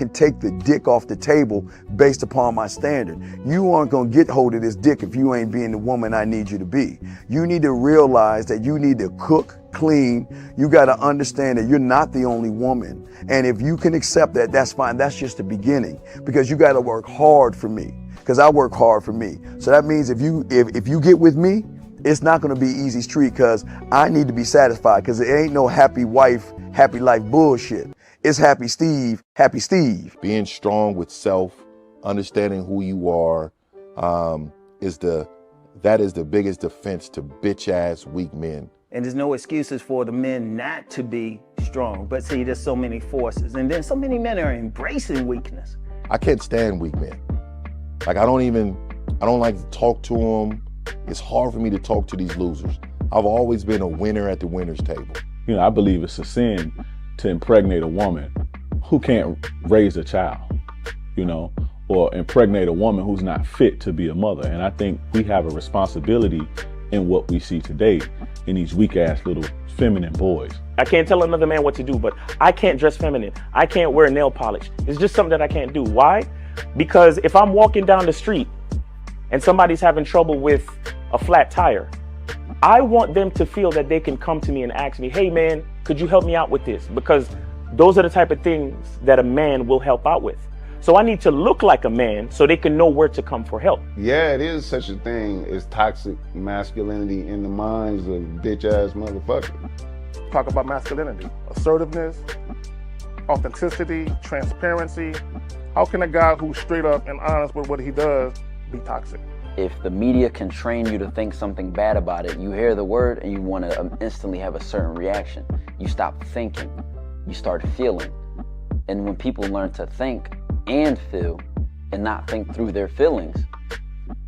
can take the dick off the table based upon my standard. You aren't gonna get hold of this dick if you ain't being the woman I need you to be. You need to realize that you need to cook, clean. You gotta understand that you're not the only woman. And if you can accept that, that's fine. That's just the beginning, because you gotta work hard for me, because I work hard for me. So that means if you get with me, it's not gonna be easy street, because I need to be satisfied, because it ain't no happy wife, happy life bullshit. It's happy Steve, happy Steve. Being strong with self, understanding who you are, that is the biggest defense to bitch ass weak men. And there's no excuses for the men not to be strong. But see, there's so many forces. And then so many men are embracing weakness. I can't stand weak men. Like, I don't like to talk to them. It's hard for me to talk to these losers. I've always been a winner at the winner's table. You know, I believe it's a sin to impregnate a woman who can't raise a child, you know, or impregnate a woman who's not fit to be a mother. And I think we have a responsibility in what we see today in these weak ass little feminine boys. I can't tell another man what to do, but I can't dress feminine. I can't wear nail polish. It's just something that I can't do. Why? Because if I'm walking down the street and somebody's having trouble with a flat tire, I want them to feel that they can come to me and ask me, hey man, could you help me out with this? Because those are the type of things that a man will help out with. So I need to look like a man so they can know where to come for help. Yeah, it is such a thing as toxic masculinity in the minds of bitch ass motherfuckers. Talk about masculinity, assertiveness, authenticity, transparency. How can a guy who's straight up and honest with what he does be toxic? If the media can train you to think something bad about it, you hear the word and you want to instantly have a certain reaction. You stop thinking, you start feeling. And when people learn to think and feel and not think through their feelings,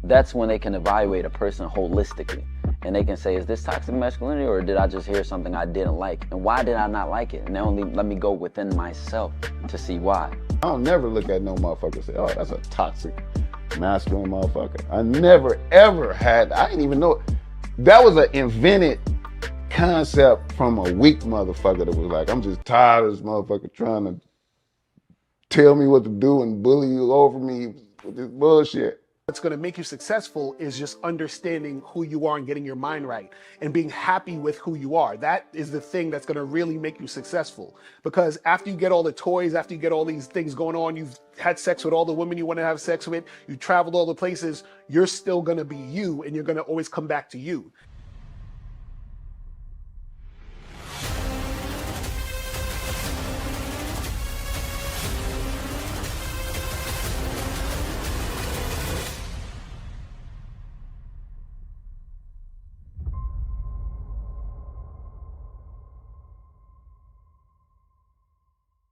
that's when they can evaluate a person holistically. And they can say, is this toxic masculinity, or did I just hear something I didn't like? And why did I not like it? And only let me go within myself to see why. I don't never look at no motherfucker and say, oh, that's a toxic masculine motherfucker. I never ever had, I didn't even know. That was an invented concept from a weak motherfucker that was like, I'm just tired of this motherfucker trying to tell me what to do and bully you over me with this bullshit. What's going to make you successful is just understanding who you are and getting your mind right and being happy with who you are. That is the thing that's going to really make you successful. Because after you get all the toys, after you get all these things going on, you've had sex with all the women you want to have sex with, you traveled all the places, you're still going to be you, and you're going to always come back to you.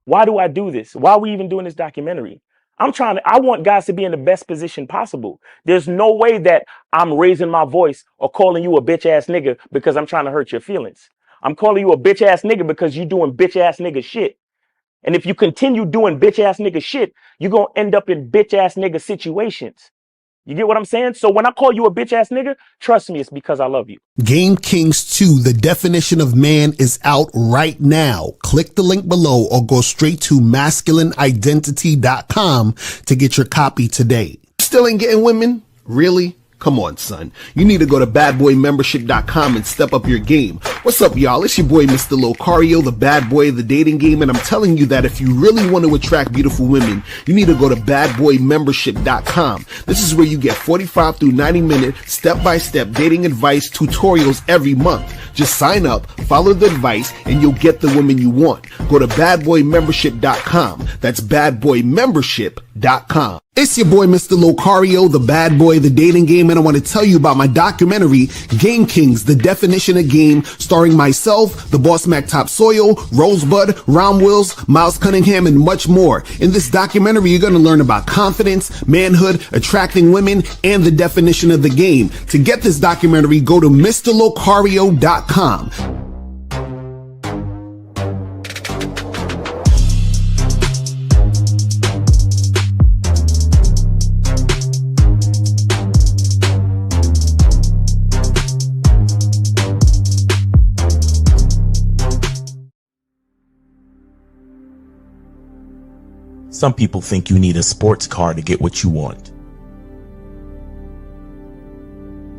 Why do I do this? Why are we even doing this documentary? I want guys to be in the best position possible. There's no way that I'm raising my voice or calling you a bitch ass nigga because I'm trying to hurt your feelings. I'm calling you a bitch ass nigga because you're doing bitch ass nigga shit. And if you continue doing bitch ass nigga shit, you're going to end up in bitch ass nigga situations. You get what I'm saying? So when I call you a bitch ass nigga, trust me, it's because I love you. Game Kings 2, The Definition of Man, is out right now. Click the link below or go straight to masculineidentity.com to get your copy today. Still ain't getting women? Really? Come on, son. You need to go to badboymembership.com and step up your game. What's up, y'all? It's your boy, Mr. Locario, the bad boy of the dating game, and I'm telling you that if you really want to attract beautiful women, you need to go to badboymembership.com. This is where you get 45 through 90-minute step-by-step dating advice tutorials every month. Just sign up, follow the advice, and you'll get the woman you want. Go to badboymembership.com. That's badboymembership.com. It's your boy, Mr. Locario, the bad boy of the dating game, and I want to tell you about my documentary, Game Kings, The Definition of Game, starring myself, the Boss Mac Top Soil, Rosebud, Ron Wills, Miles Cunningham, and much more. In this documentary, you're going to learn about confidence, manhood, attracting women, and the definition of the game. To get this documentary, go to MrLocario.com. Some people think you need a sports car to get what you want.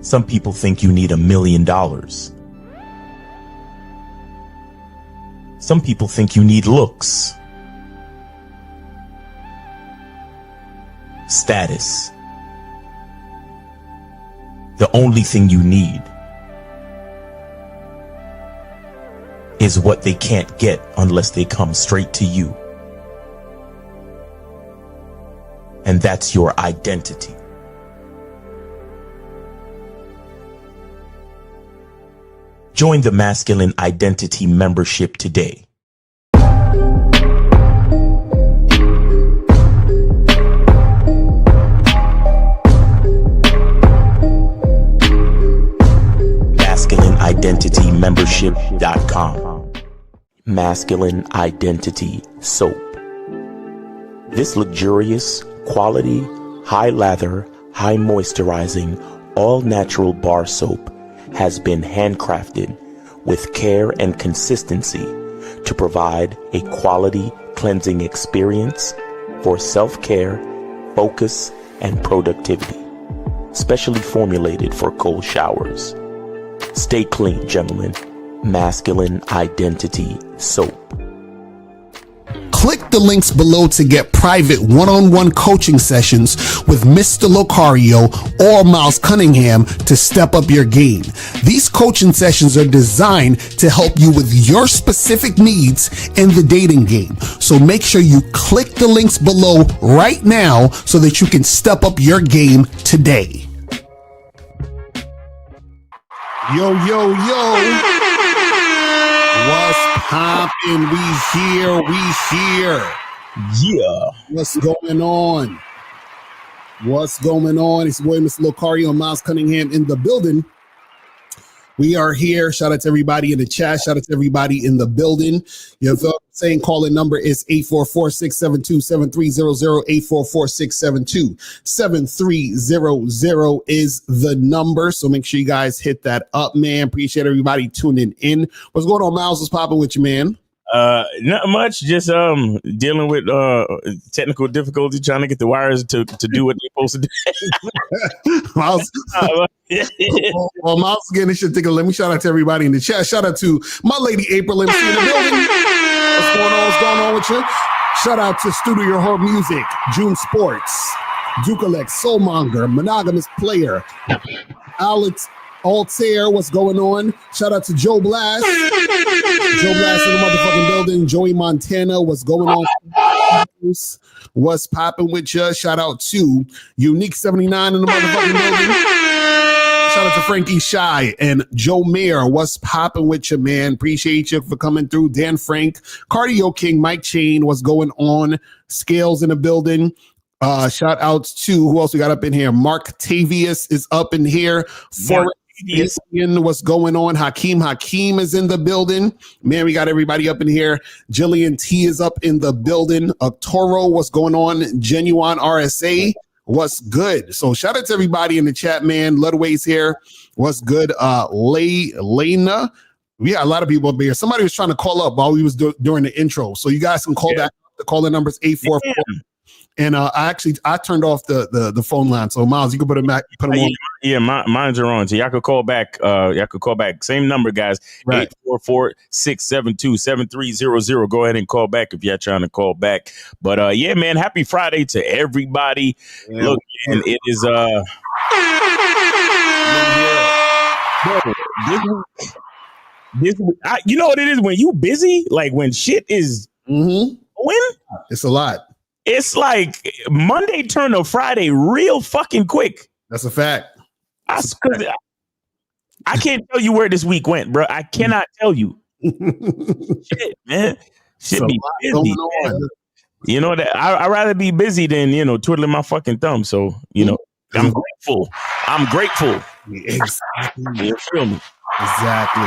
Some people think you need $1 million. Some people think you need looks, status. The only thing you need is what they can't get unless they come straight to you. And that's your identity. Join the Masculine Identity membership today. MasculineIdentityMembership.com. Masculine Identity Soap. This luxurious, quality, high lather, high moisturizing, all natural bar soap has been handcrafted with care and consistency to provide a quality cleansing experience for self-care, focus, and productivity. Specially formulated for cold showers. Stay clean, gentlemen. Masculine Identity Soap. Click the links below to get private one-on-one coaching sessions with Mr. Locario or Miles Cunningham to step up your game. These coaching sessions are designed to help you with your specific needs in the dating game. So make sure you click the links below right now so that you can step up your game today. Yo, yo, yo. What's poppin'? We here. Yeah. What's going on? It's your boy, Mr. Locario and Miles Cunningham in the building. We are here. Shout out to everybody in the chat. Shout out to everybody in the building. Your saying calling number is 844-672-7300. 844-672-7300 is the number. So make sure you guys hit that up, man. Appreciate everybody tuning in. What's going on, Miles? What's popping with you, man? Not much. Just dealing with technical difficulty, trying to get the wires to do what they're supposed to do. Miles, well, Miles getting this shit together. Let me shout out to everybody in the chat. Shout out to my lady April MC in the building. What's going on with you? Shout out to Studio Your Whole Music, June Sports, Dukalek, Soulmonger, Monogamous Player, Alex Altair, what's going on? Shout out to Joe Blast. Joe Blast in the motherfucking building. Joey Montana, what's going on? What's popping with you? Shout out to Unique 79 in the motherfucking building. Shout out to Frankie Shy and Joe Mayer. What's popping with you, man? Appreciate you for coming through. Dan Frank, Cardio King, Mike Chain, what's going on? Scales in the building. Shout outs to who else we got up in here? Mark Tavius is up in here. What's going on? Hakeem is in the building. Man, we got everybody up in here. Jillian T is up in the building. Toro, what's going on? Genuine RSA, what's good? So shout out to everybody in the chat, man. Ludway's here. What's good? Lena. We got a lot of people up here. Somebody was trying to call up while we was during the intro. So you guys can call back. The calling number is 844. And I turned off the phone line. So Miles, you can put them back. Put them on. Yeah, mine's are on. So y'all could call back. Same number, guys. Right. 844-672-7300. Go ahead and call back if y'all trying to call back. But yeah, man, happy Friday to everybody. Yeah. Look, man, it is this week, you know what it is when you busy, like when shit is when it's a lot. It's like Monday turned to Friday real fucking quick. That's a fact. I can't tell you where this week went, bro. I cannot tell you. Shit, man. Shit be busy. You know that I'd rather be busy than, twiddling my fucking thumb. So, I'm grateful. I'm grateful. Exactly. You feel me? Exactly.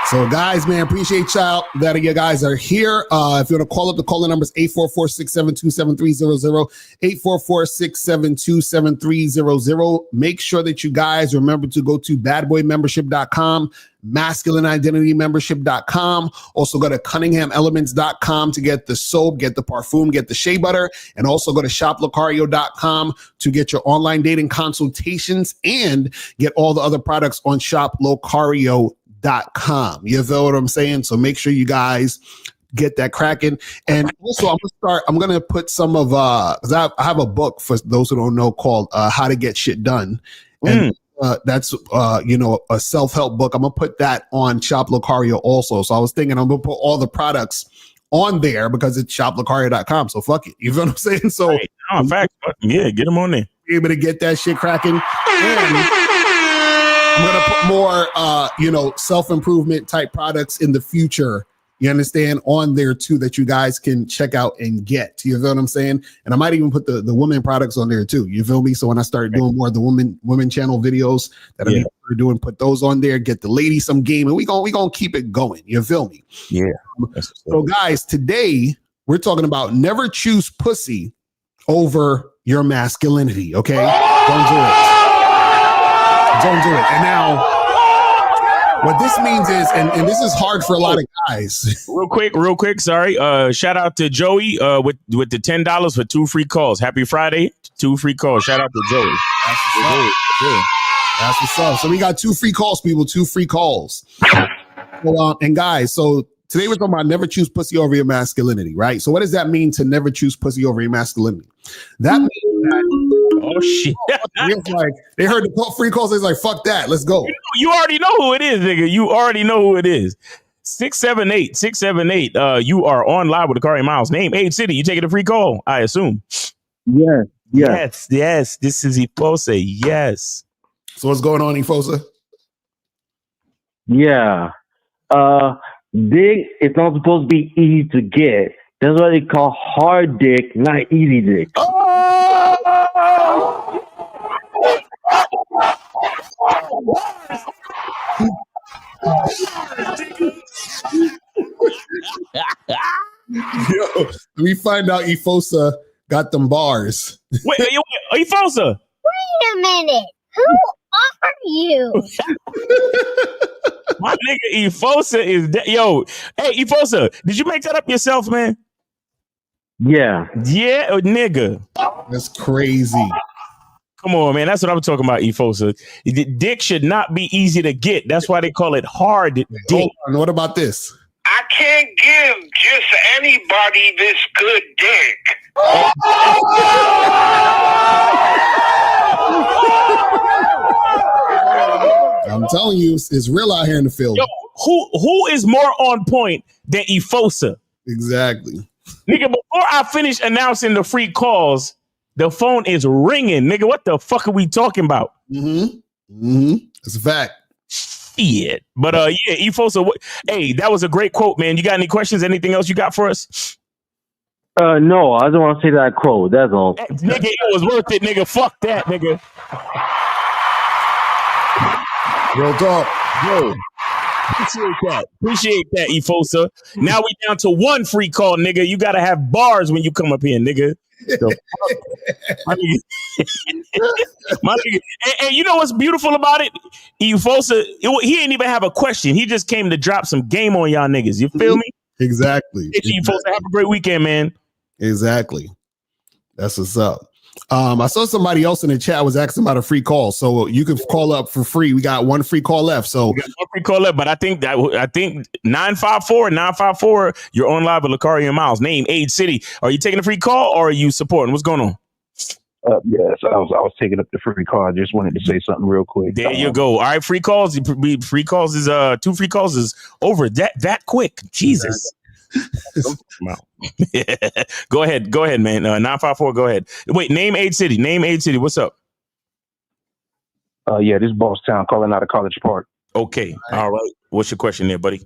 So, guys, man, appreciate y'all that you guys are here. If you want to call up, the calling number is 844-672-7300, 844-672-7300. Make sure that you guys remember to go to badboymembership.com, masculineidentitymembership.com. Also go to cunninghamelements.com to get the soap, get the parfum, get the shea butter, and also go to shoplocario.com to get your online dating consultations and get all the other products on shoplocario.com. You feel what I'm saying? So make sure you guys get that cracking. And also I'm gonna put some of because I have a book for those who don't know called How to Get Shit Done. And that's a self-help book. I'm gonna put that on Shop Locario also. So I was thinking I'm gonna put all the products on there because it's shoplocario.com. So fuck it. You feel what I'm saying? So right. No, in fact, yeah, get them on there. Be able to get that shit cracking. And I'm going to put more, self-improvement type products in the future, you understand, on there too, that you guys can check out and get. You feel what I'm saying? And I might even put the women products on there too. You feel me? So when I start doing more of the women channel videos that I'm doing, put those on there, get the ladies some game, and we gonna keep it going. You feel me? Yeah. So guys, today we're talking about never choose pussy over your masculinity. Okay? Don't do it. Don't do it. And now, what this means is, and this is hard for a lot of guys. Real quick. Sorry. Shout out to Joey with the $10 for 2 free calls. Happy Friday. 2 free calls. Shout out to Joey. That's what's up. So we got 2 free calls, people. 2 free calls. And guys, so today we're talking about never choose pussy over your masculinity, right? So what does that mean to never choose pussy over your masculinity? That means that. Oh shit! Like they heard the free calls. They're like, "Fuck that, let's go." You already know who it is, nigga. You already know who it is. 678. You are on live with Locario Miles. Name, age, city. You taking a free call? I assume. Yes. This is Ifosa. Yes. So what's going on, Ifosa? Yeah. Dick is not supposed to be easy to get. That's why they call hard dick, not easy dick. Yo, we find out Ifosa got them bars. Wait, Ifosa. Wait a minute. Who are you? My nigga Ifosa is yo. Hey, Ifosa, did you make that up yourself, man? Yeah, nigga. That's crazy. Come on, man. That's what I'm talking about, Ifosa. Dick should not be easy to get. That's why they call it hard dick. Hold on, what about this? I can't give just anybody this good dick. I'm telling you, it's real out here in the field. Yo, who is more on point than Ifosa? Exactly. Nigga, before I finish announcing the free calls, the phone is ringing. Nigga, what the fuck are we talking about? It's a fact. Shit. But yeah, Ifosa, hey, that was a great quote, man. You got any questions? Anything else you got for us? No, I don't want to say that quote. That's all. Nigga, it was worth it, nigga. Fuck that, nigga. Real talk. Yo. Appreciate that, Ifosa. Now we down to 1 free call, nigga. You gotta have bars when you come up here, nigga. My nigga. And you know what's beautiful about it? Ifosa, he didn't even have a question. He just came to drop some game on y'all niggas. You feel me? Exactly. Ifosa, have a great weekend, man. Exactly. That's what's up. I saw somebody else in the chat was asking about a free call, so you can call up for free. We got 1 free call left. So we got 1 free call left, but I think 954, you're on live with Locario Miles. Name, age, city. Are you taking a free call or are you supporting? What's going on? Yes, I was taking up the free call. I just wanted to say something real quick. There you go. All right, free calls. Free calls is 2 free calls is over that quick. Jesus. Go ahead, man. 954. Go ahead. Wait, name, age, city. What's up? Yeah, this is Boss Town calling out of College Park. Okay, all right. What's your question there, buddy?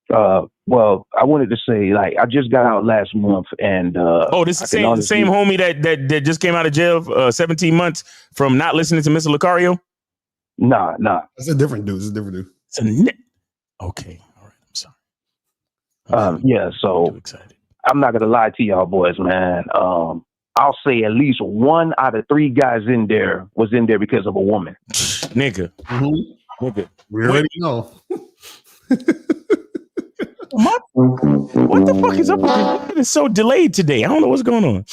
Well, I wanted to say, like, I just got out last month, and this is the same homie that just came out of jail 17 months from not listening to Mr. Locario. Nah. That's a different dude. Okay. All right. I'm sorry. Yeah, so I'm not gonna lie to y'all boys, man. I'll say at least 1 out of 3 guys in there was in there because of a woman. Nigga. Nigga. We already know. What the fuck is up with this? It's so delayed today. I don't know what's going on.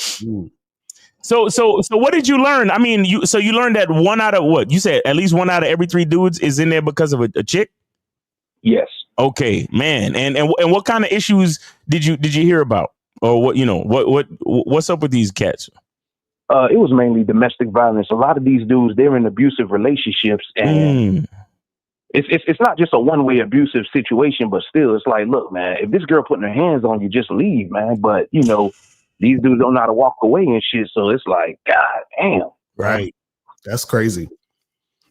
So what did you learn? I mean, you learned that 1 out of what? You said at least 1 out of every 3 dudes is in there because of a chick? Yes. Okay, man. And what kind of issues did you hear about? Or what's up with these cats? It was mainly domestic violence. A lot of these dudes, they're in abusive relationships, and it's not just a one-way abusive situation, but still, it's like, look, man, if this girl putting her hands on you, just leave, man. But these dudes don't know how to walk away and shit. So it's like, God damn. Right. That's crazy.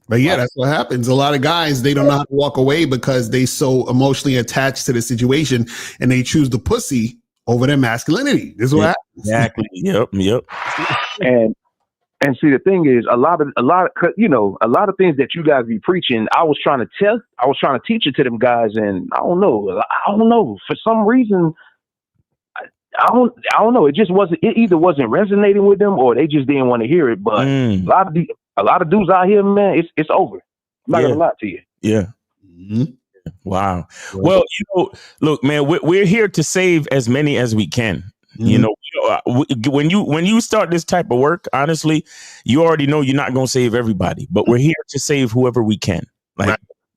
But yeah, that's what happens. A lot of guys, they don't know how to walk away because they so emotionally attached to the situation, and they choose the pussy over their masculinity. This is what happens. Exactly. Yep. And see, the thing is, a lot of things that you guys be preaching, I was trying to teach it to them guys, and I don't know. For some reason, I don't know. It just wasn't. It either wasn't resonating with them, or they just didn't want to hear it. But a lot of dudes out here, man, it's over. I'm not gonna lie to you. Yeah. Wow. Well, look, man, we're here to save as many as we can. When you start this type of work, honestly, you already know you're not going to save everybody, but we're here to save whoever we can.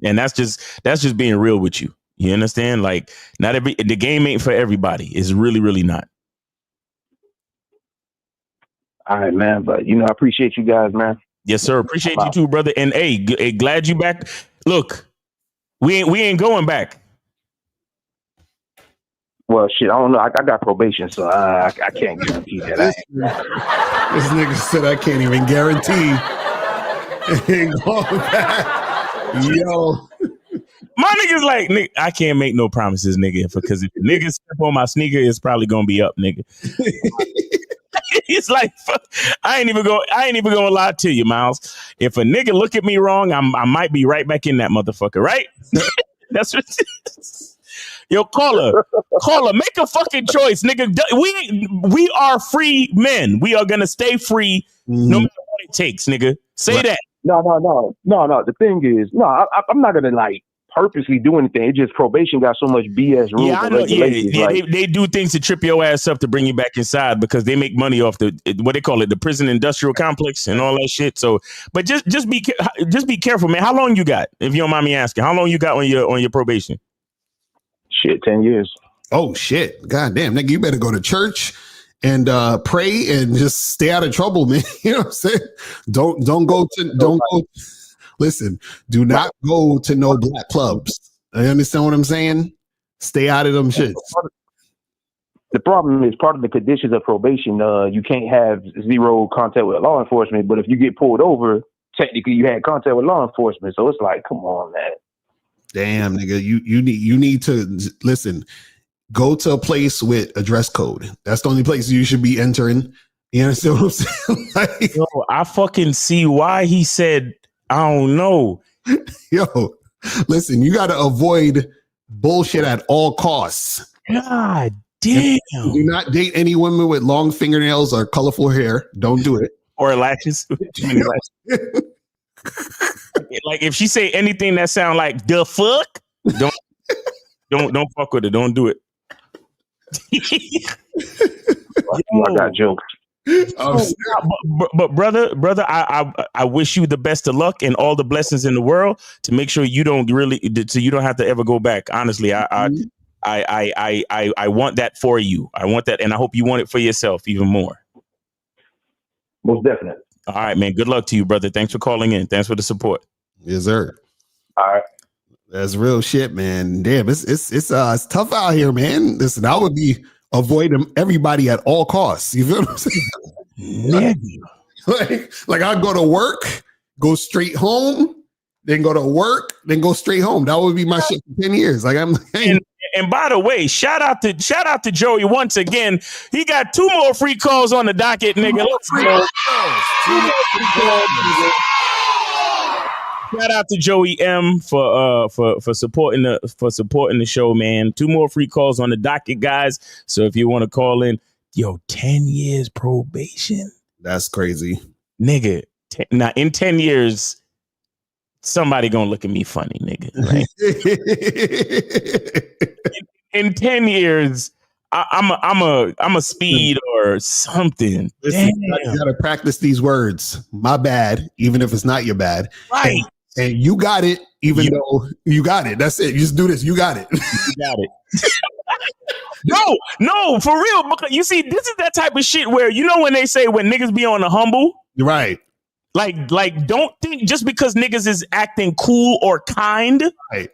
And that's just being real with you. You understand? Like, the game ain't for everybody. It's really, really not. All right, man. But I appreciate you guys, man. Yes, sir. Appreciate you too, brother. And hey, glad you back. Look, we ain't going back. Well, shit, I don't know. I got probation, so I can't guarantee that. This nigga said I can't even guarantee. Ain't going back. Yo. My nigga's like, nigga, I can't make no promises, nigga, because if niggas step on my sneaker, it's probably gonna be up, nigga. It's like, fuck, I ain't even gonna lie to you, Miles. If a nigga look at me wrong, I might be right back in that motherfucker, right? That's what. Yo, caller, make a fucking choice, nigga. We are free men. We are gonna stay free, no matter what it takes, nigga. Say that. No. The thing is, I'm not gonna like purposely do anything. It's just probation got so much BS rules. Yeah, I know. Yeah, they do things to trip your ass up to bring you back inside because they make money off what they call it, the prison industrial complex and all that shit. So, but just be careful, man. How long you got, if you don't mind me asking? How long you got on your probation? Shit, 10 years. Oh shit! God damn, nigga, you better go to church and pray and just stay out of trouble, man. You know what I'm saying? Don't go. Listen, do not go to no black clubs. You understand what I'm saying? Stay out of them shits. The problem is, part of the conditions of probation, you can't have zero contact with law enforcement. But if you get pulled over, technically you had contact with law enforcement. So it's like, come on, man. Damn, nigga, you need to listen. Go to a place with a dress code. That's the only place you should be entering. You understand what I'm saying? Like, yo, I fucking see why he said, I don't know. Yo, listen, you got to avoid bullshit at all costs. God damn. Do not date any women with long fingernails or colorful hair. Don't do it. Or lashes. Like if she say anything that sound like the fuck, don't fuck with it. Don't do it. I got jokes. But brother, I wish you the best of luck and all the blessings in the world to make sure you don't have to ever go back. Honestly, I want that for you. I want that, and I hope you want it for yourself even more. Most definitely. All right, man. Good luck to you, brother. Thanks for calling in. Thanks for the support. Yes, sir. All right. That's real shit, man. Damn, it's tough out here, man. Listen, I would be avoiding everybody at all costs. You feel what I'm saying? like I'd go to work, go straight home, then go to work, then go straight home. That would be my shit for 10 years. Like and by the way, shout out to Joey once again. He got 2 more free calls on the docket, nigga. Let's go. Shout out to Joey M for supporting the show, man. 2 more free calls on the docket, guys. So if you want to call in, 10 years probation. That's crazy, nigga. Now in 10 years, somebody gonna look at me funny, nigga. Right? in 10 years, I'm a speed or something. Listen, you gotta practice these words. My bad, even if it's not your bad. Right. And you got it, even though you got it. That's it. You just do this. You got it. You got it. No, for real. Because you see, this is that type of shit where, when they say when niggas be on the humble, right? Like don't think just because niggas is acting cool or kind, right,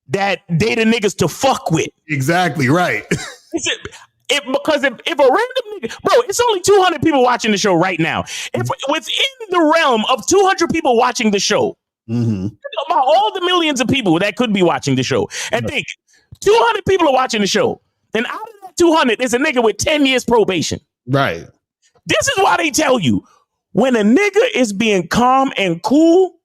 that they the niggas to fuck with. Exactly, right. Because if a random nigga, bro, it's only 200 people watching the show right now. If within the realm of 200 people watching the show, about all the millions of people that could be watching the show, and think 200 people are watching the show, and out of that 200 is a nigga with 10 years probation. Right. This is why they tell you when a nigga is being calm and cool,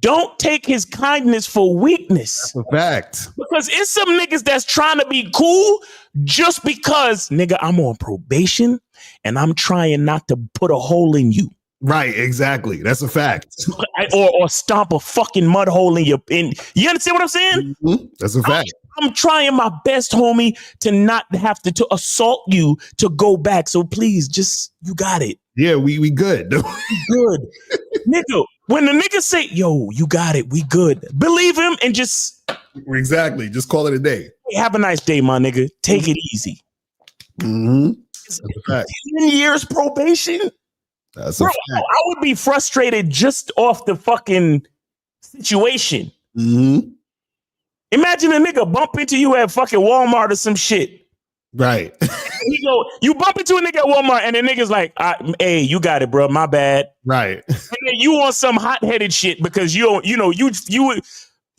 don't take his kindness for weakness. That's a fact. Because it's some niggas that's trying to be cool just because, nigga, I'm on probation and I'm trying not to put a hole in you. Right, exactly. That's a fact. Or stomp a fucking mud hole in your... You understand what I'm saying? That's a fact. I'm trying my best, homie, to not have to assault you to go back. So please, just, you got it. Yeah, we good. Good. Nigga, when the nigga say, yo, you got it, we good. Believe him and just... Exactly. Just call it a day. Hey, have a nice day, my nigga. Take it easy. That's a fact. 10 years probation? That's Bro, a fact. I would be frustrated just off the fucking situation. Imagine a nigga bump into you at fucking Walmart or some shit. Right. You bump into a nigga at Walmart and the nigga's like, hey, you got it, bro. My bad. Right. And then you on some hot-headed shit because you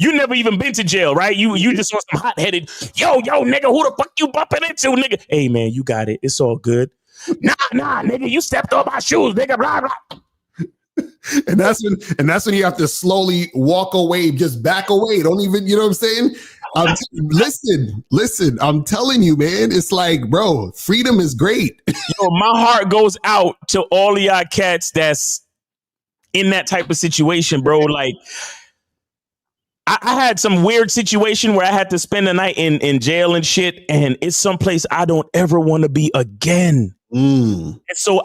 never even been to jail, right? You just on some hot-headed, yo, nigga, who the fuck you bumping into, nigga? Hey, man, you got it. It's all good. Nah, nigga, you stepped on my shoes, nigga, blah, blah. And that's when you have to slowly walk away, just back away. Don't even, you know what I'm saying? Listen, I'm telling you, man, it's like, bro, freedom is great. Yo, my heart goes out to all of y'all cats that's in that type of situation, bro. Like, I had some weird situation where I had to spend the night in jail and shit, and it's someplace I don't ever want to be again. And so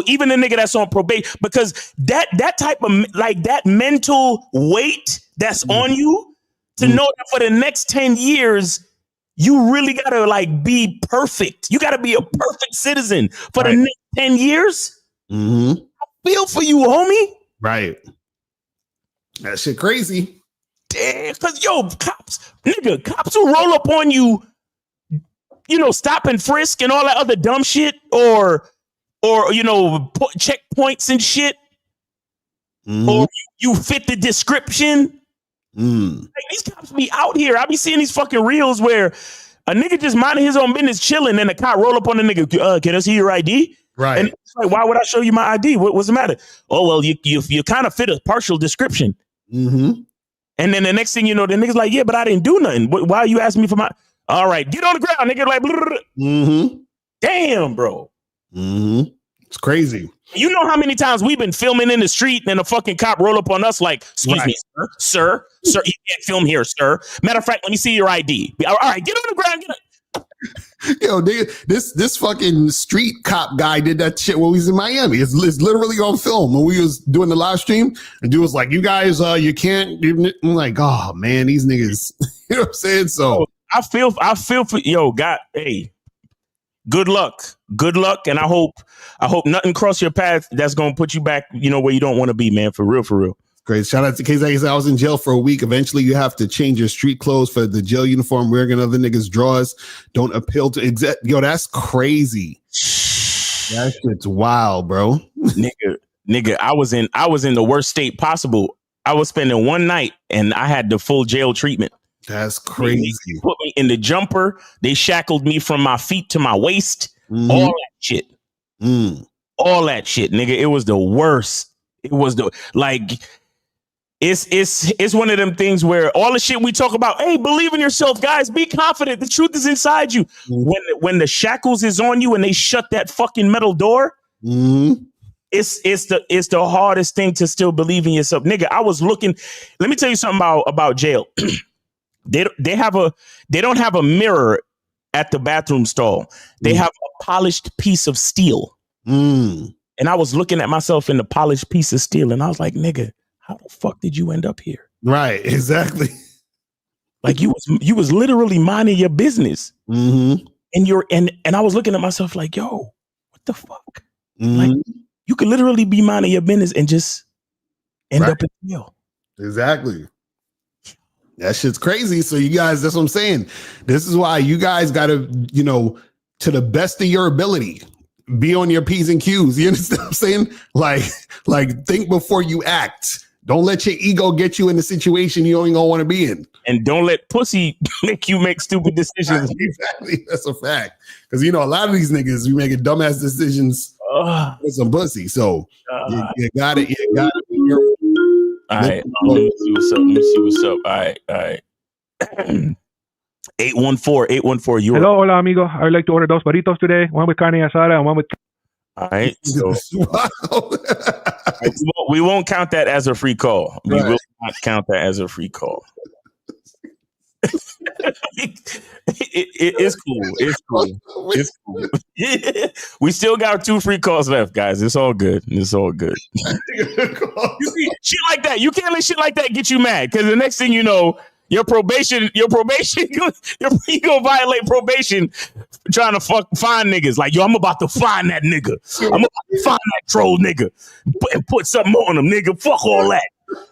even the nigga that's on probation, because that type of like that mental weight that's on you to know that for the next 10 years, you really gotta like be perfect. You gotta be a perfect citizen for the next 10 years. I feel for you, homie. Right. That shit crazy. Damn, cause cops who roll up on you, stop and frisk and all that other dumb shit, or checkpoints and shit, or you fit the description. Like, these cops be out here. I be seeing these fucking reels where a nigga just minding his own business, chilling, and the cop roll up on the nigga. Can I see your ID? Right. And it's like, why would I show you my ID? What's the matter? Oh well, you kind of fit a partial description. And then the next thing you know, the nigga's like, yeah, but I didn't do nothing. Why are you asking me for my... All right, get on the ground, nigga. Like, blah, blah, blah. Damn, bro. It's crazy. You know how many times we've been filming in the street and a fucking cop roll up on us like, excuse me, sir, you can't film here, sir. Matter of fact, let me see your ID. All right, get on the ground. Yo, this fucking street cop guy did that shit when we was in Miami. It's literally on film when we was doing the live stream. And dude was like, you guys, you can't. I'm like, oh man, these niggas. You know what I'm saying? So I feel for God. Hey, good luck, and I hope nothing cross your path that's gonna put you back, where you don't want to be, man. For real. Great. Shout out to KZ. I was in jail for a week. Eventually, you have to change your street clothes for the jail uniform. Wearing another nigga's drawers don't appeal to Yo, that's crazy. That shit's wild, bro. Nigga, I was in the worst state possible. I was spending one night and I had the full jail treatment. That's crazy. They put me in the jumper. They shackled me from my feet to my waist. All that shit. All that shit, nigga. It was the worst. It was it's one of them things where all the shit we talk about, hey, believe in yourself, guys, be confident. The truth is inside you. When the shackles is on you and they shut that fucking metal door, it's the hardest thing to still believe in yourself. Nigga, I was looking, let me tell you something about jail. They don't have a mirror at the bathroom stall. They have a polished piece of steel. And I was looking at myself in the polished piece of steel and I was like, nigga, how the fuck did you end up here? Right, exactly. Like you was literally minding your business. And I was looking at myself like, yo, what the fuck? Like you could literally be minding your business and just end up in jail. Exactly. That shit's crazy. So you guys, that's what I'm saying. This is why you guys gotta, to the best of your ability, be on your P's and Q's. You understand what I'm saying? Like think before you act. Don't let your ego get you in a situation you don't even want to be in. And don't let pussy make you make stupid decisions. Exactly. That's a fact. Because, a lot of these niggas, we making dumbass decisions with some pussy. So you got it. You got it. All right. Let me see what's up. All right. 814, you. Hello, hola, amigo. I would like to order 2 burritos today. One with carne asada and one with... All right. So we won't count that as a free call. We will not count that as a free call. It's cool. It's cool. We still got 2 free calls left, guys. It's all good. You see, shit like that. You can't let shit like that get you mad, because the next thing you know, your probation, you gonna violate probation trying to find niggas. Like, yo, I'm about to find that nigga. I'm about to find that troll nigga and put something on him, nigga. Fuck all that.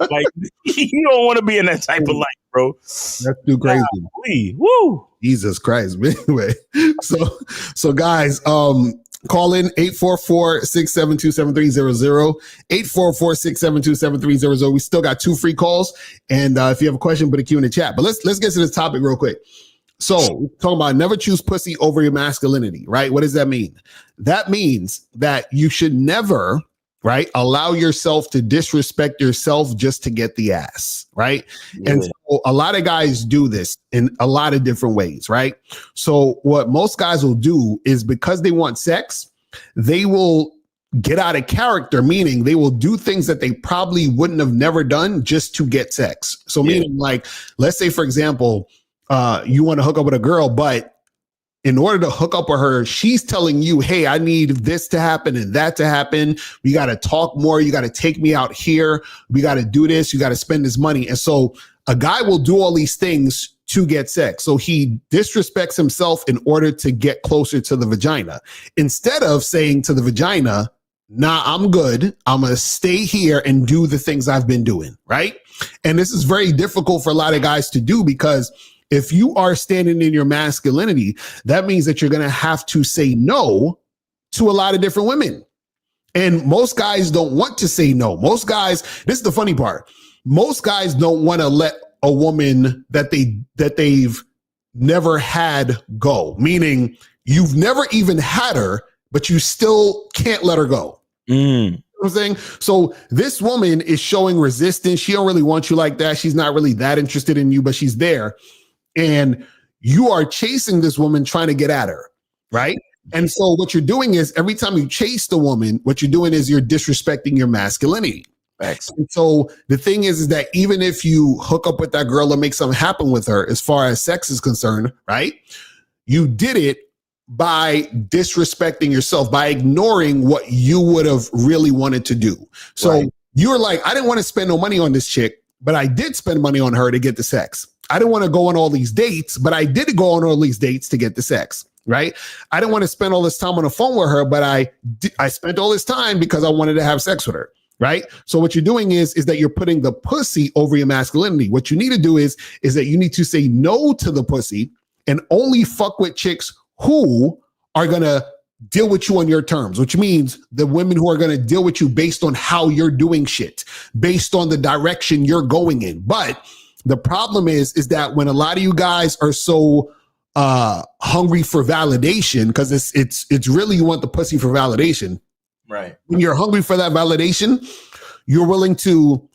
Like, you don't want to be in that type of life, bro. That's too crazy. Woo. Jesus Christ. But anyway, so guys, call in 844-672-7300, 844-672-7300. We still got 2 free calls. And if you have a question, put a Q in the chat. But let's get to this topic real quick. So talking about never choose pussy over your masculinity, right? What does that mean? That means that you should never, right, allow yourself to disrespect yourself just to get the ass, right? Yeah. And so a lot of guys do this in a lot of different ways, right? So what most guys will do is, because they want sex, they will get out of character, meaning they will do things that they probably wouldn't have never done just to get sex. So meaning, like, let's say, for example, you want to hook up with a girl, but in order to hook up with her, she's telling you, hey, I need this to happen and that to happen. We got to talk more. You got to take me out here. We got to do this. You got to spend this money. And so a guy will do all these things to get sex. So he disrespects himself in order to get closer to the vagina, instead of saying to the vagina, nah, I'm good. I'm going to stay here and do the things I've been doing. Right. And this is very difficult for a lot of guys to do, because if you are standing in your masculinity, that means that you're going to have to say no to a lot of different women. And most guys don't want to say no. Most guys, this is the funny part. Most guys don't want to let a woman that they've never had go, meaning you've never even had her, but you still can't let her go. You know what I'm saying? So this woman is showing resistance. She don't really want you like that. She's not really that interested in you, but she's there. And you are chasing this woman, trying to get at her, right? And so what you're doing is, every time you chase the woman, what you're doing is you're disrespecting your masculinity. And so the thing is that even if you hook up with that girl and make something happen with her, as far as sex is concerned, right? You did it by disrespecting yourself, by ignoring what you would have really wanted to do. So you're like, I didn't want to spend no money on this chick, but I did spend money on her to get the sex. I didn't want to go on all these dates, but I did go on all these dates to get the sex, right? I didn't want to spend all this time on the phone with her, but I spent all this time because I wanted to have sex with her, right? So what you're doing is that you're putting the pussy over your masculinity. What you need to do is that you need to say no to the pussy and only fuck with chicks who are going to deal with you on your terms, which means the women who are going to deal with you based on how you're doing shit, based on the direction you're going in. But the problem is that when a lot of you guys are so hungry for validation, because it's really, you want the pussy for validation. Right. When you're hungry for that validation, you're willing to,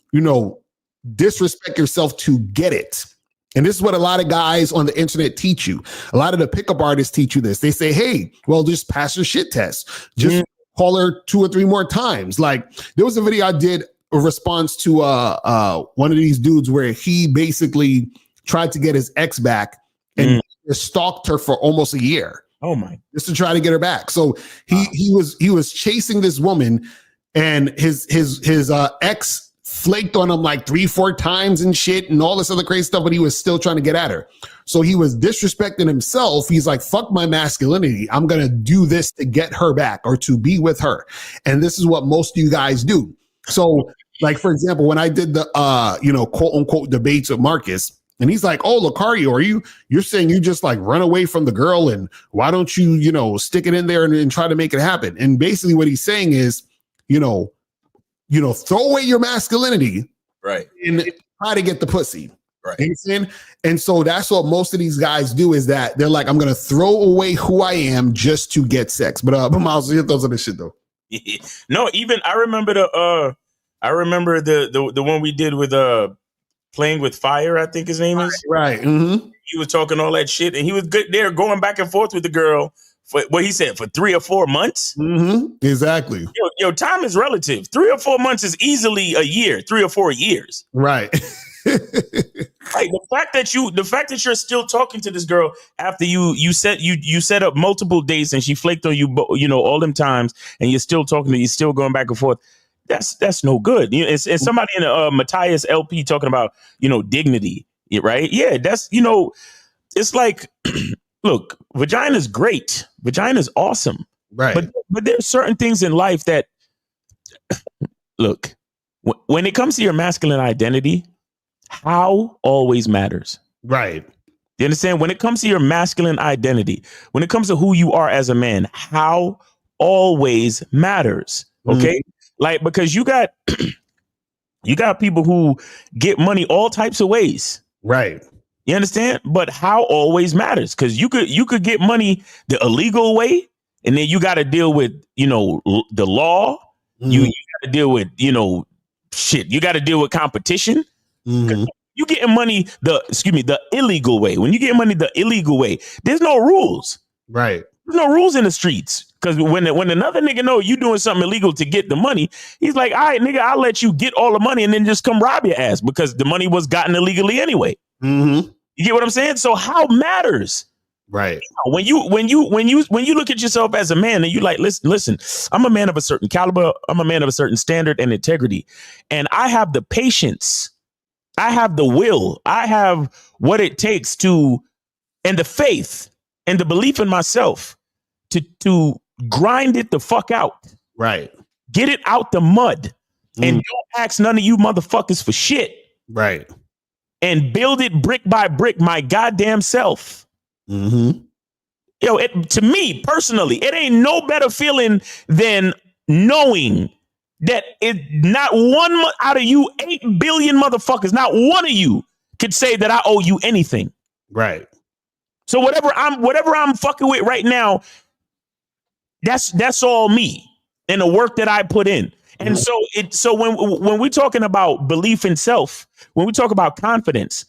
disrespect yourself to get it. And this is what a lot of guys on the internet teach you. A lot of the pickup artists teach you this. They say, hey, well, just pass your shit test. Just call her 2 or 3 more times. Like, there was a video I did a response to one of these dudes where he basically tried to get his ex back and stalked her for almost a year. Oh my! Just to try to get her back. So he was chasing this woman, and his ex flaked on him like 3-4 times and shit and all this other crazy stuff, but he was still trying to get at her. So he was disrespecting himself. He's like, fuck my masculinity. I'm going to do this to get her back or to be with her. And this is what most of you guys do. So like, for example, when I did the, quote unquote debates with Marcus, and he's like, oh, Locario, you're saying you just like run away from the girl, and why don't you, stick it in there and try to make it happen? And basically what he's saying is, throw away your masculinity, right, and try to get the pussy, right. You know what I'm saying? And so that's what most of these guys do, is that they're like, I'm gonna throw away who I am just to get sex. But Miles, your thoughts on this shit though? No, even I remember the one we did with Playing with Fire, I think his name is. Right. Mm-hmm. He was talking all that shit, and he was good there, going back and forth with the girl for what he said, for 3 or 4 months. Mm-hmm. Exactly. Yo, time is relative. 3 or 4 months is easily a year. 3 or 4 years. Right. Like the fact that you're still talking to this girl after you set up multiple dates and she flaked on you, all them times, and you're still talking to you, still going back and forth. That's no good. And somebody in Matthias LP talking about dignity, right? Yeah, that's it's like, look, vagina's great, vagina's awesome, right? But there's certain things in life that, look, when it comes to your masculine identity, how always matters, right? You understand? When it comes to your masculine identity, when it comes to who you are as a man, how always matters. Okay. Like, because you got people who get money all types of ways. Right. You understand? But how always matters, because you could get money the illegal way, and then you got to deal with, the law. You got to deal with, shit. You got to deal with competition. You getting money the illegal way. When you get money the illegal way, there's no rules. Right. There's no rules in the streets. Because when another nigga know you doing something illegal to get the money, he's like, all right, nigga, I'll let you get all the money and then just come rob your ass, because the money was gotten illegally anyway. You get what I'm saying? So how matters? Right. When you look at yourself as a man and you like, listen, I'm a man of a certain caliber. I'm a man of a certain standard and integrity. And I have the patience. I have the will. I have what it takes to, and the faith and the belief in myself to grind it the fuck out. Right. Get it out the mud. And don't ask none of you motherfuckers for shit. Right. And build it brick by brick, my goddamn self. To me personally, it ain't no better feeling than knowing that not one out of you 8 billion motherfuckers, not one of you could say that I owe you anything. Right. So whatever I'm fucking with right now, that's all me and the work that I put in. And so when we're talking about belief in self, when we talk about confidence,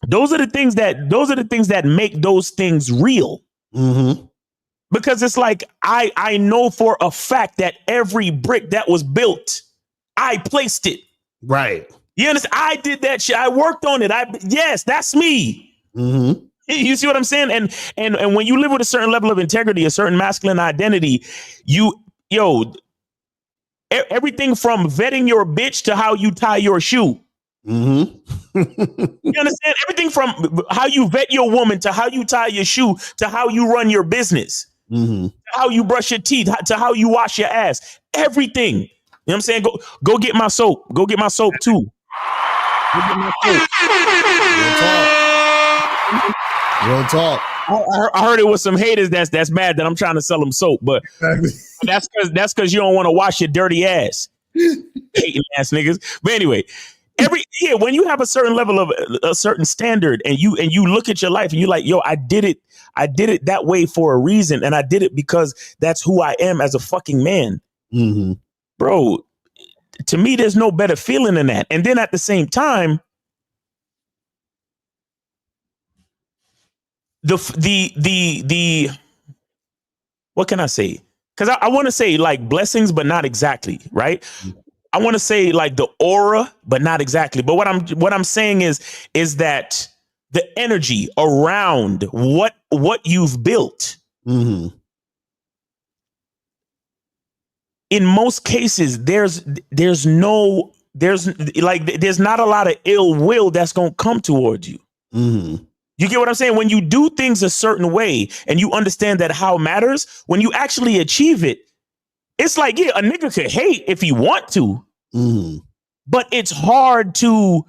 those are the things that make those things real. Because it's like, I know for a fact that every brick that was built, I placed it. Right. You understand? I did that shit. I worked on it. Yes, that's me. You see what I'm saying? And when you live with a certain level of integrity, a certain masculine identity, everything from vetting your bitch to how you tie your shoe. You understand? Everything from how you vet your woman to how you tie your shoe to how you run your business, to how you brush your teeth, to how you wash your ass. Everything. You know what I'm saying? Go get my soap. Go get my soap too. Go get my soap. Real talk. I heard it was some haters that's mad that I'm trying to sell them soap, but that's because you don't want to wash your dirty ass. Hating ass niggas. But anyway, when you have a certain level of a certain standard and you look at your life and you're like, yo, I did it that way for a reason, and I did it because that's who I am as a fucking man. Bro, to me, there's no better feeling than that. And then at the same time, the what can I say? Because I want to say like blessings, but not exactly, right? I want to say like the aura, but not exactly. But what I'm saying is that the energy around what you've built. Mm-hmm. In most cases, there's not a lot of ill will that's gonna come towards you. Mm-hmm. You get what I'm saying? When you do things a certain way and you understand that how it matters, when you actually achieve it, it's like, yeah, a nigga could hate if he want to, but it's hard to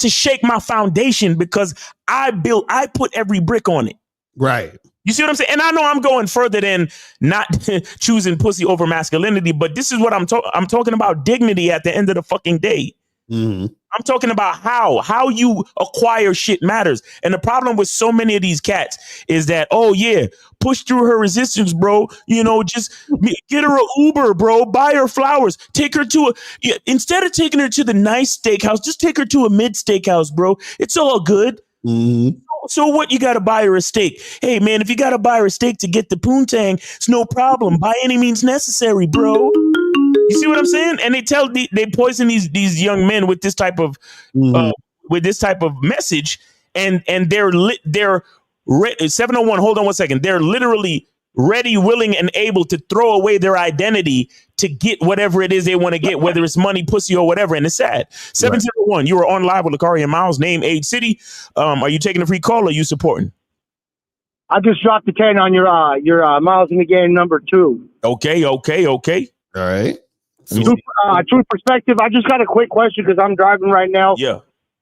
shake my foundation because I put every brick on it. Right. You see what I'm saying? And I know I'm going further than not choosing pussy over masculinity, but this is what I'm talking about dignity at the end of the fucking day. Mm-hmm. I'm talking about how you acquire shit matters. And the problem with so many of these cats is that, oh yeah, push through her resistance, bro. You know, just get her an Uber, bro. Buy her flowers. Take her to instead of taking her to the nice steakhouse, just take her to a mid steakhouse, bro. It's all good. Mm-hmm. So what, you got to buy her a steak? Hey man, if you got to buy her a steak to get the poontang, it's no problem. By any means necessary, bro. You see what I'm saying? And they poison these young men with this type of message, and they're 701. Hold on 1 second. They're literally ready, willing, and able to throw away their identity to get whatever it is they want to get, whether it's money, pussy, or whatever. And it's sad. 701. You are on live with Locario and Miles. Name, age, city. Are you taking a free call or are you supporting? I just dropped the 10 on your Miles in the Game number 2. Okay. All right. True perspective. I just got a quick question because I'm driving right now. Yeah.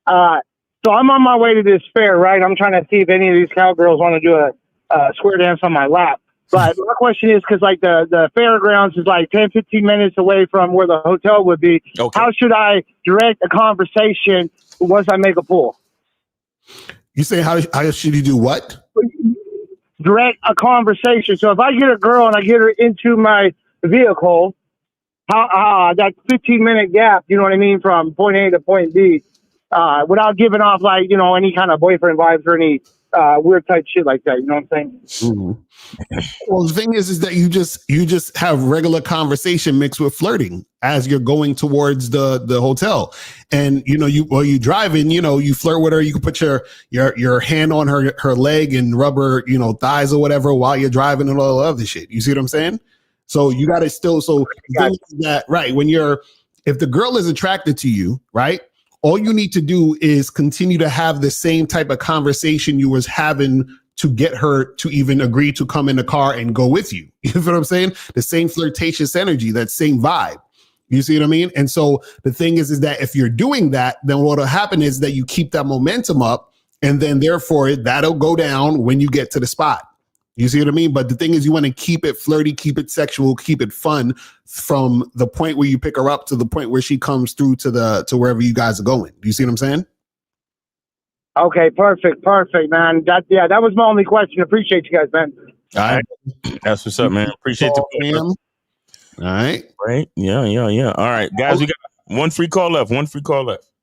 So I'm on my way to this fair, right? I'm trying to see if any of these cowgirls want to do a square dance on my lap. But my question is, because like the fairgrounds is like 10, 15 minutes away from where the hotel would be. Okay. How should I direct a conversation once I make a pull? You say how should you do what? Direct a conversation. So if I get a girl and I get her into my vehicle, that 15-minute gap, you know what I mean, from point A to point B, without giving off like, you know, any kind of boyfriend vibes or any weird type shit like that. You know what I'm saying? Mm-hmm. Well, the thing is that you just have regular conversation mixed with flirting as you're going towards the hotel, and you know you driving, you know, you flirt with her. You can put your hand on her leg and rub her, you know, thighs or whatever while you're driving and all the other shit. You see what I'm saying? So you got to still that right when if the girl is attracted to you, right? All you need to do is continue to have the same type of conversation you was having to get her to even agree to come in the car and go with you. You know what I'm saying? The same flirtatious energy, that same vibe. You see what I mean? And so the thing is that if you're doing that, then what'll happen is that you keep that momentum up, and then therefore that'll go down when you get to the spot. You see what I mean? But the thing is, you want to keep it flirty, keep it sexual, keep it fun from the point where you pick her up to the point where she comes through to wherever you guys are going. Do you see what I'm saying? Okay, perfect, man. That was my only question. Appreciate you guys, man. All right. That's what's up, man. Appreciate the All right. Right. Yeah. All right, guys, we got one free call left.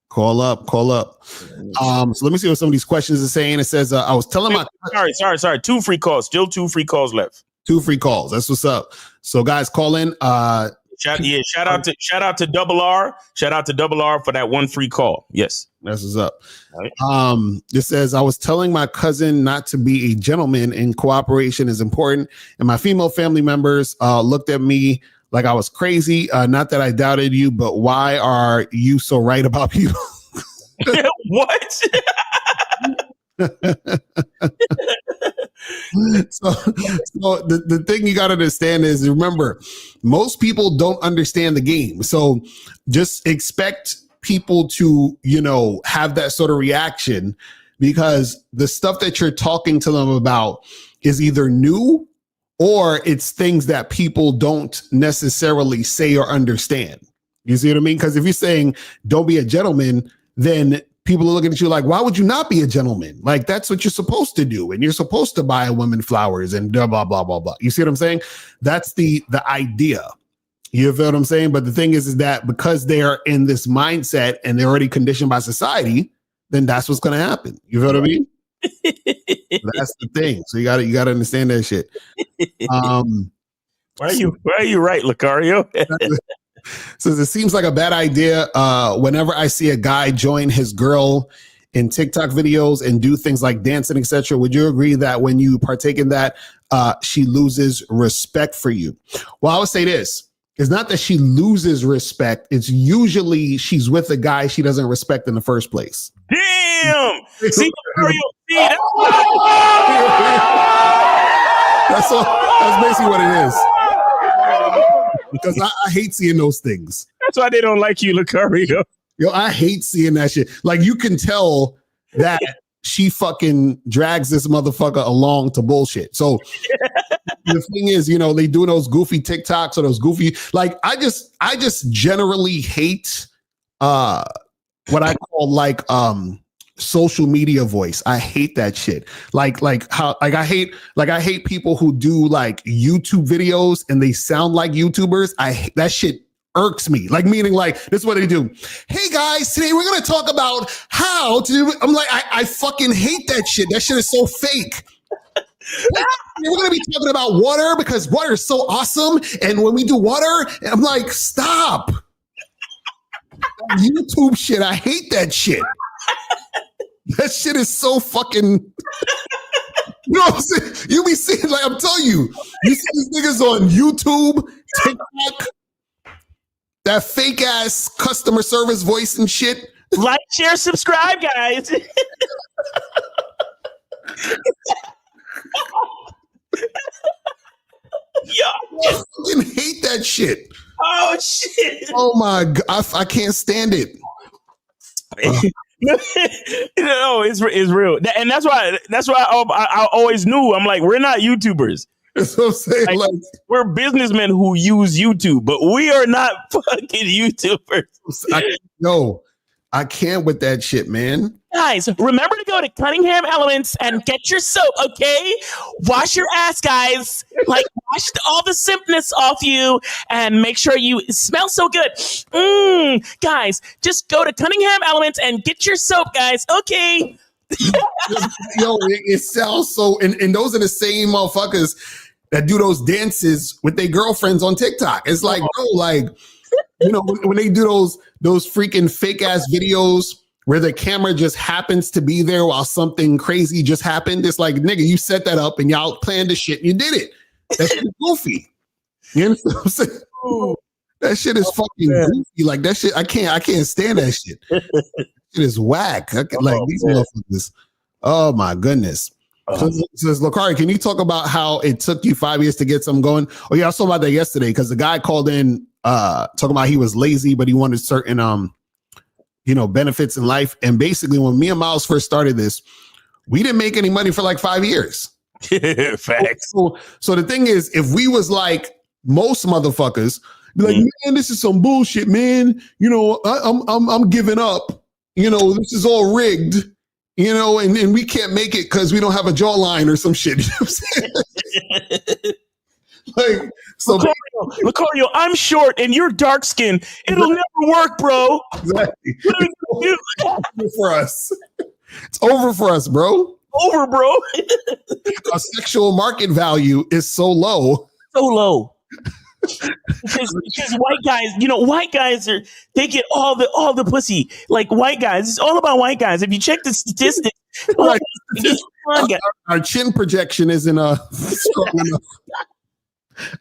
Call up. So let me see what some of these questions are saying. It says, I was telling my... Sorry. 2 free calls. Still 2 free calls left. 2 free calls. That's what's up. So guys, call in. Shout out to Double R. Shout out to Double R for that 1 free call. Yes. That's what's up. Right. It says, I was telling my cousin not to be a gentleman and cooperation is important. And my female family members looked at me like I was crazy. Not that I doubted you, but why are you so right about people? What? So the thing you got to understand is, remember, most people don't understand the game. So just expect people to, you know, have that sort of reaction, because the stuff that you're talking to them about is either new or it's things that people don't necessarily say or understand. You see what I mean? Because if you're saying don't be a gentleman, then people are looking at you like, why would you not be a gentleman? Like, that's what you're supposed to do. And you're supposed to buy a woman flowers and blah, blah, blah, blah, blah. You see what I'm saying? That's the idea. You feel what I'm saying? But the thing is that because they are in this mindset and they're already conditioned by society, then that's what's going to happen. You feel what I mean? That's the thing. So you got to understand that shit. Why are you right, Locario? Says it seems like a bad idea. Whenever I see a guy join his girl in TikTok videos and do things like dancing, etc., would you agree that when you partake in that, she loses respect for you? Well, I would say this. It's not that she loses respect. It's usually she's with a guy she doesn't respect in the first place. Damn! See, Locario, that's all. That's basically what it is. Because I hate seeing those things. That's why they don't like you, Locario. Yo, I hate seeing that shit. Like, you can tell that she fucking drags this motherfucker along to bullshit. So the thing is, you know, they do those goofy TikToks or those goofy, like, I just generally hate what I call like social media voice. I hate that shit. I hate people who do like YouTube videos and they sound like YouTubers. That shit irks me. Like, meaning like, this is what they do. Hey guys, today we're going to talk about how to do it. I'm like, I fucking hate that shit. That shit is so fake. We're going to be talking about water because water is so awesome. And when we do water, I'm like, stop. YouTube shit. I hate that shit. That shit is so fucking. You know what I'm saying? You be seeing, like, I'm telling you, you see these niggas on YouTube, TikTok, that fake ass customer service voice and shit. Like, share, subscribe, guys. I fucking hate that shit. Oh shit! Oh my god, I can't stand it. No, it's real, and that's why I always knew. I'm like, we're not YouTubers. That's what I'm saying. Like, we're businessmen who use YouTube, but we are not fucking YouTubers. I can't with that shit, man. Guys, remember to go to Cunningham Elements and get your soap, okay? Wash your ass, guys. Like, wash all the simpness off you and make sure you smell so good. Guys, just go to Cunningham Elements and get your soap, guys, okay? Yo, it sounds so, and those are the same motherfuckers that do those dances with their girlfriends on TikTok. It's like, bro, like, you know, when they do those freaking fake ass videos where the camera just happens to be there while something crazy just happened. It's like, nigga, you set that up and y'all planned the shit and you did it. That shit is goofy. You understand what I'm saying? That shit is fucking goofy. Like, that shit, I can't stand that shit. It is whack. These motherfuckers. Oh my goodness. Says Locario, can you talk about how it took you 5 years to get something going? Oh yeah, I saw about that yesterday because the guy called in talking about he was lazy, but he wanted certain benefits in life. And basically, when me and Miles first started this, we didn't make any money for like 5 years. Facts. So the thing is, if we was like most motherfuckers, be like, man, this is some bullshit, man. You know, I'm giving up. You know, this is all rigged. You know, and we can't make it because we don't have a jawline or some shit. You know what I'm saying? Like, so Locario, I'm short and you're dark skinned. It'll never work, bro. Exactly. What are we gonna do? It's over for us. It's over for us, bro. Over, bro. Our sexual market value is so low. So low. Because white guys they get all the pussy. Like, white guys, it's all about white guys. If you check the statistics, right. Our chin projection isn't strong enough.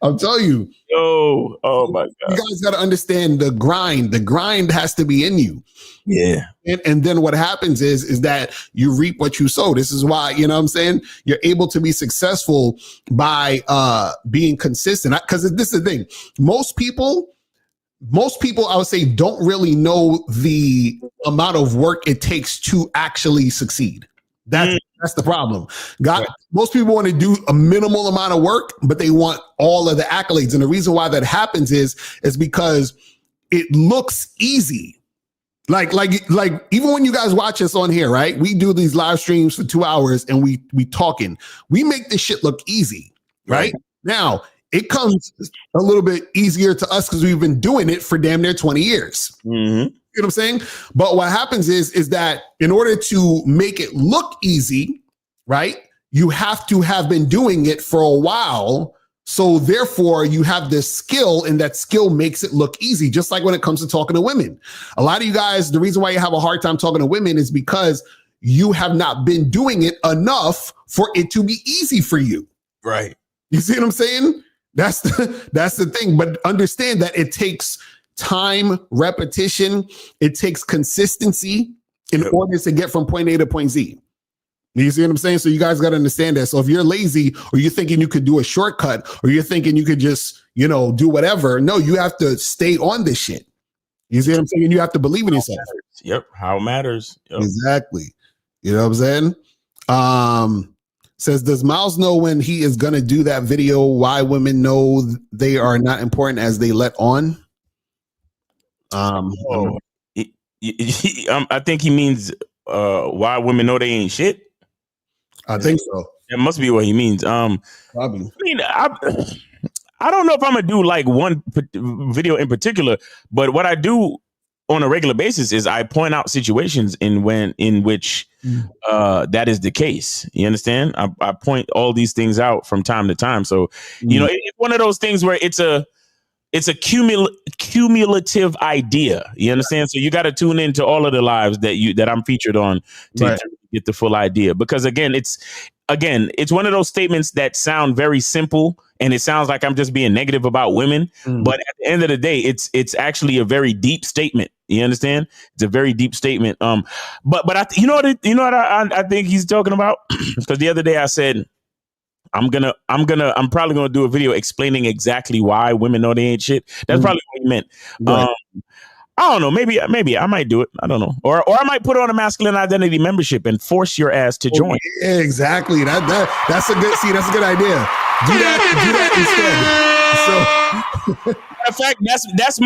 I'll tell you. Oh my God. You guys got to understand the grind. The grind has to be in you. Yeah. And then what happens is that you reap what you sow. This is why, you know what I'm saying? You're able to be successful by being consistent. Because this is the thing. Most people, I would say, don't really know the amount of work it takes to actually succeed. That's the problem. Most people want to do a minimal amount of work, but they want all of the accolades. And the reason why that happens is because it looks easy. Like even when you guys watch us on here, right? We do these live streams for 2 hours and we talking. We make this shit look easy, right? Now, it comes a little bit easier to us because we've been doing it for damn near 20 years. Mm-hmm. You know what I'm saying? But what happens is that in order to make it look easy, right, you have to have been doing it for a while. So therefore, you have this skill, and that skill makes it look easy, just like when it comes to talking to women. A lot of you guys, the reason why you have a hard time talking to women is because you have not been doing it enough for it to be easy for you. Right. You see what I'm saying? That's the thing. But understand that it takes time, repetition. It takes consistency in order to get from point A to point Z. You see what I'm saying? So you guys got to understand that. So if you're lazy, or you're thinking you could do a shortcut, or you're thinking you could just, do whatever. No, you have to stay on this shit. You see what I'm saying? You have to believe in yourself. Yep. How it matters. Yep. Exactly. You know what I'm saying? Says, does Miles know when he is going to do that video, why women know they are not important as they let on? I think he means why women know they ain't shit. I think so. That must be what he means. Probably. I mean, I don't know if I'm gonna do like one video in particular, but what I do on a regular basis is I point out situations in which that is the case. You understand? I point all these things out from time to time. So it's one of those things where it's a cumulative idea. You understand? So you got to tune into all of the lives that I'm featured on to get the full idea. Because again, it's one of those statements that sound very simple, and it sounds like I'm just being negative about women. But at the end of the day, it's actually a very deep statement. You understand? It's a very deep statement. But I think he's talking about, because the other day I said, I'm probably gonna do a video explaining exactly why women know they ain't shit. That's probably what he meant. Right. I don't know. Maybe I might do it. I don't know. Or I might put on a masculine identity membership and force your ass to join. Yeah, exactly. That's a good idea. Do that instead. So, in fact, that's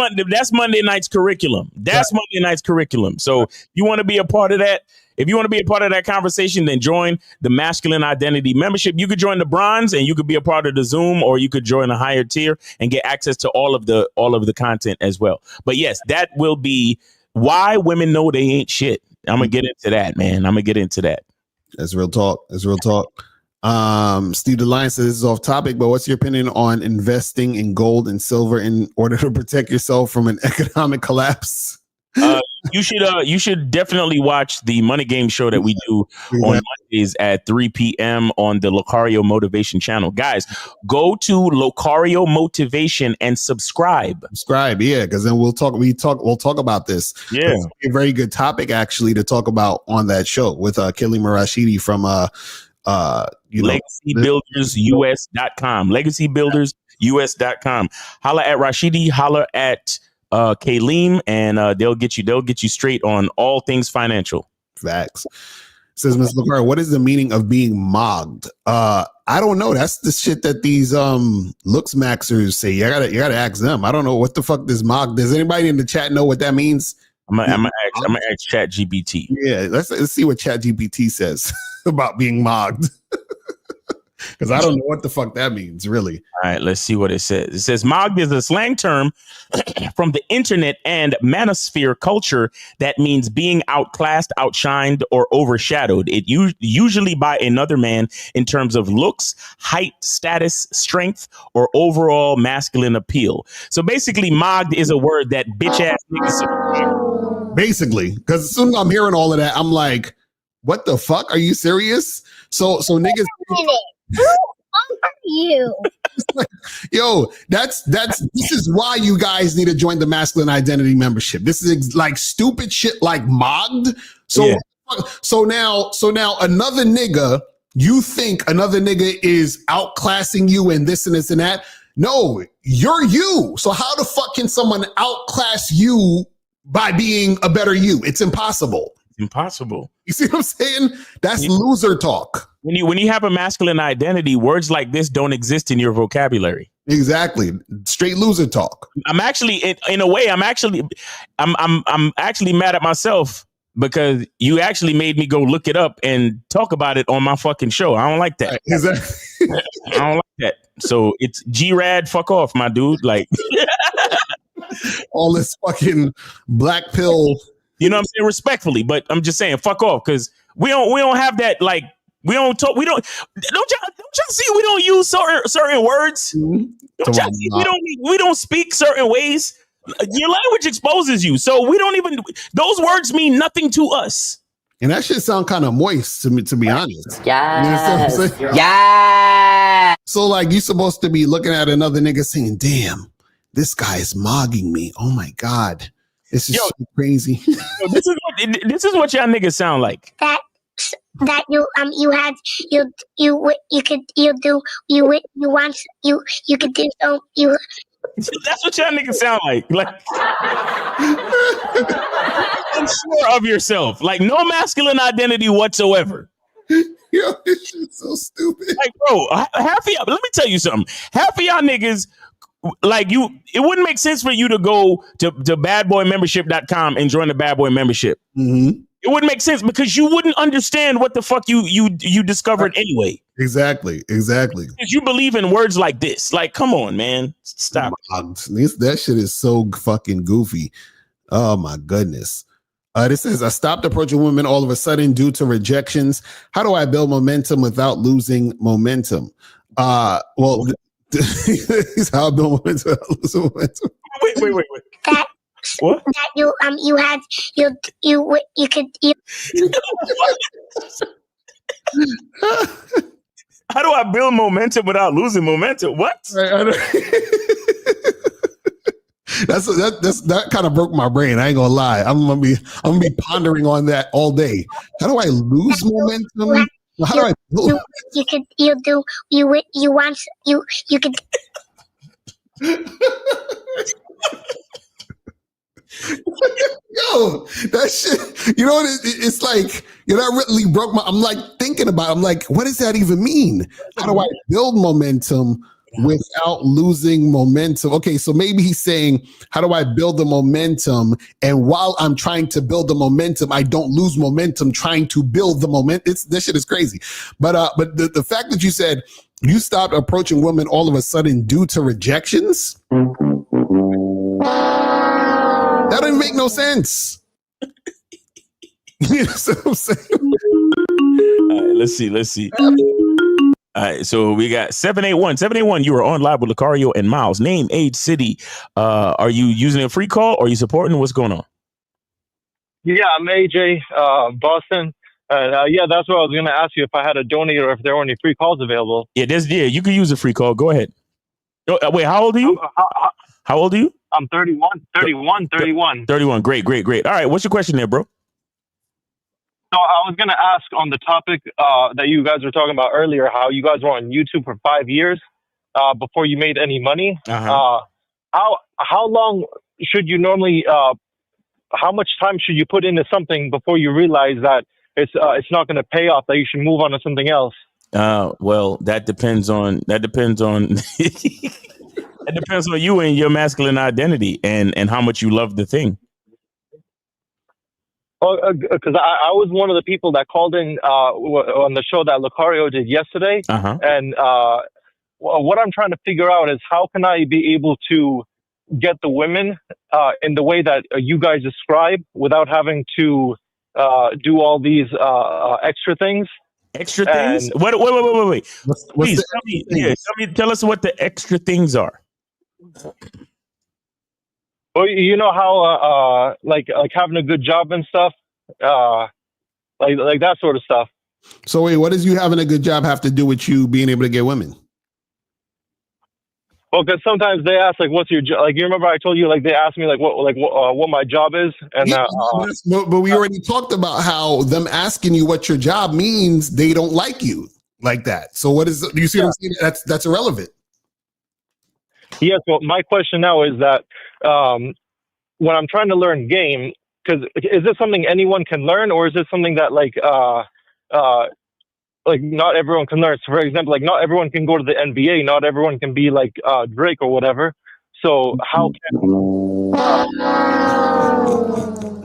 Monday night's curriculum. That's Monday night's curriculum. So you want to be a part of that? If you want to be a part of that conversation, then join the Masculine Identity membership. You could join the bronze and you could be a part of the Zoom, or you could join a higher tier and get access to all of the content as well. But yes, that will be why women know they ain't shit. I'm going to get into that, man. I'm going to get into that. That's real talk. Steve the Lion says this is off topic, but what's your opinion on investing in gold and silver in order to protect yourself from an economic collapse? You should definitely watch the Money Game show that we do on Mondays at 3 p.m. on the Locario Motivation channel. Guys, go to Locario Motivation and subscribe. Yeah, because then we'll talk about this. Yeah, it's a very good topic actually to talk about on that show with Kelly Marashidi from LegacyBuildersUS.com. LegacyBuildersUS.com. Holla at Rashidi. Holla at Kaleem, and they'll get you straight on all things financial. Facts. Says Ms. Locario, what is the meaning of being mogged? I don't know. That's the shit that these looks maxers say. You gotta ask them. I don't know what the fuck this mogged. Does anybody in the chat know what that means? I'm gonna ask ChatGPT. Yeah, let's see what ChatGPT says about being mogged. Because I don't know what the fuck that means, really. All right, let's see what it says. It says mogged is a slang term from the internet and manosphere culture that means being outclassed, outshined, or overshadowed. It usually by another man in terms of looks, height, status, strength, or overall masculine appeal. So basically, mogged is a word that bitch ass niggas. Basically, because as soon as I'm hearing all of that, I'm like, what the fuck? Are you serious? So niggas. Who are you? Yo, this is why you guys need to join the Masculine Identity membership. This is like stupid shit like mogged. So now another nigga, you think another nigga is outclassing you and this and this and that. No, you're you. So how the fuck can someone outclass you by being a better you? It's impossible. Impossible. You see what I'm saying? That's loser talk. When you have a masculine identity, words like this don't exist in your vocabulary. Exactly. Straight loser talk. I'm actually, in a way, I'm actually mad at myself because you actually made me go look it up and talk about it on my fucking show. I don't like that. Exactly. I don't like that. So it's G-Rad, fuck off, my dude. Like all this fucking black pill. You know what I'm saying? Respectfully, but I'm just saying, fuck off, because we don't have that. Like we don't talk. We don't y'all see? We don't use certain words. Don't y'all see? We don't speak certain ways. Your language exposes you, so we don't even. Those words mean nothing to us. And that shit sound kind of moist to me, to be honest. Yes. You know what I'm saying? Yeah. So like you supposed to be looking at another nigga saying, "Damn, this guy is mogging me. Oh my god, this is so crazy." Yo, this is what y'all niggas sound like. That you had you could do so you. That's what y'all niggas sound like. Like unsure of yourself. Like no masculine identity whatsoever. Yo, this is so stupid. Like, bro, half of y'all, let me tell you something. Half of y'all niggas, like you, it wouldn't make sense for you to go to badboymembership.com and join the Bad Boy membership. Mm-hmm. It wouldn't make sense because you wouldn't understand what the fuck you discovered anyway. Exactly. Because you believe in words like this. Like, come on, man. Stop. That shit is so fucking goofy. Oh my goodness. This says, I stopped approaching women all of a sudden due to rejections. How do I build momentum without losing momentum? Well, this how I build momentum without losing momentum. Wait. That what? That you had you could. How do I build momentum without losing momentum? What? That kind of broke my brain. I ain't gonna lie. I'm gonna be pondering on that all day. How do I lose momentum? How do I build? You could. Yo, that shit. You know what? It's like that really broke my. I'm like thinking about it. I'm like, what does that even mean? How do I build momentum without losing momentum? Okay, so maybe he's saying, how do I build the momentum? And while I'm trying to build the momentum, I don't lose momentum trying to build the momentum. This shit is crazy. But the fact that you said you stopped approaching women all of a sudden due to rejections, that doesn't make no sense. You know what I'm saying? All right, let's see. All right, so we got 781. You are on live with Locario and Miles. Name, age, city. Are you using a free call or are you supporting? What's going on? Yeah, I'm AJ, Boston. Yeah, that's what I was going to ask you, if I had a donate or if there were any free calls available. Yeah, you can use a free call. Go ahead. Wait, how old are you? How old are you? I'm 31. 31. Great. All right, what's your question there, bro? So I was going to ask on the topic that you guys were talking about earlier, how you guys were on YouTube for 5 years before you made any money. Uh-huh. How long should you normally, how much time should you put into something before you realize that it's not going to pay off, that you should move on to something else? Well, that depends on it depends on you and your masculine identity and how much you love the thing. Because I was one of the people that called in on the show that Locario did yesterday. Uh-huh. And what I'm trying to figure out is how can I be able to get the women in the way that you guys describe without having to do all these extra things. Extra things? Wait. Please tell us what the extra things are. Well, you know how like having a good job and stuff, like that sort of stuff. So wait, what does you having a good job have to do with you being able to get women? Well, because sometimes they ask like, "What's your job?" Like, you remember I told you like they asked me like what my job is, and yeah, but we already talked about how them asking you what your job means, they don't like you like that. So what is? Do you see what I'm saying? That's irrelevant. Yes. Well, my question now is that when I'm trying to learn game, because is this something anyone can learn, or is this something that like not everyone can learn? So for example, like not everyone can go to the NBA, not everyone can be like Drake or whatever. So how can?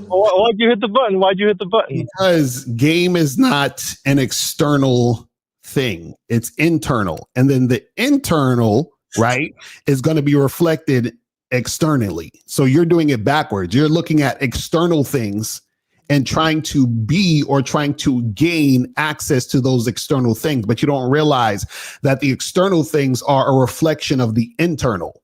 Why'd you hit the button? Because game is not an external thing. It's internal. And then the internal, right, is going to be reflected externally. So you're doing it backwards. You're looking at external things and trying to be or trying to gain access to those external things. But you don't realize that the external things are a reflection of the internal.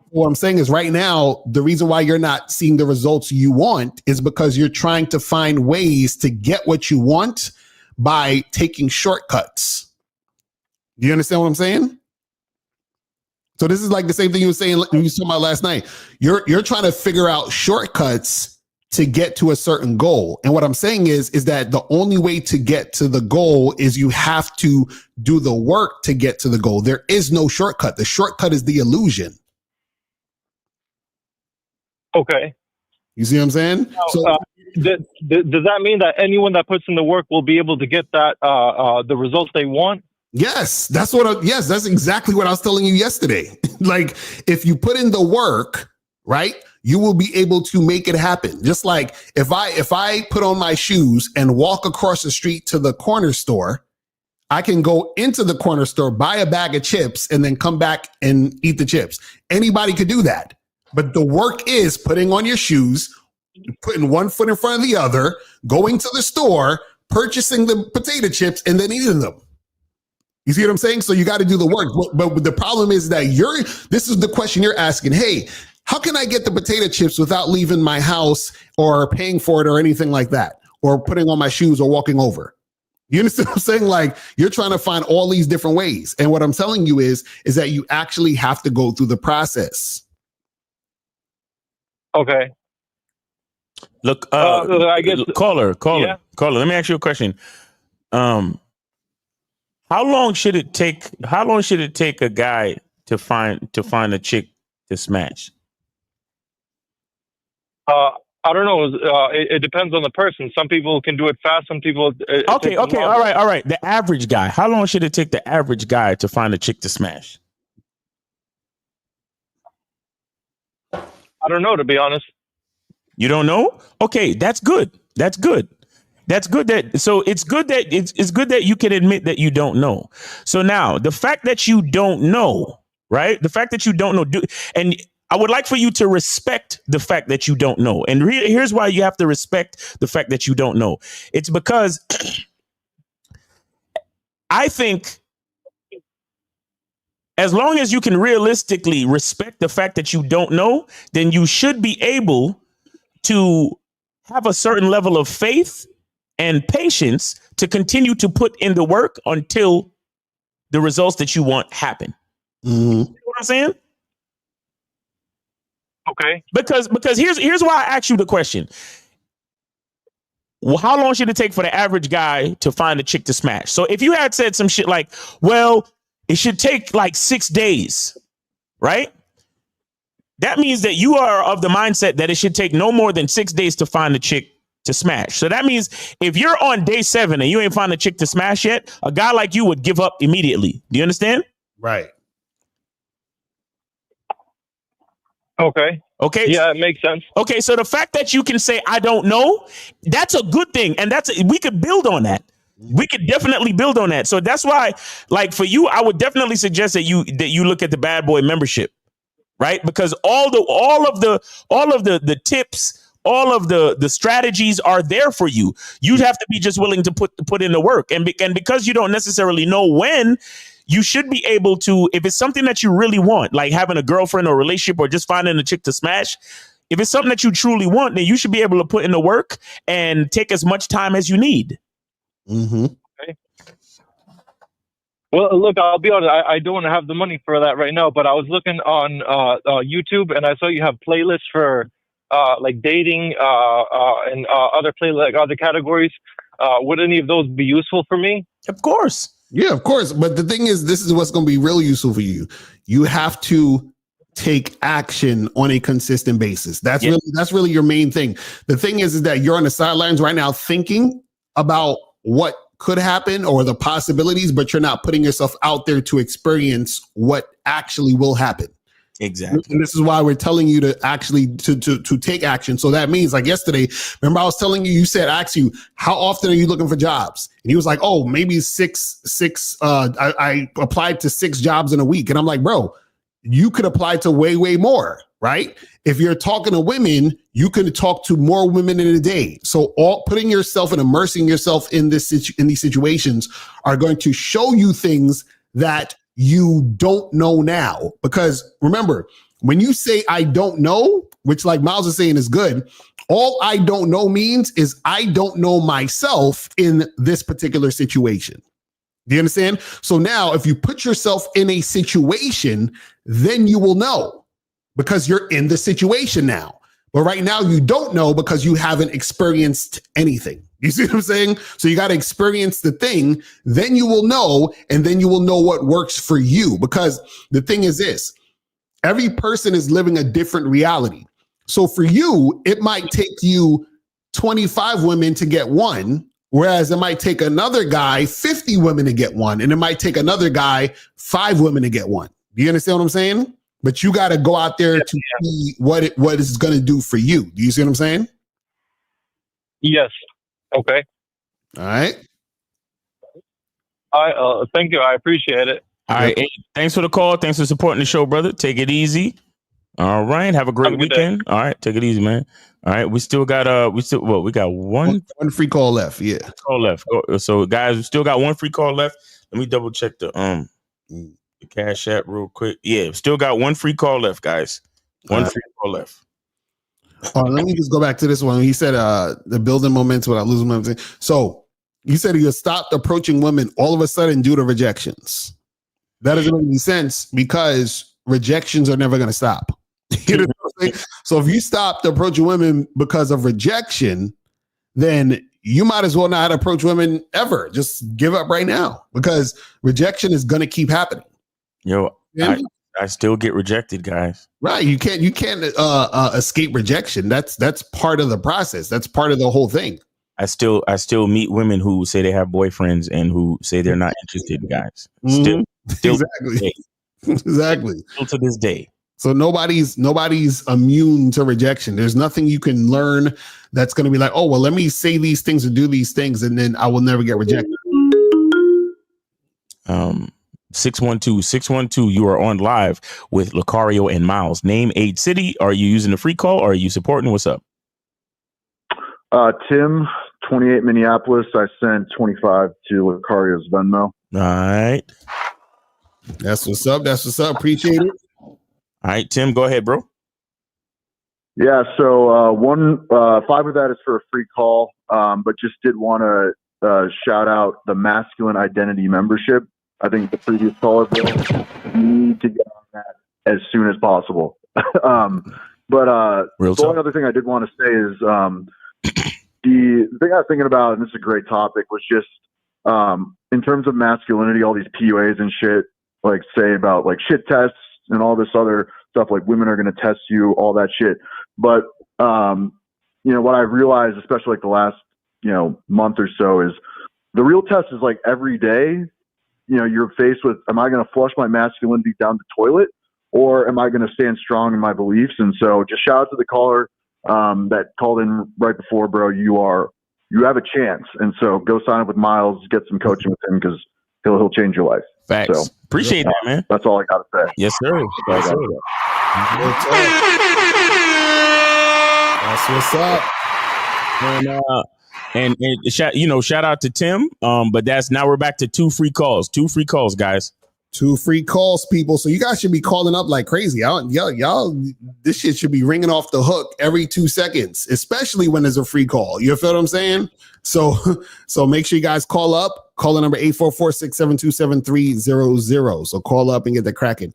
What I'm saying is right now, the reason why you're not seeing the results you want is because you're trying to find ways to get what you want by taking shortcuts. Do you understand what I'm saying? So this is like the same thing you were saying when you saw my last night. You're trying to figure out shortcuts to get to a certain goal. And what I'm saying is that the only way to get to the goal is you have to do the work to get to the goal. There is no shortcut. The shortcut is the illusion. Okay. You see what I'm saying? So, does that mean that anyone that puts in the work will be able to get that the results they want? Yes, that's exactly what I was telling you yesterday. Like, if you put in the work, right, you will be able to make it happen. Just like if I put on my shoes and walk across the street to the corner store, I can go into the corner store, buy a bag of chips, and then come back and eat the chips. Anybody could do that. But the work is putting on your shoes, putting one foot in front of the other, going to the store, purchasing the potato chips, and then eating them. You see what I'm saying? So you got to do the work. But the problem is that this is the question you're asking. Hey, how can I get the potato chips without leaving my house or paying for it or anything like that, or putting on my shoes or walking over? You understand what I'm saying? Like, you're trying to find all these different ways. And what I'm telling you is that you actually have to go through the process. Okay. Look, I guess caller. Let me ask you a question. How long should it take a guy to find a chick to smash? I don't know. It depends on the person. Some people can do it fast. Some people. Okay. All right. The average guy. How long should it take the average guy to find a chick to smash? I don't know, to be honest. You don't know? Okay, that's good. It's good that you can admit that you don't know. So now, the fact that you don't know, right? The fact that you don't know, and I would like for you to respect the fact that you don't know. And here's why you have to respect the fact that you don't know. It's because I think as long as you can realistically respect the fact that you don't know, then you should be able to have a certain level of faith and patience to continue to put in the work until the results that you want happen. Mm-hmm. You know what I'm saying? Okay. Because here's why I asked you the question. Well, how long should it take for the average guy to find a chick to smash? So if you had said some shit like, well, it should take like 6 days, right? That means that you are of the mindset that it should take no more than 6 days to find a chick to smash. So that means if you're on day 7 and you ain't find a chick to smash yet, a guy like you would give up immediately. Do you understand? Right. Okay. Yeah, it makes sense. Okay, so the fact that you can say I don't know, that's a good thing, and we could build on that. We could definitely build on that. So that's why, like, for you, I would definitely suggest that you look at the Bad Boy membership, right? Because all of the tips, all of the strategies are there for you. You have to be just willing to put in the work, and because you don't necessarily know when. You should be able to, if it's something that you really want, like having a girlfriend or relationship or just finding a chick to smash, if it's something that you truly want, then you should be able to put in the work and take as much time as you need. Mm-hmm. Okay. Well, look, I'll be honest, I don't have the money for that right now, but I was looking on YouTube and I saw you have playlists for like dating and other like other categories. Would any of those be useful for me? Of course. Yeah, of course. But the thing is, this is what's going to be really useful for you. You have to take action on a consistent basis. That's really your main thing. The thing is that you're on the sidelines right now thinking about what could happen or the possibilities, but you're not putting yourself out there to experience what actually will happen. Exactly. And this is why we're telling you to actually to take action. So that means, like yesterday, remember I was telling you, you said, ask you, how often are you looking for jobs? And he was like, oh, maybe six. I applied to 6 jobs in a week. And I'm like, bro, you could apply to way more, right? If you're talking to women, you can talk to more women in a day. So all putting yourself and immersing yourself in these situations are going to show you things that you don't know now. Because remember, when you say I don't know, which like Miles is saying is good, all I don't know means is I don't know myself in this particular situation. Do you understand? So now if you put yourself in a situation, then you will know because you're in the situation now. But right now you don't know because you haven't experienced anything. You see what I'm saying? So you got to experience the thing, then you will know, and then you will know what works for you. Because the thing is this, every person is living a different reality. So for you, it might take you 25 women to get one, whereas it might take another guy 50 women to get one, and it might take another guy 5 women to get one. Do you understand what I'm saying? But you got to go out there to see what it's going to do for you. Do you see what I'm saying? Yes. Okay. All right. Thank you. I appreciate it. All right. Hey, thanks for the call. Thanks for supporting the show, brother. Take it easy. All right. Have a great weekend. All right. Take it easy, man. All right. We got one free call left. Yeah. Call left. So guys, we still got one free call left. Let me double check the Cash App real quick. Yeah. Still got one free call left, guys. One free call left. Let me just go back to this one. He said the building momentum without losing momentum. So you said you stopped approaching women all of a sudden due to rejections. That doesn't make any sense because rejections are never going to stop. You know what I'm saying? So if you stopped approaching women because of rejection, then you might as well not approach women ever. Just give up right now because rejection is going to keep happening. Yo, I still get rejected, guys. Right. You can't escape rejection. That's part of the process. That's part of the whole thing. I still meet women who say they have boyfriends and who say they're not interested, guys. Still Exactly. Exactly. Still to this day. So nobody's immune to rejection. There's nothing you can learn that's going to be like, oh, well, let me say these things or do these things, and then I will never get rejected. 612, you are on live with Locario and Miles. Name, age, city. Are you using the free call or are you supporting? What's up? Tim, 28 Minneapolis. I sent 25 to Locario's Venmo. All right. That's what's up. Appreciate it. All right, Tim, go ahead, bro. Yeah, so 5 of that is for a free call, but just did want to shout out the Masculine Identity membership. I think the previous caller need to get on that as soon as possible. But the only other thing I did want to say is the thing I was thinking about, and this is a great topic, was just in terms of masculinity, all these PUAs and shit, like say about like shit tests and all this other stuff, like women are going to test you, all that shit. But what I realized, especially like the last month or so, is the real test is like every day. You're faced with, am I going to flush my masculinity down the toilet or am I going to stand strong in my beliefs? And so just shout out to the caller that called in right before, bro. You have a chance. And so go sign up with Miles, get some coaching with him because he'll change your life. Facts. So, appreciate that, man. That's all I got to say. Yes, sir. That's what's up. And shout out to Tim. But now we're back to 2 free calls. 2 free calls, guys. 2 free calls, people. So you guys should be calling up like crazy. Y'all, this shit should be ringing off the hook every 2 seconds, especially when there's a free call. You feel what I'm saying? So make sure you guys call up. Call the number 844-672-7300. So call up and get the cracking.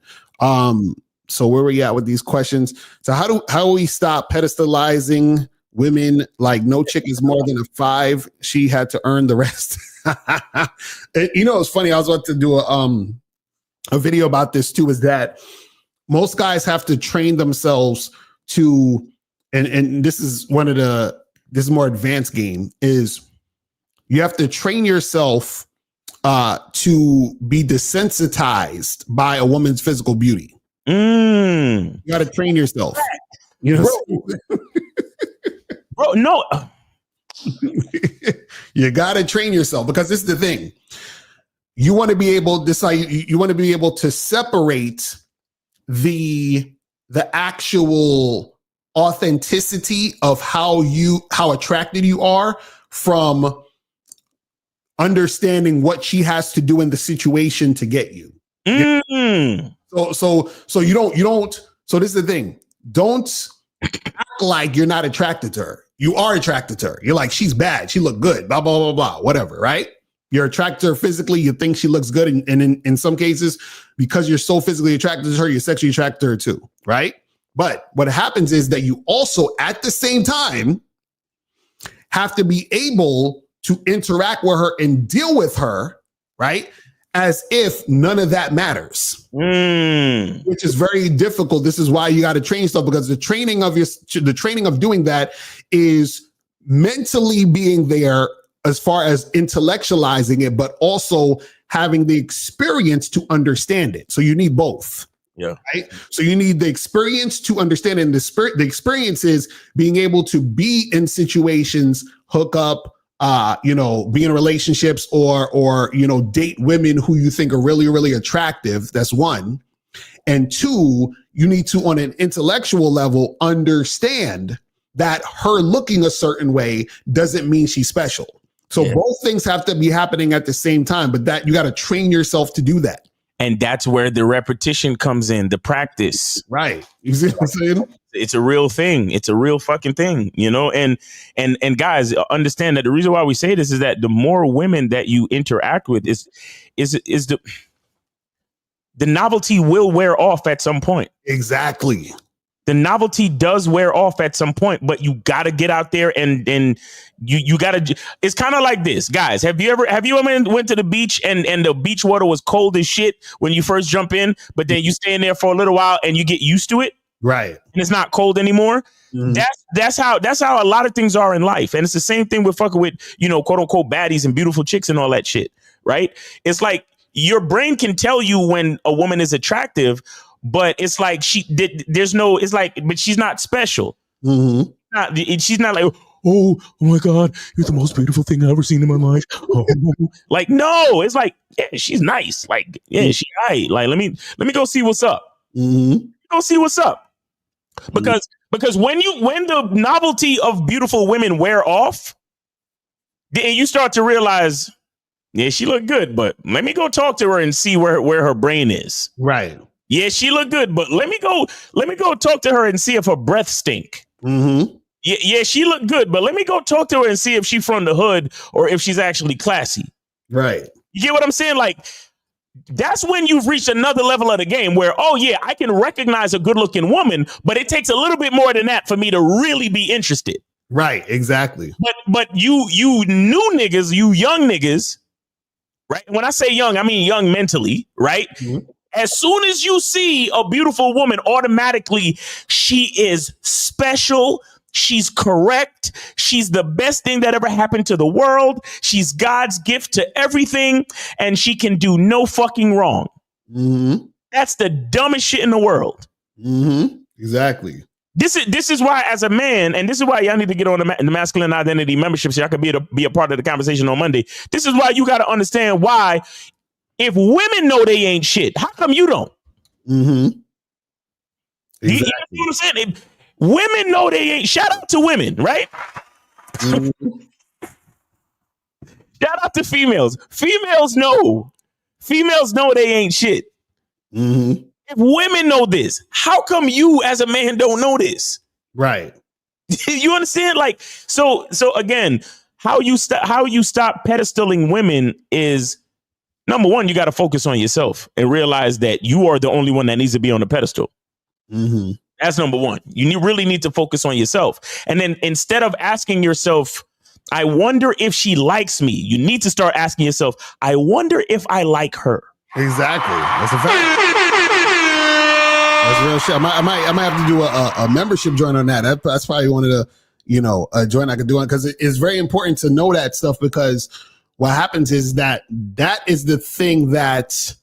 So where we at with these questions? So how do we stop pedestalizing women like no chick is more than a 5? She had to earn the rest. It's funny. I was about to do a video about this too, is that most guys have to train themselves to, and this is this more advanced game, is you have to train yourself to be desensitized by a woman's physical beauty. You got to train yourself. You know, bro, no. You got to train yourself, because this is the thing. You want to be able to decide. You want to be able to separate the actual authenticity of how attracted you are from understanding what she has to do in the situation to get you. So you don't. So this is the thing. Don't act like you're not attracted to her. You are attracted to her. You're like, she's bad. She look good. Blah, blah, blah, blah, whatever, right? You're attracted to her physically. You think she looks good. And in some cases, because you're so physically attracted to her, you're sexually attracted to her too, right? But what happens is that you also, at the same time, have to be able to interact with her and deal with her, right? As if none of that matters, which is very difficult. This is why you got to train yourself, because the training of doing that is mentally being there as far as intellectualizing it, but also having the experience to understand it. So you need both. Yeah. Right. So you need the experience to understand it. And the experience is being able to be in situations, hook up, be in relationships or date women who you think are really, really attractive. That's one. And two, you need to, on an intellectual level, understand that her looking a certain way doesn't mean she's special. So both things have to be happening at the same time, but that you got to train yourself to do that. And that's where the repetition comes in, the practice. Right. You see what I'm saying? It's a real thing. It's a real fucking thing, and guys, understand that the reason why we say this is that the more women that you interact with is the novelty will wear off at some point. Exactly. The novelty does wear off at some point, but you got to get out there and you got to. It's kind of like this, guys. Have you ever went to the beach and the beach water was cold as shit when you first jump in, but then you stay in there for a little while and you get used to it, right? And it's not cold anymore. Mm-hmm. That's how a lot of things are in life, and it's the same thing with fucking with quote unquote baddies and beautiful chicks and all that shit, right? It's like your brain can tell you when a woman is attractive. But it's like but she's not special. Mm-hmm. She's not like, oh my God, you're the most beautiful thing I've ever seen in my life. Oh. Like, no, it's like, yeah, she's nice. Like, yeah, she right. Like, let me go see what's up. Mm-hmm. Go see what's up. Because when the novelty of beautiful women wear off, then you start to realize, yeah, she look good, but let me go talk to her and see where her brain is. Right. Yeah, she looked good, but let me go talk to her and see if her breath stink. Mm-hmm. Yeah, she looked good, but let me go talk to her and see if she's from the hood or if she's actually classy. Right. You get what I'm saying? Like, that's when you've reached another level of the game where, oh yeah, I can recognize a good looking woman, but it takes a little bit more than that for me to really be interested. Right. Exactly. But you new niggas, you young niggas, right? When I say young, I mean young mentally, right? Mm-hmm. As soon as you see a beautiful woman, automatically she is special. She's correct. She's the best thing that ever happened to the world. She's God's gift to everything, and she can do no fucking wrong. Mm-hmm. That's the dumbest shit in the world. Mm-hmm. Exactly. This is why, as a man, and this is why y'all need to get on the Masculine Identity membership so y'all can be a part of the conversation on Monday. This is why you got to understand why. If women know they ain't shit, how come you don't? Mm-hmm. Exactly. You know what I'm saying? If women know they ain't. Shout out to women, right? Mm-hmm. Shout out to females. Females know they ain't shit. Mm-hmm. If women know this, how come you as a man don't know this? Right. You understand? Like, so again, how you stop pedestaling women is, number one, you got to focus on yourself and realize that you are the only one that needs to be on the pedestal. Mm-hmm. That's number one. You really need to focus on yourself. And then instead of asking yourself, I wonder if she likes me, you need to start asking yourself, I wonder if I like her. Exactly. That's a fact. That's real shit. I might have to do a membership join on that. That's probably one of the, a join I could do on, because it's very important to know that stuff, because what happens is that is the thing that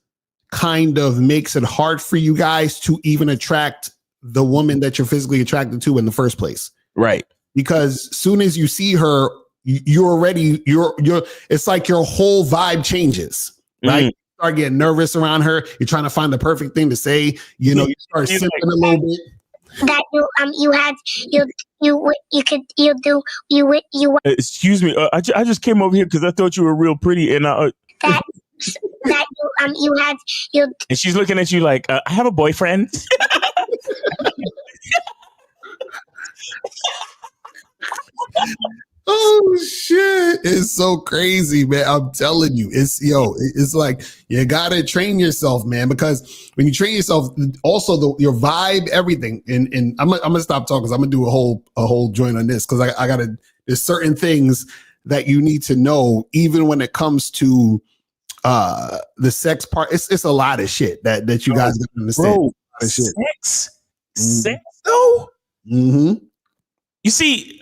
kind of makes it hard for you guys to even attract the woman that you're physically attracted to in the first place. Right. Because soon as you see her, you're it's like your whole vibe changes, right? You start getting nervous around her. You're trying to find the perfect thing to say. You know, you start simping a little bit. That you Excuse me, I just came over here because I thought you were real pretty, and and she's looking at you like, I have a boyfriend. Oh shit, it's so crazy, man. I'm telling you, it's like you gotta train yourself, man, because when you train yourself, also your vibe, everything. And I'm gonna stop talking because I'm gonna do a whole joint on this, because I gotta, there's certain things that you need to know, even when it comes to the sex part. It's a lot of shit that you guys gotta understand. Bro, sex though. Mm-hmm. You see.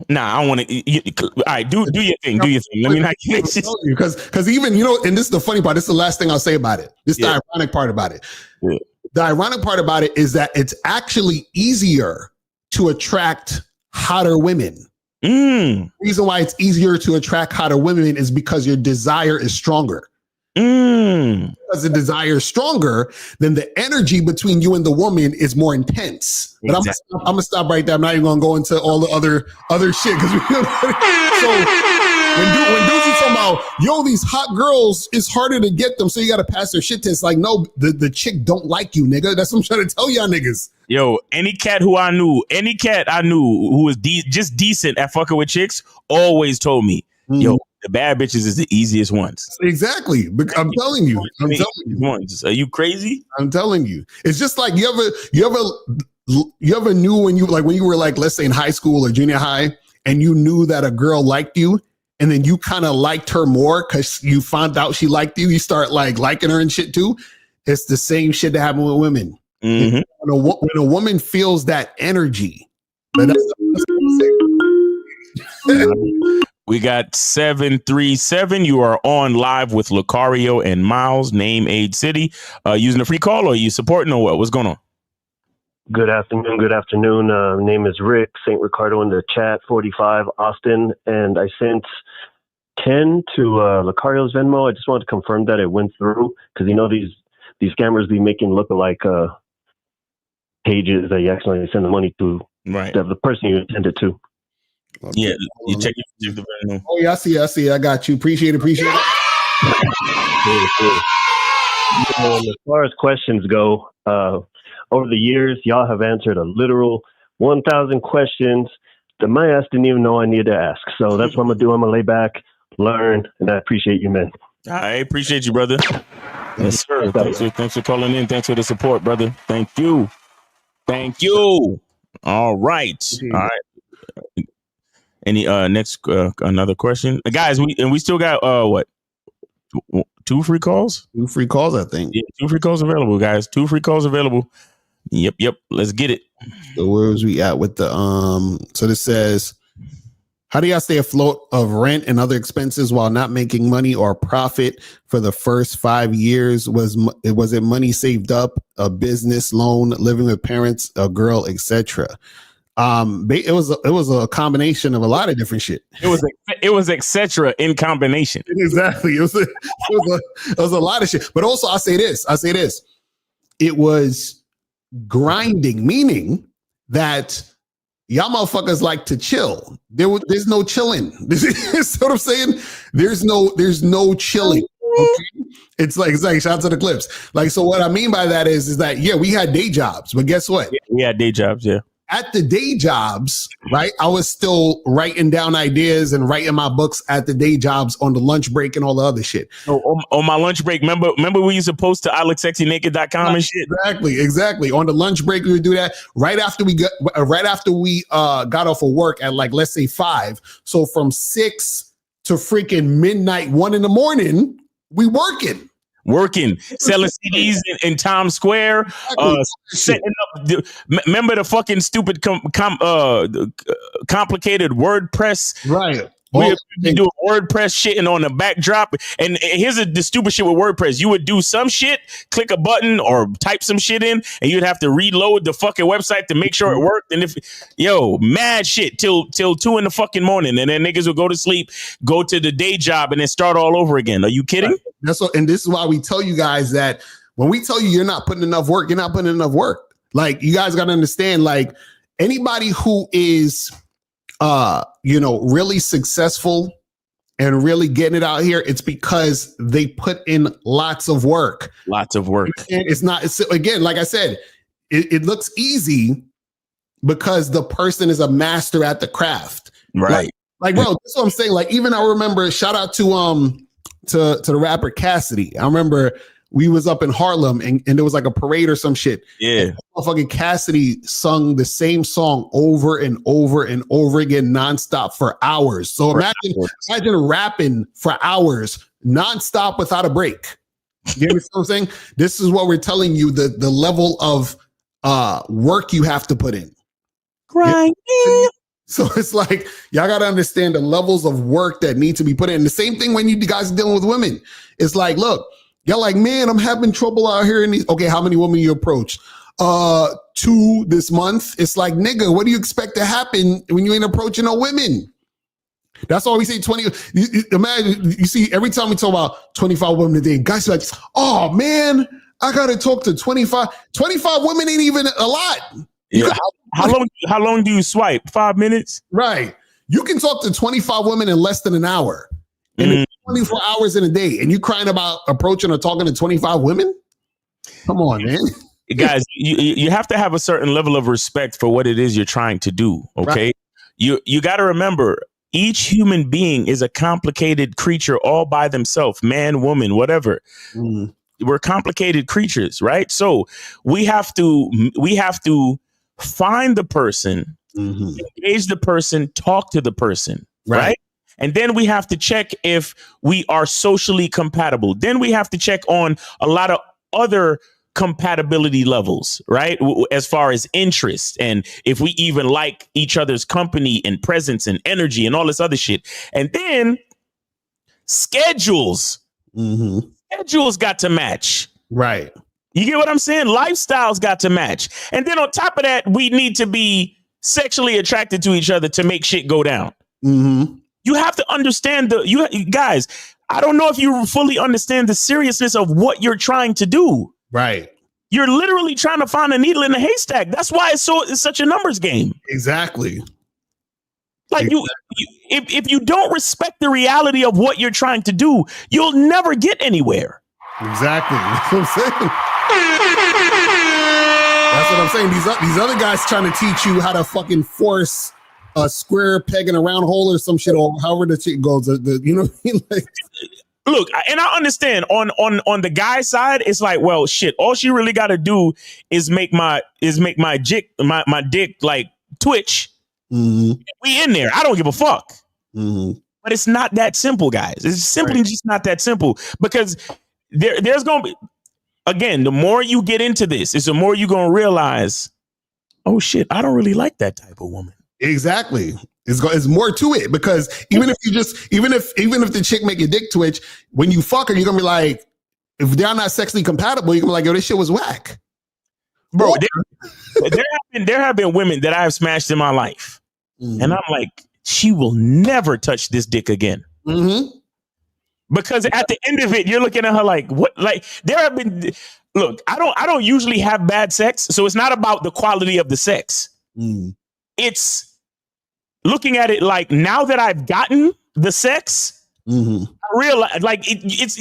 Nah, I want to. All right, do your thing. Do your thing. Let me not get you. Because even, and this is the funny part. This is the last thing I'll say about it. This is the ironic part about it. Yeah. The ironic part about it is that it's actually easier to attract hotter women. The reason why it's easier to attract hotter women is because your desire is stronger. Because the desire is stronger, then the energy between you and the woman is more intense. But I'm gonna stop right there. I'm not even gonna go into all the other shit, because so when dudes are talking about, these hot girls, it's harder to get them, so you gotta pass their shit test. Like, no, the chick don't like you, nigga. That's what I'm trying to tell y'all niggas. Yo, any cat I knew who was just decent at fucking with chicks always told me, yo, the bad bitches is the easiest ones. Exactly. I'm telling you. Are you crazy? I'm telling you. It's just like you ever knew when you were like, let's say in high school or junior high, and you knew that a girl liked you, and then you kind of liked her more because you found out she liked you. You start like liking her and shit too. It's the same shit that happened with women. Mm-hmm. When a woman feels that energy, we got 737. You are on live with Locario and Miles, name, age, city. Using a free call, or are you supporting, or what? What's going on? Good afternoon. Name is Rick, St. Ricardo in the chat, 45, Austin. And I sent 10 to Locario's Venmo. I just wanted to confirm that it went through, because these scammers be making look like pages that you accidentally send the money to, right? The person you intended to. Yeah, you check the Venmo. Oh yeah, I see. I got you. Appreciate it. Cool. As far as questions go, over the years, y'all have answered a literal 1,000 questions that my ass didn't even know I needed to ask. So that's what I'm gonna do. I'm gonna lay back, learn, and I appreciate you, man. I appreciate you, brother. Yes, sir. Thanks for calling in. Thanks for the support, brother. Thank you. All right. Any next another question, guys? We still got what? 2 free calls? 2 free calls, I think. Yeah, 2 free calls available, guys. 2 free calls available. Yep. Let's get it. So where was we at with the so this says, how do y'all stay afloat of rent and other expenses while not making money or profit for the first 5 years? Was it money saved up, a business loan, living with parents, a girl, etc.? It was a combination of a lot of different shit. It was etc. in combination. Exactly. It was a lot of shit. But also I say this. It was grinding, meaning that y'all motherfuckers like to chill. There's no chilling. That's what I'm saying. There's no chilling. Okay? It's like shout out to the clips. Like, so what I mean by that is that, yeah, we had day jobs, but guess what? Yeah, we had day jobs, yeah. At the day jobs, right? I was still writing down ideas and writing my books at the day jobs on the lunch break and all the other shit. On my lunch break, remember we used to post to ilookSexyNaked.com and shit? Exactly. On the lunch break, we would do that right after we got off of work at, like, let's say 5. So from 6 to freaking midnight, 1 in the morning, we working, selling CDs in Times Square, setting up. Remember the fucking stupid complicated WordPress, right? We be doing WordPress shit and on the backdrop. And here's the stupid shit with WordPress. You would do some shit, click a button or type some shit in, and you'd have to reload the fucking website to make sure it worked. And mad shit till 2 in the fucking morning. And then niggas would go to sleep, go to the day job, and then start all over again. Are you kidding? And this is why we tell you guys that when we tell you you're not putting enough work, you're not putting enough work. Like, you guys got to understand, like, anybody who is really successful and really getting it out here, it's because they put in lots of work. Lots of work. And it's again, like I said, it looks easy because the person is a master at the craft. Right. Like bro, that's what I'm saying. Like, even I remember, shout out to the rapper Cassidy. I remember we was up in Harlem and there was like a parade or some shit. Yeah. Fucking Cassidy sung the same song over and over and over again, nonstop for hours. So imagine rapping for hours, nonstop without a break. You understand what I'm saying? This is what we're telling you, the level of work you have to put in. Grinding. So it's like, y'all got to understand the levels of work that need to be put in. The same thing when you guys are dealing with women. It's like, look, y'all like, man, I'm having trouble out here in these. Okay, how many women you approach? 2 this month. It's like, nigga, what do you expect to happen when you ain't approaching no women? That's why we say 20. Imagine, you see, every time we talk about 25 women a day, guys are like, oh man, I got to talk to 25. 25 women ain't even a lot. Yeah. How long do you swipe? 5 minutes? Right. You can talk to 25 women in less than an hour. And 24 hours in a day. And you crying about approaching or talking to 25 women? Come on, man. Guys, you have to have a certain level of respect for what it is you're trying to do. Okay. Right. You got to remember, each human being is a complicated creature all by themselves, man, woman, whatever. We're complicated creatures, right? So we have to find the person, engage the person, talk to the person, right? And then we have to check if we are socially compatible. Then we have to check on a lot of other compatibility levels, right? As far as interest and if we even like each other's company and presence and energy and all this other shit. And then schedules. Schedules got to match. Right. You get what I'm saying? Lifestyles got to match. And then on top of that, we need to be sexually attracted to each other to make shit go down. You have to understand you guys, I don't know if you fully understand the seriousness of what you're trying to do. Right. You're literally trying to find a needle in a haystack. That's why it's such a numbers game. Exactly. Like if you don't respect the reality of what you're trying to do, you'll never get anywhere. Exactly. That's what I'm saying. That's what I'm saying. These other guys trying to teach you how to fucking force a square peg in a round hole or some shit, or however the shit goes. You know what I mean? Like, look, and I understand on the guy side, it's like, well, shit. All she really got to do is make my dick like twitch. We in there. I don't give a fuck. But it's not that simple, guys. It's simply just not that simple, because there's gonna be, again, the more you get into this, is the more you're gonna realize, oh shit, I don't really like that type of woman. Exactly. It's more to it, because even if the chick make your dick twitch, when you fuck her, you're gonna be like, if they're not sexually compatible, you're gonna be like, yo, this shit was whack. Bro, there have been women that I have smashed in my life. And I'm like, she will never touch this dick again. Because at the end of it, you're looking at her like, what? Like, there have been, look, I don't usually have bad sex, so it's not about the quality of the sex. It's looking at it like, now that I've gotten the sex, I realize, like, it's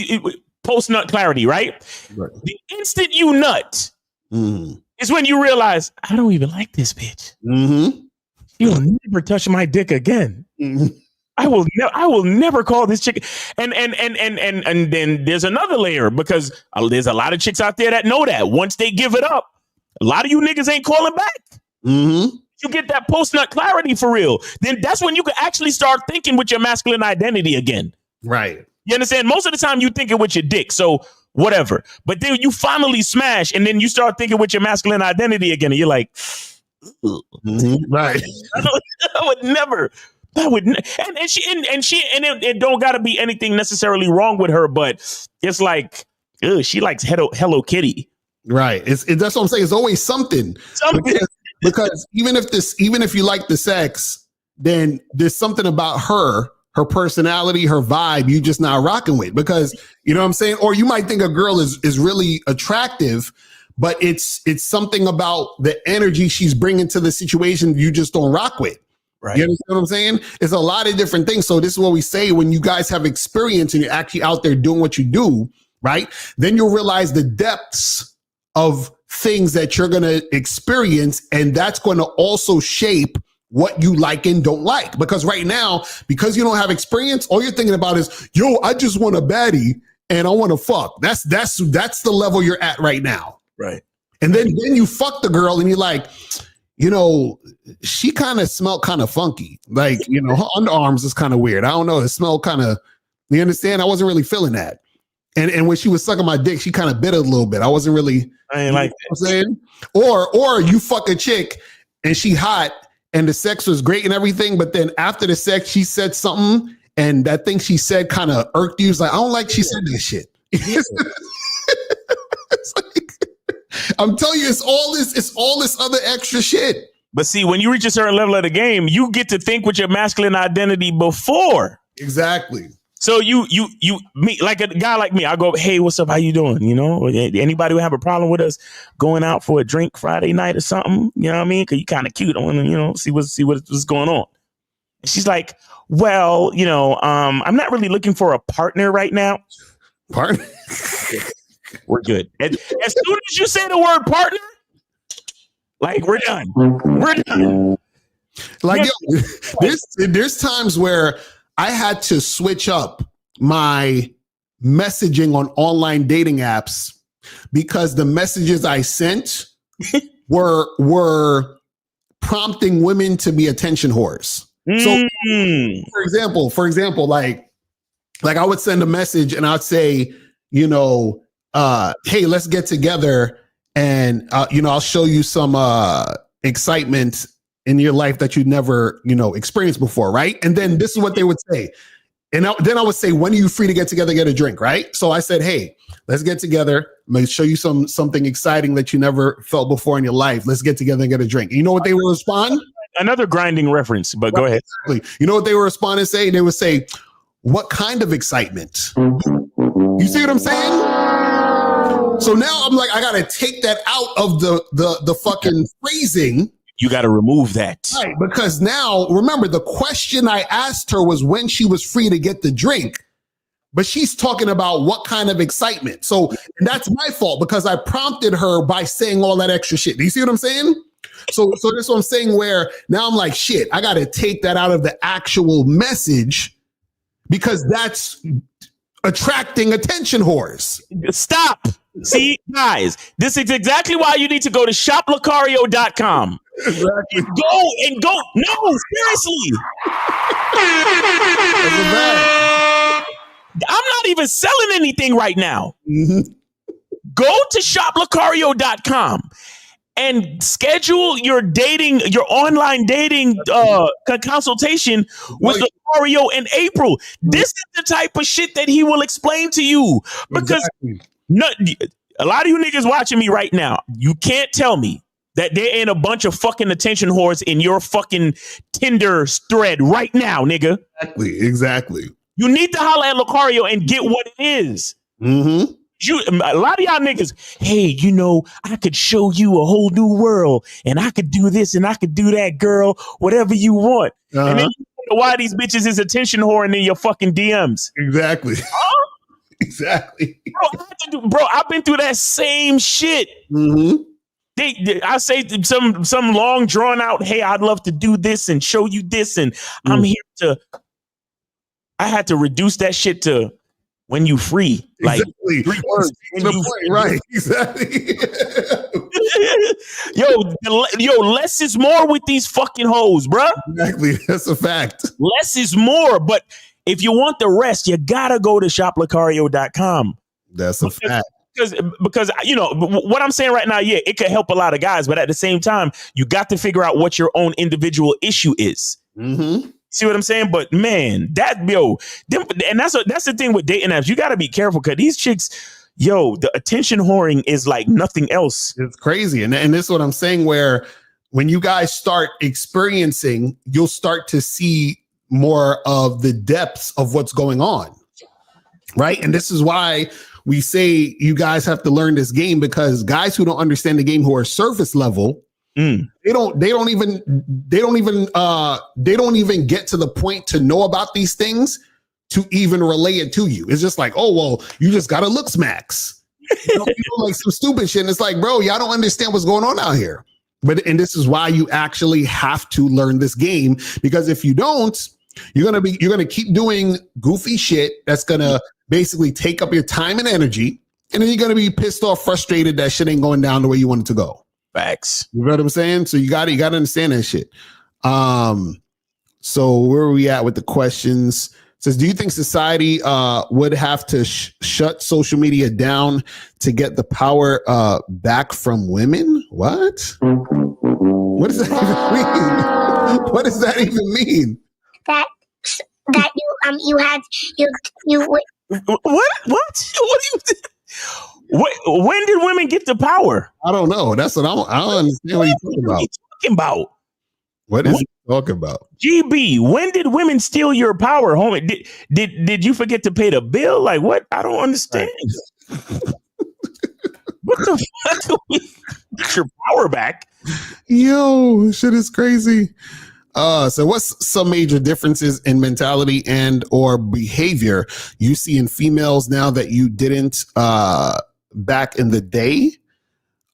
post nut clarity, right? The instant you nut is when you realize, I don't even like this bitch. You'll never touch my dick again. I will never call this chick. And then there's another layer, because there's a lot of chicks out there that know that once they give it up, a lot of you niggas ain't calling back. You get that post nut clarity for real. Then that's when you can actually start thinking with your masculine identity again. Right. You understand? Most of the time you thinking with your dick. So whatever. But then you finally smash, and then you start thinking with your masculine identity again. And you're like, right. I would never. That would and it don't gotta be anything necessarily wrong with her, but it's like, ugh, she likes Hello Kitty. Right. That's what I'm saying. It's always something. Because even if you like the sex, then there's something about her personality, her vibe, you just not rocking with. Because you know what I'm saying? Or you might think a girl is really attractive, but it's something about the energy she's bringing to the situation you just don't rock with. Right. You understand what I'm saying? It's a lot of different things. So this is what we say when you guys have experience and you're actually out there doing what you do, right? Then you'll realize the depths of things that you're going to experience. And that's going to also shape what you like and don't like. Because right now, because you don't have experience, all you're thinking about is, yo, I just want a baddie and I want to fuck. That's the level you're at right now. Right. And then you fuck the girl and you're like, you know, she kind of smelled kind of funky. Like, you know, her underarms is kind of weird. I don't know. It smelled kind of, you understand? I wasn't really feeling that. And when she was sucking my dick, she kind of bit it a little bit. I wasn't really, I ain't like that. I'm saying? Or you fuck a chick and she hot and the sex was great and everything. But then after the sex, she said something and that thing she said kind of irked you. It's like, I don't like she said that shit. It's like, I'm telling you, it's all this other extra shit. But see, when you reach a certain level of the game, you get to think with your masculine identity before. Exactly. So you me like a guy like me, I go, hey, what's up? How you doing? You know, anybody would have a problem with us going out for a drink Friday night or something? You know what I mean? Because you kind of cute. I want to, you know, see what's going on. And she's like, well, you know, I'm not really looking for a partner right now. Partner? We're good. As soon as you say the word partner, like we're done. We're done. Like, yo, there's times where I had to switch up my messaging on online dating apps because the messages I sent were prompting women to be attention whores. So, for example, like I would send a message and I'd say, you know, hey, let's get together and you know, I'll show you some excitement in your life that you never, you know, experienced before, right? And then this is what they would say. And then I would say, when are you free to get together, get a drink, right? So I said, hey, let's get together. I'm going to show you something exciting that you never felt before in your life. Let's get together and get a drink. And you know what they would respond? Another grinding reference, but go ahead. Exactly. You know what they would respond and say? They would say, what kind of excitement? You see what I'm saying? So now I'm like, I got to take that out of the fucking phrasing. You got to remove that. Right, because now, remember, the question I asked her was when she was free to get the drink. But she's talking about what kind of excitement. So and that's my fault because I prompted her by saying all that extra shit. Do you see what I'm saying? So that's what I'm saying, where now I'm like, shit, I got to take that out of the actual message because that's attracting attention whores. Stop. See, guys, this is exactly why you need to go to shoplocario.com. Exactly. And go. No, seriously. I'm not even selling anything right now. Mm-hmm. Go to shoplocario.com and schedule your online dating consultation with Locario in April. This is the type of shit that he will explain to you. Because a lot of you niggas watching me right now, you can't tell me that there ain't a bunch of fucking attention whores in your fucking Tinder thread right now, nigga. Exactly. You need to holler at Locario and get what it is. Mm-hmm. A lot of y'all niggas, hey, you know, I could show you a whole new world and I could do this and I could do that, girl, whatever you want. Uh-huh. And then you wonder why these bitches is attention whoring in your fucking DMs. Exactly. Exactly. Bro, I've been through that same shit. Mm-hmm. I say some long drawn out, hey, I'd love to do this and show you this. And I'm here to, I had to reduce that shit to when you free. Like exactly. 3 words. Right. Exactly. Yo, less is more with these fucking hoes, bro. Exactly. That's a fact. Less is more. But if you want the rest, you gotta go to shoplocario.com. That's a fact. Because you know what I'm saying right now, yeah, it could help a lot of guys, but at the same time, you got to figure out what your own individual issue is. Mm-hmm. See what I'm saying? But man, and that's the thing with dating apps. You got to be careful because these chicks, the attention whoring is like nothing else. It's crazy. And this is what I'm saying, where when you guys start experiencing, you'll start to see more of the depths of what's going on. Right. And this is why we say you guys have to learn this game, because guys who don't understand the game, who are surface level, they don't even get to the point to know about these things to even relay it to you. It's just like, oh, well, you just got to look smacks. Like some stupid shit. And it's like, bro, y'all don't understand what's going on out here. And this is why you actually have to learn this game, because if you don't, you're gonna keep doing goofy shit that's gonna basically take up your time and energy, and then you're gonna be pissed off, frustrated that shit ain't going down the way you want it to go. Facts. You know what I'm saying? So you gotta understand that shit. So where are we at with the questions? It says, do you think society would have to shut social media down to get the power back from women? What? What does that even mean? What does that even mean? That you had you What? What do you? When did women get the power? I don't know. That's what I don't understand. What are you talking about? What is he talking about? GB, when did women steal your power, homie? Did you forget to pay the bill? Like what? I don't understand. What the fuck? Get your power back. Yo, shit is crazy. So what's some major differences in mentality and or behavior you see in females now that you didn't back in the day?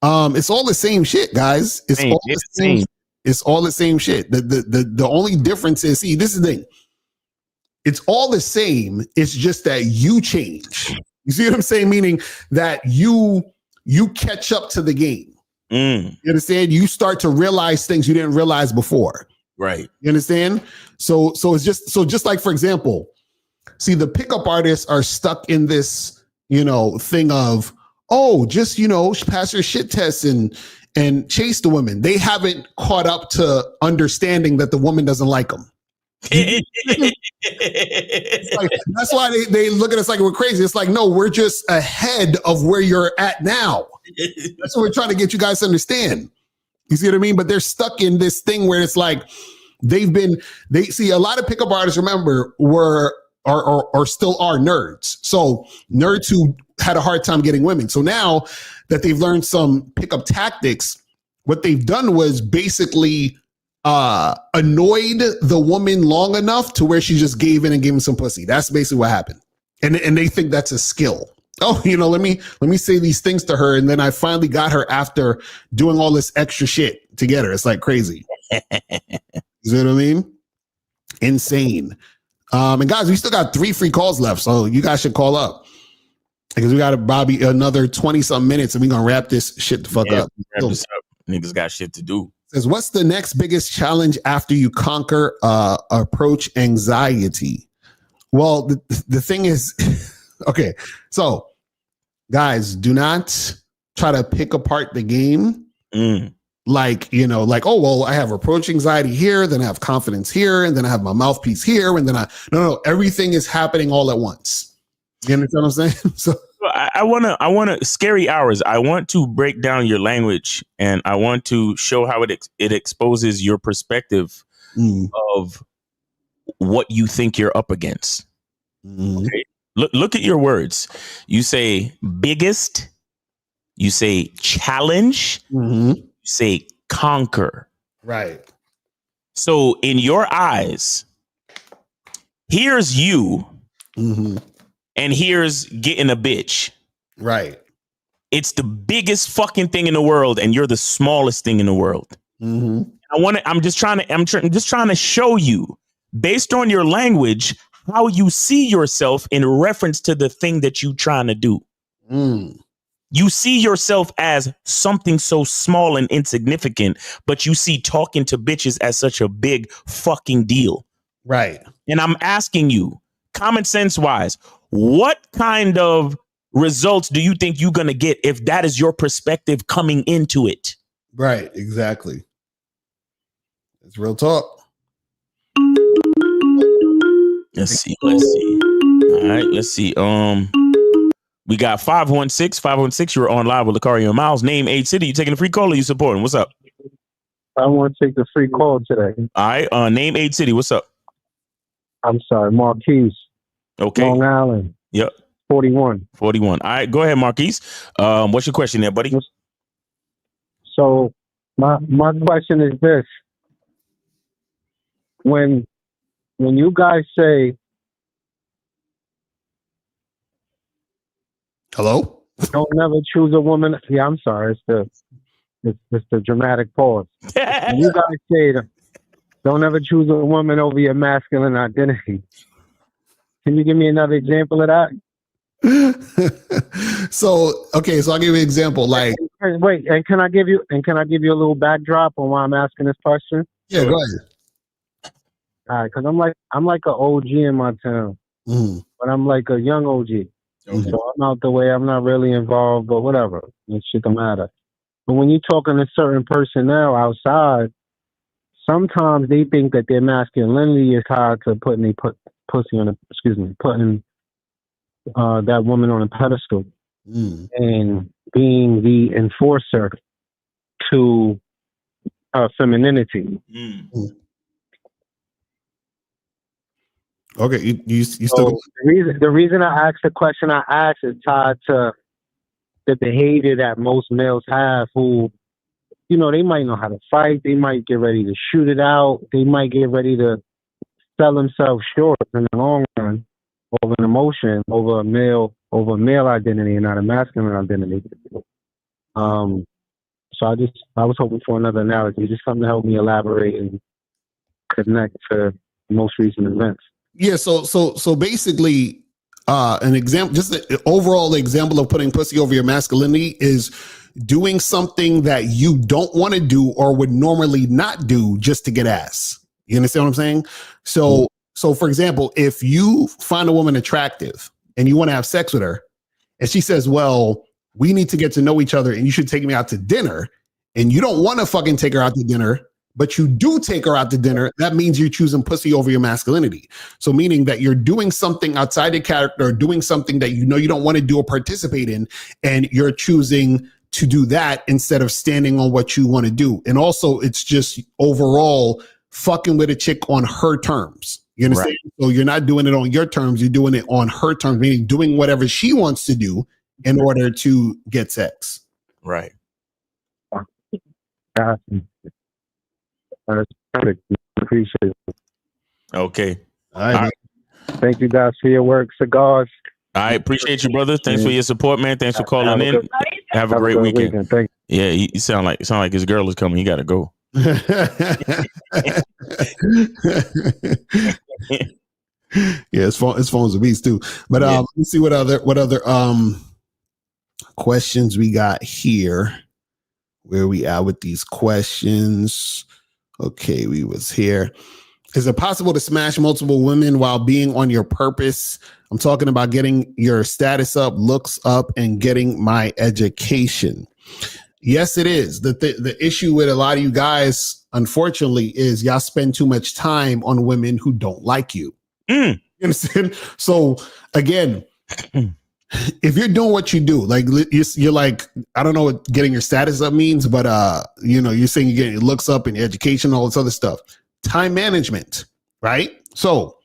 It's all the same shit, guys. It's all the same. It's all the same shit. The only difference is, see, this is the thing. It's all the same. It's just that you change. You see what I'm saying? Meaning that you catch up to the game. You understand? You start to realize things you didn't realize before. Right. You understand? So it's just like, for example, see, the pickup artists are stuck in this, thing of, oh, just, pass your shit test and chase the women. They haven't caught up to understanding that the woman doesn't like them. Like, that's why they look at us like we're crazy. It's like, no, we're just ahead of where you're at now. That's what we're trying to get you guys to understand. You see what I mean? But they're stuck in this thing where it's like they see a lot of pickup artists, remember, or still are nerds. So nerds who had a hard time getting women. So now that they've learned some pickup tactics, what they've done was basically annoyed the woman long enough to where she just gave in and gave him some pussy. That's basically what happened. And they think that's a skill. Oh, let me say these things to her, and then I finally got her after doing all this extra shit to get her. It's like crazy. You know what I mean? Insane. And guys, we still got 3 free calls left, so you guys should call up because we got Bobby another 20-something minutes, and we're gonna wrap this shit the fuck up. Wrap this up. Niggas got shit to do. Says, what's the next biggest challenge after you conquer approach anxiety? Well, the thing is, okay, so guys, do not try to pick apart the game. Like, oh, well, I have approach anxiety here, then I have confidence here, and then I have my mouthpiece here, and then no, everything is happening all at once. You understand what I'm saying? So I want to scary hours. I want to break down your language, and I want to show how it exposes your perspective of what you think you're up against. Okay. Look at your words. You say biggest, you say challenge, you say conquer. Right. So in your eyes, here's you, and here's getting a bitch. Right. It's the biggest fucking thing in the world, and you're the smallest thing in the world. I'm just trying to show you, based on your language, how you see yourself in reference to the thing that you're trying to do. You see yourself as something so small and insignificant, but you see talking to bitches as such a big fucking deal. Right. And I'm asking you, common sense wise, what kind of results do you think you're going to get if that is your perspective coming into it? Right. Exactly. It's real talk. Let's see. All right, let's see. We got 516. 516, you're on live with Locario and Miles. Name, age, city. You taking a free call or you supporting? What's up? I want to take the free call today. All right, name, age, city. What's up? I'm sorry, Marquise. Okay. Long Island. Yep. 41. 41. All right, go ahead, Marquise. What's your question there, buddy? So my question is this. When you guys say hello, don't never choose a woman. Yeah, I'm sorry. It's the dramatic pause. When you guys say don't ever choose a woman over your masculine identity. Can you give me another example of that? So I'll give you an example. Like, wait, and can I give you a little backdrop on why I'm asking this question? Yeah, go ahead. All right, because I'm like an OG in my town, but I'm like a young OG. Okay. So I'm out the way. I'm not really involved, but whatever. It shit don't matter. But when you're talking to certain personnel outside, sometimes they think that their masculinity is tied to putting putting that woman on a pedestal and being the enforcer to femininity. Okay, you still. So the reason I asked the question I asked is tied to the behavior that most males have who, they might know how to fight. They might get ready to shoot it out. They might get ready to sell themselves short in the long run over an emotion, over a male identity and not a masculine identity. So I was hoping for another analogy, just something to help me elaborate and connect to most recent events. Yeah, so basically, an example, just an overall example of putting pussy over your masculinity is doing something that you don't want to do or would normally not do just to get ass. You understand what I'm saying? So for example, if you find a woman attractive and you want to have sex with her, and she says, well, we need to get to know each other and you should take me out to dinner, and you don't want to fucking take her out to dinner, but you do take her out to dinner, that means you're choosing pussy over your masculinity. So meaning that you're doing something outside the character, or doing something that you don't want to do or participate in, and you're choosing to do that instead of standing on what you want to do. And also, it's just overall fucking with a chick on her terms. You understand? Right. So you're not doing it on your terms, you're doing it on her terms, meaning doing whatever she wants to do in order to get sex. Right. That's perfect. Appreciate it. Okay. All right. Thank you guys for your work. Cigars. I appreciate you, brother. Thanks for your support, man. Thanks for calling in. Have a great weekend. Thank you. Yeah, he sound like his girl is coming. He got to go. Yeah, his phone's a beast too. But let's see what other questions we got here. Where we at with these questions? Okay, we was here. Is it possible to smash multiple women while being on your purpose? I'm talking about getting your status up, looks up, and getting my education. Yes, it is. The issue with a lot of you guys, unfortunately, is y'all spend too much time on women who don't like you. You understand? So again, if you're doing what you do, like you're like, I don't know what getting your status up means, but you're saying you're getting your looks up and your education, all this other stuff. Time management, right? So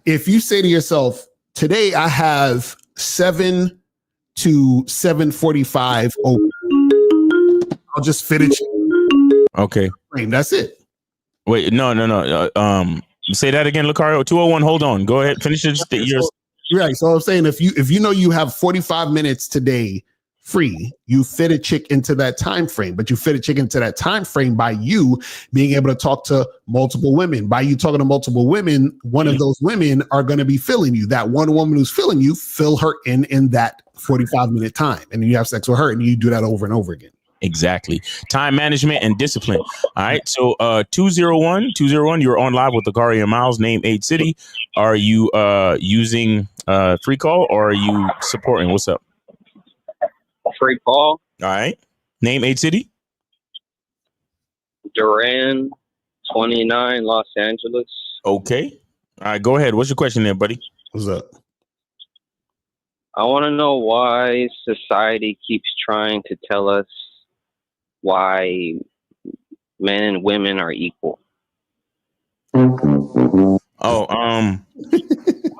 if you say to yourself, today I have 7 to 7:45 open, I'll just fit it. Okay. That's it. Wait, no. Say that again, Locario. 201. Hold on. Go ahead. Finish it. Right. So I'm saying if you know you have 45 minutes today free, you fit a chick into that time frame, but you fit a chick into that time frame by you being able to talk to multiple women. By you talking to multiple women, one of those women are going to be filling you. That one woman who's filling you, fill her in that 45-minute time, and then you have sex with her, and you do that over and over again. Exactly. Time management and discipline. All right. So 201, you're on live with Locario and Miles. Name, age, city. Are you using free call or are you supporting? What's up? Free call. All right. Name, age, city. Duran, 29, Los Angeles. Okay. All right, go ahead. What's your question there, buddy? What's up? I want to know why society keeps trying to tell us why men and women are equal. Oh,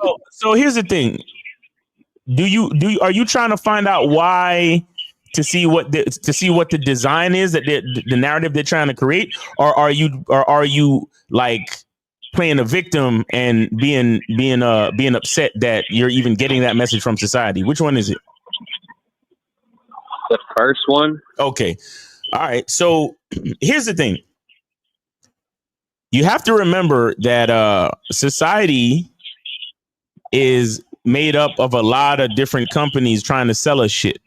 well, so here's the thing. Are you trying to find out why to see what the design is that the narrative they're trying to create, or are you like playing a victim and being upset that you're even getting that message from society? Which one is it? The first one. Okay. All right. So here's the thing. You have to remember that society is made up of a lot of different companies trying to sell us shit.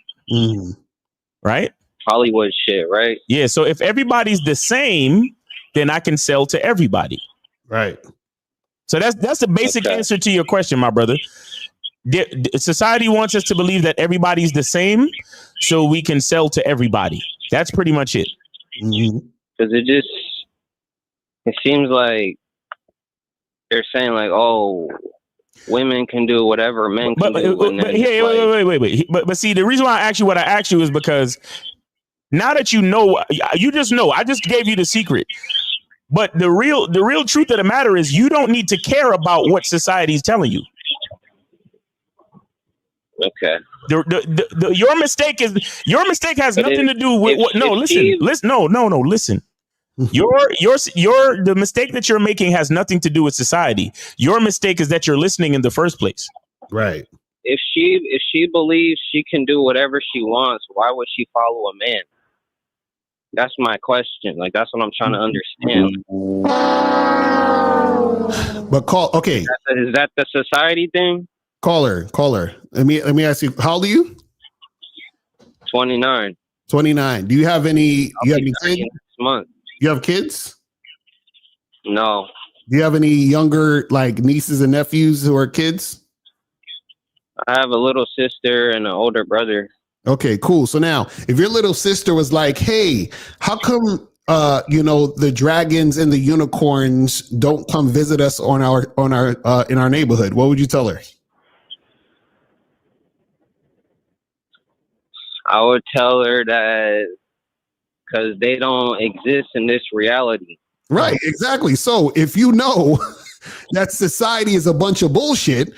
Right? Hollywood shit, right? Yeah. So if everybody's the same, then I can sell to everybody. Right. So that's the basic answer to your question, my brother. Society wants us to believe that everybody's the same, so we can sell to everybody. That's pretty much it. Because it seems like they're saying like, oh, women can do whatever men can do. But see, the reason why I asked you what I asked you is because now that you know, you just know. I just gave you the secret. But the real truth of the matter is you don't need to care about what society is telling you. Okay. Your mistake has nothing to do with what. No, listen. Listen. The mistake that you're making has nothing to do with society. Your mistake is that you're listening in the first place. Right. If she believes she can do whatever she wants, why would she follow a man? That's my question. Like, that's what I'm trying to understand. But okay. Is that the society thing? Caller. Let me ask you, how old are you? 29. 29. Do you have any kids? Next month. You have kids? No. Do you have any younger, like, nieces and nephews who are kids? I have a little sister and an older brother. Okay, cool. So now, if your little sister was like, hey, how come the dragons and the unicorns don't come visit us in our neighborhood, what would you tell her? I would tell her that because they don't exist in this reality. Right, exactly. So if you know that society is a bunch of bullshit,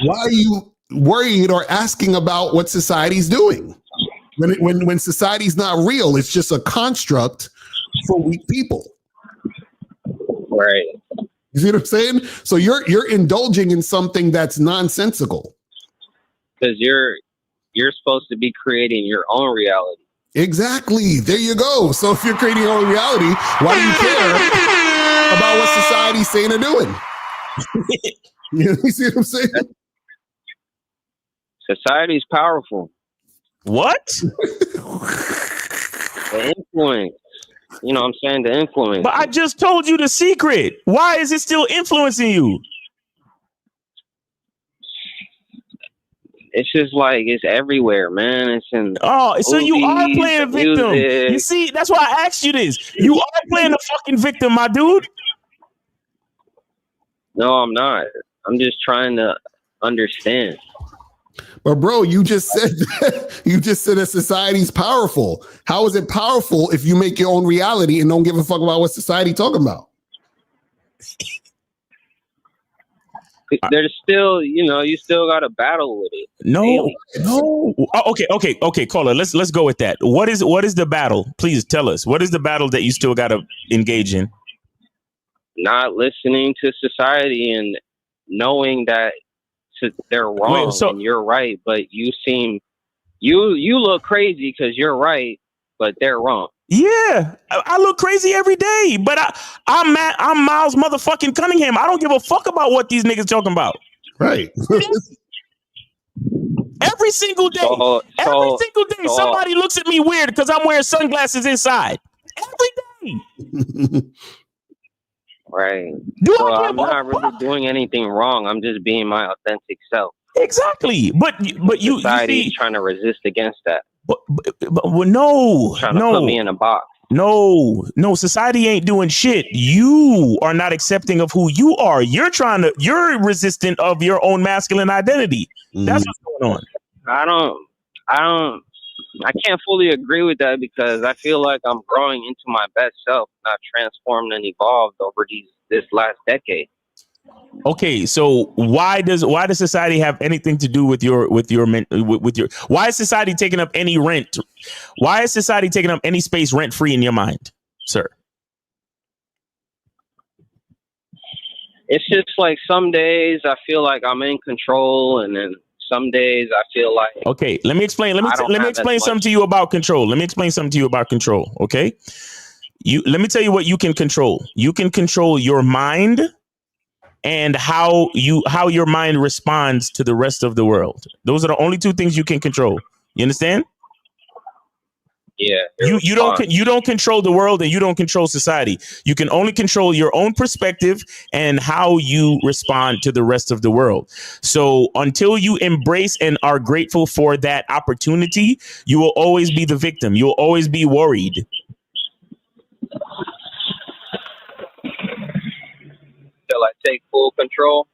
why are you worried or asking about what society's doing? When society's not real, it's just a construct for weak people. Right. You see what I'm saying? So you're indulging in something that's nonsensical. Because you're supposed to be creating your own reality. Exactly. There you go. So if you're creating your own reality, why do you care about what society's saying or doing? You see what I'm saying? Society's powerful. What? The influence. You know what I'm saying? The influence. But I just told you the secret. Why is it still influencing you? It's just like it's everywhere, man. It's in so you are movies, playing a victim. music. You see, that's why I asked you this. You are playing a fucking victim, my dude. No, I'm not. I'm just trying to understand. But bro, you just said that society's powerful. How is it powerful if you make your own reality and don't give a fuck about what society talking about? There's still, you still got to battle with it. No. Oh, okay, caller. Let's go with that. What is the battle? Please tell us. What is the battle that you still got to engage in? Not listening to society and knowing that they're wrong and you're right, but you look crazy because you're right, but they're wrong. Yeah, I look crazy every day, but I'm Miles motherfucking Cunningham. I don't give a fuck about what these niggas talking about. Right. Every single day, somebody looks at me weird because I'm wearing sunglasses inside. Every day. Right. I'm not really doing anything wrong. I'm just being my authentic self. Exactly. But society's trying to resist against that. But no, trying to put me in a box. No, society ain't doing shit. You are not accepting of who you are. You're resistant of your own masculine identity. That's what's going on. I can't fully agree with that because I feel like I'm growing into my best self, not transformed and evolved over this last decade. Okay, so why does society have anything to do with your why is society taking up any rent? Why is society taking up any space rent free in your mind, sir? It's just like some days I feel like I'm in control, and then some days I feel like okay. Let me explain. Let me explain something to you about control. Let me explain something to you about control. Okay, let me tell you what you can control. You can control your mind and how your mind responds to the rest of the world. Those are the only two things you can control. You understand? Yeah. You don't control the world and you don't control society. You can only control your own perspective and how you respond to the rest of the world. So until you embrace and are grateful for that opportunity, you will always be the victim. You'll always be worried. Till I take full control.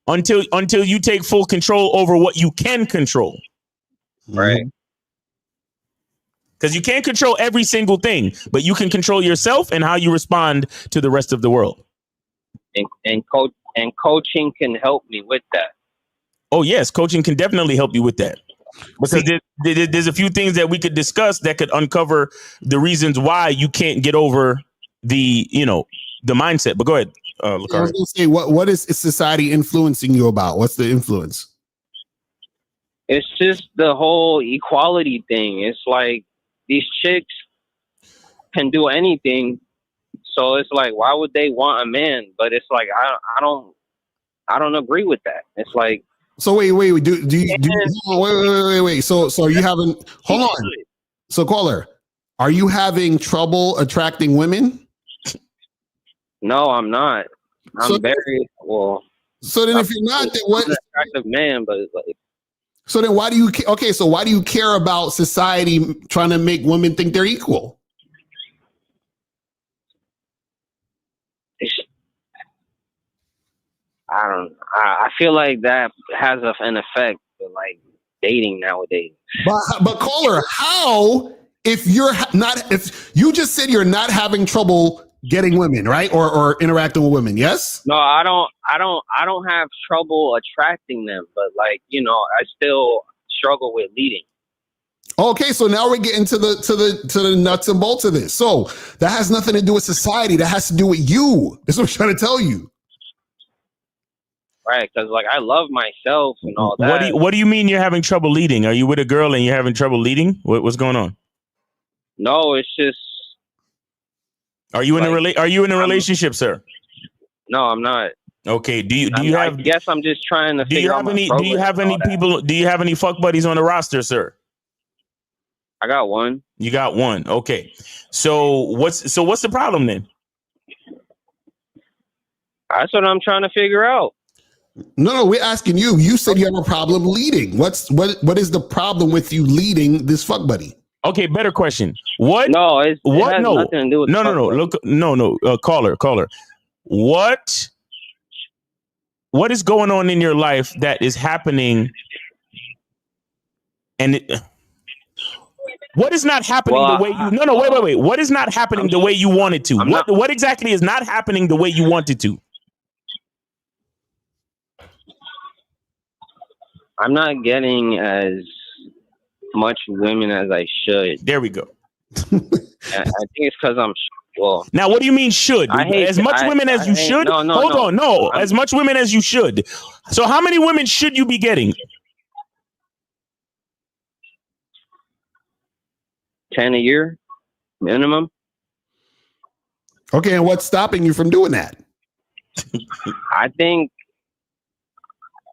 Until you take full control over what you can control. Right. Because you can't control every single thing, but you can control yourself and how you respond to the rest of the world. And coaching can help me with that. Oh, yes, coaching can definitely help you with that. Because there's a few things that we could discuss that could uncover the reasons why you can't get over the mindset. But go ahead, I was Locario. going to say, what is society influencing you about? What's the influence? It's just the whole equality thing. It's like these chicks can do anything, so it's like, why would they want a man? But it's like I don't agree with that. It's like, so wait. Wait. So are you having? Hold on. So caller, are you having trouble attracting women? No, I'm not. I'm very well. So then, if you're not, then what? I'm an attractive man, but it's like. So then, why do you? Okay, so why do you care about society trying to make women think they're equal? I feel like that has an effect with like dating nowadays. But caller, how? If you just said you're not having trouble getting women, right? Or interacting with women, yes? No, I don't have trouble attracting them, but like, I still struggle with leading. Okay, so now we're getting to the nuts and bolts of this. So that has nothing to do with society. That has to do with you. That's what I'm trying to tell you. Right, because like I love myself and all that. What do you mean you're having trouble leading? Are you with a girl and you're having trouble leading? What's going on? No, it's just. Are you in a relationship, sir? No, I'm not. Okay. Do you have? I guess I'm just trying to. Do you have any people? Do you have any fuck buddies on the roster, sir? I got one. You got one. Okay. So what's the problem then? That's what I'm trying to figure out. No, we're asking you. You said you have a problem leading. What is the problem with you leading this fuck buddy? Okay, better question. What? No, it has no. nothing to do with no. Look, no. Caller. What is going on in your life that is happening? And what is not happening the way you? No. Wait. What is not happening the way you wanted to? What exactly is not happening the way you wanted to? I'm not getting as much women as I should. There we go. I think it's because I'm Now, what do you mean should? As much women as you should? No. As much women as you should. So how many women should you be getting? 10 a year minimum. Okay, and what's stopping you from doing that? I think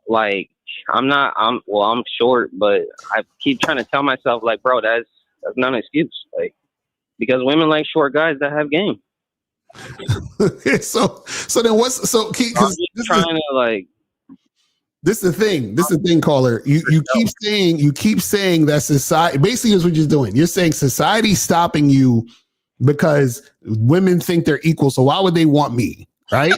like I'm short, but I keep trying to tell myself like, bro, that's not an excuse. Like, because women like short guys that have game. so then what's so key? Because this is the thing, caller. You keep saying that society basically is what you're doing. You're saying society's stopping you because women think they're equal. So why would they want me? Right.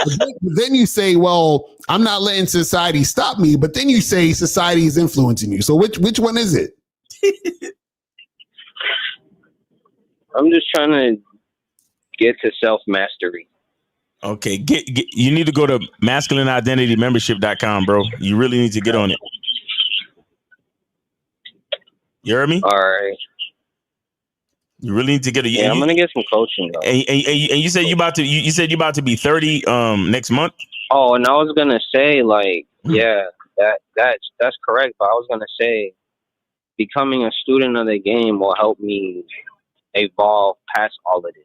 But then you say, well, I'm not letting society stop me. But then you say society is influencing you. So which one is it? I'm just trying to get to self-mastery. Okay, you need to go to masculineidentitymembership.com, bro. You really need to get on it. You heard me? All right. You really need to get it. Yeah, I'm gonna get some coaching though. And you said you about to be 30 next month. Oh, and I was gonna say yeah, that's correct. But I was gonna say becoming a student of the game will help me evolve past all of this.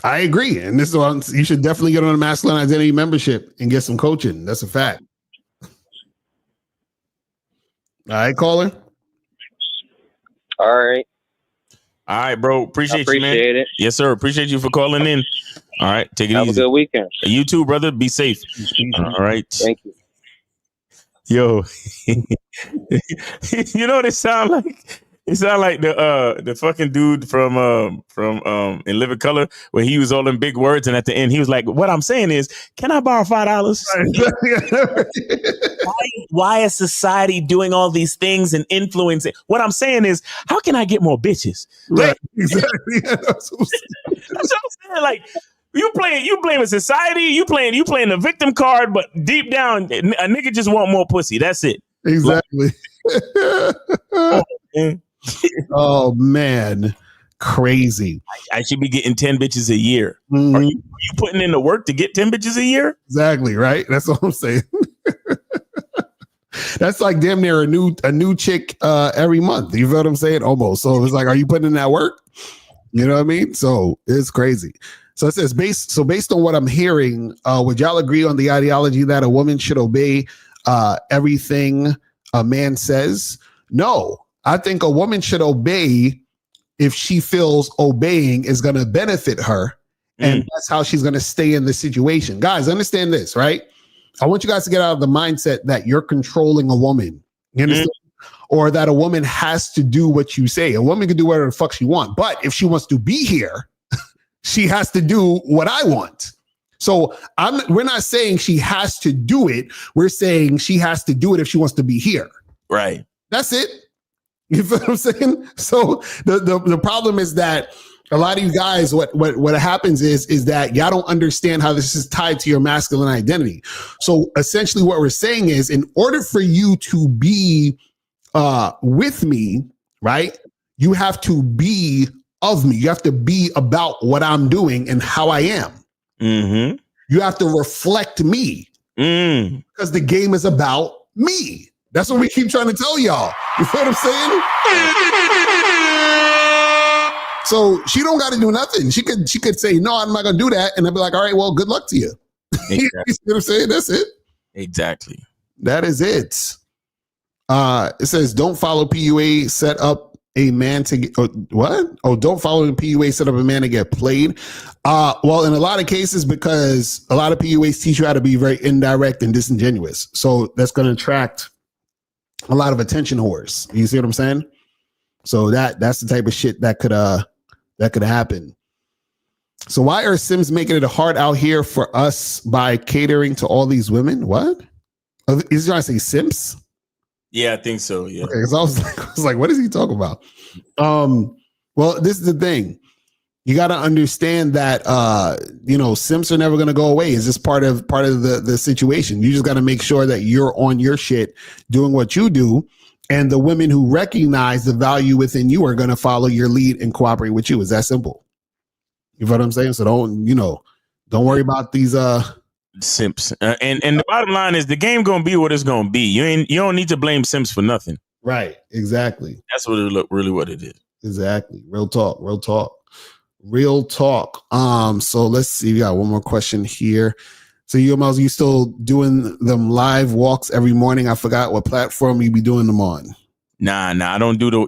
I agree. And this is what you should definitely get on a Masculine Identity membership and get some coaching. That's a fact. All right, caller. All right. All right, bro. Appreciate you, man. Appreciate it. Yes, sir. Appreciate you for calling in. All right. Take it easy. Have a good weekend. You too, brother. Be safe. All right. Thank you. Yo. You know what it sound like? It sound like the fucking dude from In Living Color, where he was all in big words, and at the end he was like, "What I'm saying is, can I borrow $5?" Why is society doing all these things and influencing? What I'm saying is, how can I get more bitches? Right. Exactly. That's what I'm saying. Like, you playing with society, you playing the victim card, but deep down, a nigga just want more pussy. That's it. Exactly. Oh man, crazy. I should be getting 10 bitches a year. Mm-hmm. Are you putting in the work to get 10 bitches a year? Exactly, right? That's what I'm saying. That's like damn near a new chick every month. You feel what I'm saying? Almost. So it's like, are you putting in that work? You know what I mean? So it's crazy. So it says based on what I'm hearing, would y'all agree on the ideology that a woman should obey everything a man says? No. I think a woman should obey if she feels obeying is going to benefit her. And that's how she's going to stay in the situation. Guys, understand this, right? I want you guys to get out of the mindset that you're controlling a woman. You understand? Or that a woman has to do what you say. A woman can do whatever the fuck she wants. But if she wants to be here, she has to do what I want. So we're not saying she has to do it. We're saying she has to do it if she wants to be here. Right. That's it. You feel what I'm saying? So the problem is that a lot of you guys, what happens is that y'all don't understand how this is tied to your masculine identity. So essentially what we're saying is, in order for you to be with me, right, you have to be of me. You have to be about what I'm doing and how I am. Mm-hmm. You have to reflect me because the game is about me. That's what we keep trying to tell y'all. You know what I'm saying? So she don't got to do nothing. She could say, no, I'm not going to do that. And I'll be like, all right, well, good luck to you. Exactly. You know what I'm saying? That's it. Exactly. That is it. It says, don't follow PUA, set up a man to get, what? Oh, don't follow the PUA, set up a man to get played. Well, in a lot of cases, because a lot of PUAs teach you how to be very indirect and disingenuous. So that's going to attract a lot of attention whores. You see what I'm saying? So that's the type of shit that could happen. So why are Sims making it hard out here for us by catering to all these women? What? Is he trying to say Sims? Yeah, I think so. Yeah. Okay, because I was like, what is he talking about? Well, this is the thing. You got to understand that simps are never going to go away. It's just part of the situation. You just got to make sure that you're on your shit, doing what you do, and the women who recognize the value within you are going to follow your lead and cooperate with you. It's that simple. You know what I'm saying? So don't worry about these simps. And the bottom line is the game gonna be what it's gonna be. You don't need to blame simps for nothing. Right. Exactly. That's really what it is. Exactly. Real talk. So let's see. We got one more question here. So you still doing them live walks every morning? I forgot what platform you be doing them on. Nah. I don't do the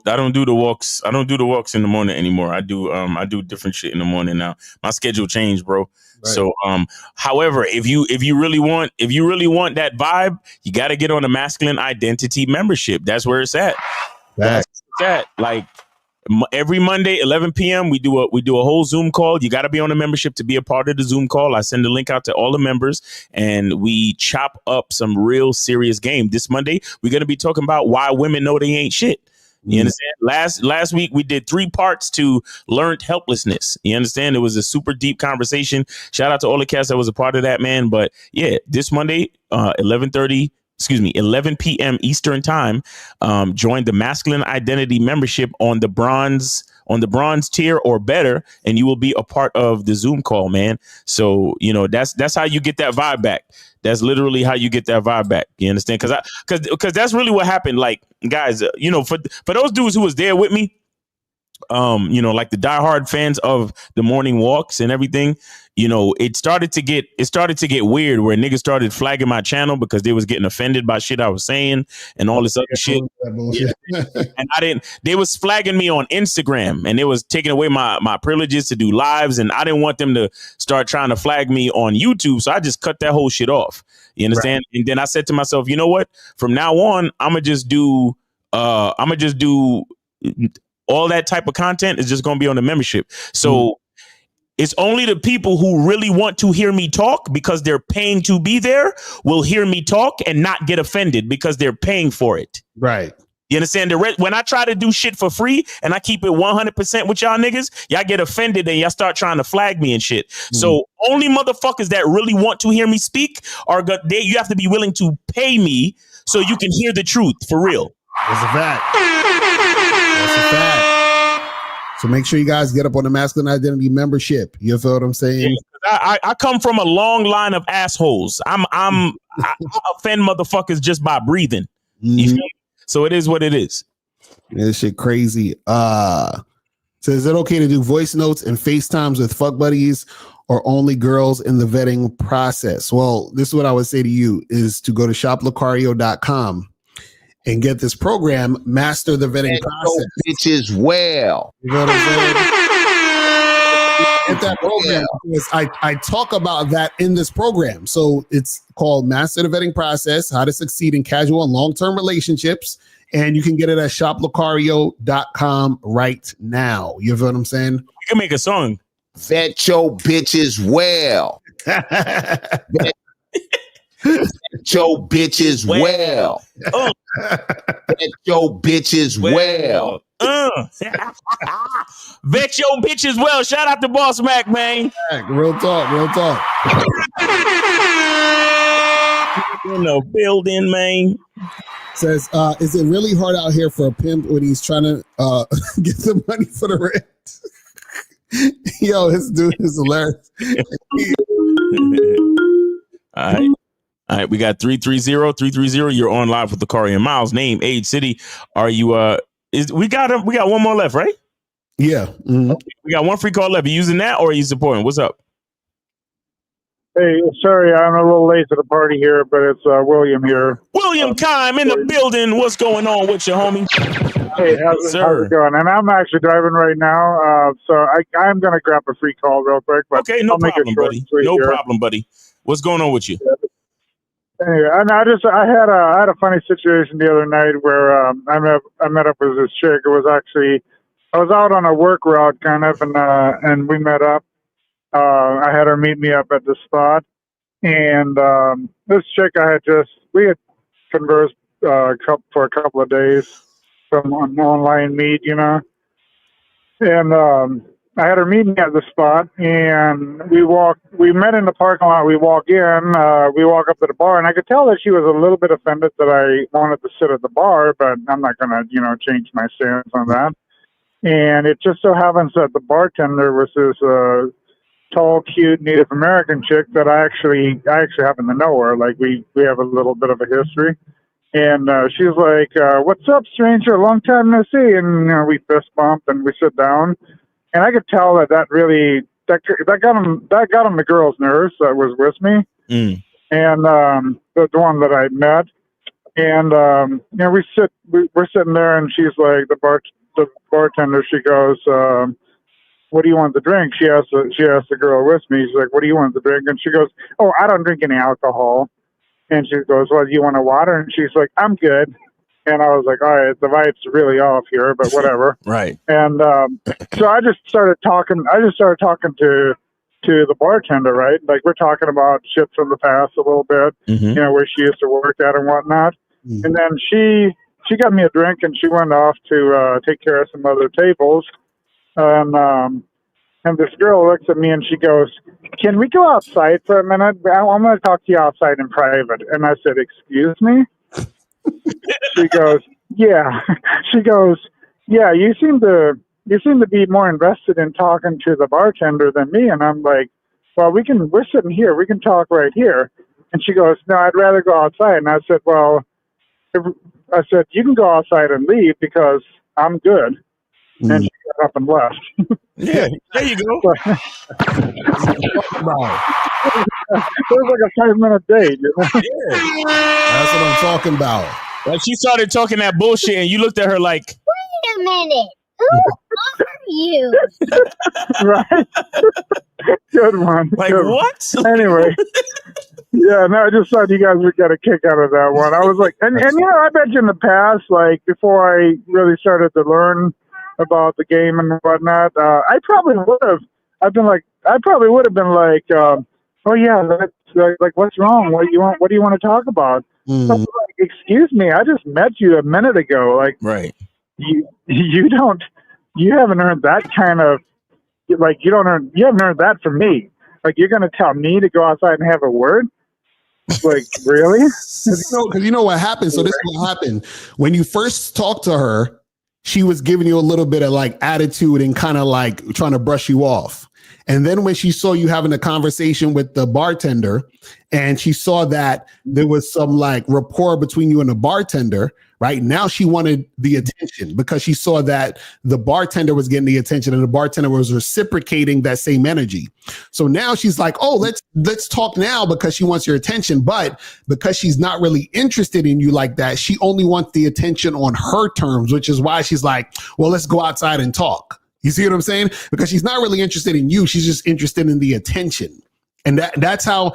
walks. I don't do the walks in the morning anymore. I do different shit in the morning now. My schedule changed, bro. Right. So, however, if you really want that vibe, you got to get on the Masculine Identity membership. That's where it's at. That's at. Like, Every Monday, 11 p.m., we do a whole Zoom call. You got to be on a membership to be a part of the Zoom call. I send the link out to all the members, and we chop up some real serious game. This Monday, we're going to be talking about why women know they ain't shit. You understand? Last week we did 3 parts to learned helplessness. You understand? It was a super deep conversation. Shout out to all the cats that was a part of that, man. But yeah, this Monday, 11 p.m. Eastern time. Join the Masculine Identity membership on the bronze tier or better, and you will be a part of the Zoom call, man. So that's how you get that vibe back. That's literally how you get that vibe back. You understand? Because that's really what happened. Like, guys, for those dudes who was there with me, like the diehard fans of the morning walks and everything, it started to get weird where niggas started flagging my channel because they was getting offended by shit I was saying and all this other shit. Yeah. And they was flagging me on Instagram, and they was taking away my privileges to do lives, and I didn't want them to start trying to flag me on YouTube. So I just cut that whole shit off. You understand? Right. And then I said to myself, you know what? From now on, I'm gonna just do all that type of content is just going to be on the membership. So it's only the people who really want to hear me talk because they're paying to be there will hear me talk and not get offended because they're paying for it. Right. You understand? When I try to do shit for free and I keep it 100% with y'all niggas, y'all get offended and y'all start trying to flag me and shit. So only motherfuckers that really want to hear me speak you have to be willing to pay me so you can hear the truth for real. That's a fact. That's a fact. So make sure you guys get up on the Masculine Identity membership. You feel what I'm saying? Yeah, I come from a long line of assholes. I offend motherfuckers just by breathing. You feel me? So it is what it is. This shit crazy. So is it okay to do voice notes and FaceTimes with fuck buddies or only girls in the vetting process? Well, this is what I would say to you is to go to shoplocario.com and get this program, master the vetting process. Bitches well. You know what I'm saying? Get that program because I talk about that in this program. So it's called Master the Vetting Process, How to Succeed in Casual and Long-Term Relationships. And you can get it at shoplocario.com right now. You feel what I'm saying? You can make a song. Vet your bitches well. Vet your bitches well. Vet your bitches well. Vet your bitches well. Shout out to Boss Mac, man. Real talk. In the building, man. Says, is it really hard out here for a pimp when he's trying to get the money for the rent? Yo, this dude is hilarious. All right, we got 330. You're on live with Locario and Miles. Name, age, city. Are you we got one more left, right? Yeah. Mm-hmm. Okay. We got one free call left. Are you using that or are you supporting? What's up? Hey, sorry, I'm a little late to the party here, but it's William here. William Kime in the building. What's going on with you, homie? Hey, how's it going? And I'm actually driving right now, so I'm going to grab a free call real quick. But okay, no problem, buddy. No problem, buddy. What's going on with you? Anyway, and I had a funny situation the other night where I met up with this chick. It was actually I was out on a work route kind of, and we met up. I had her meet me up at the spot, and this chick we had conversed for a couple of days from an online meet, and I had her meet me at the spot, and we met in the parking lot. We walk up to the bar, and I could tell that she was a little bit offended that I wanted to sit at the bar, but I'm not going to, change my stance on that. And it just so happens that the bartender was this tall, cute Native American chick that I actually happen to know her. Like we have a little bit of a history. And she's like, "What's up, stranger? Long time no see." And we fist bump and we sit down. And I could tell that got him the girl's nerves that was with me, and the one that I met. And we're sitting there, and she's like, the bartender. She goes, "What do you want to drink?" She asked the girl with me. She's like, "What do you want to drink?" And she goes, "Oh, I don't drink any alcohol." And she goes, "Well, do you want a water?" And she's like, "I'm good." And I was like, all right, the vibe's really off here, but whatever. Right. And so I just started talking to the bartender, right? Like we're talking about shit from the past a little bit, you know, where she used to work at and whatnot. And then she got me a drink and she went off to take care of some other tables. And this girl looks at me and she goes, "Can we go outside for a minute? I'm going to talk to you outside in private." And I said, "Excuse me?" She goes, "Yeah." She goes, "Yeah, you seem to be more invested in talking to the bartender than me." And I'm like, "Well, we're sitting here. We can talk right here." And she goes, "No, I'd rather go outside." And I said, "Well," "you can go outside and leave because I'm good." And she got up and left. Yeah, there you go. It was like a 5-minute date. You know? That's what I'm talking about. Like she started talking that bullshit, and you looked at her like, Wait a minute. Who are you? Right? Good one. Like Good what? One. Anyway. Yeah, no, I just thought you guys would get a kick out of that one. I was like, and you know, I bet you in the past, like before I really started to learn about the game and whatnot, I probably would have been like, oh yeah, that's like what's wrong? What do you want to talk about? So, like, excuse me, I just met you a minute ago. Like, right? You haven't earned that kind of, like, you haven't earned that from me. Like, you're gonna tell me to go outside and have a word? Like, really? Because you know what happened. So this is what happened when you first talked to her. She was giving you a little bit of like attitude and kind of like trying to brush you off. And then when she saw you having a conversation with the bartender and she saw that there was some like rapport between you and the bartender, right? Now she wanted the attention because she saw that the bartender was getting the attention and the bartender was reciprocating that same energy. So now she's like, oh, let's talk now because she wants your attention. But because she's not really interested in you like that, she only wants the attention on her terms, which is why she's like, well, let's go outside and talk. You see what I'm saying? Because she's not really interested in you. She's just interested in the attention. And that's how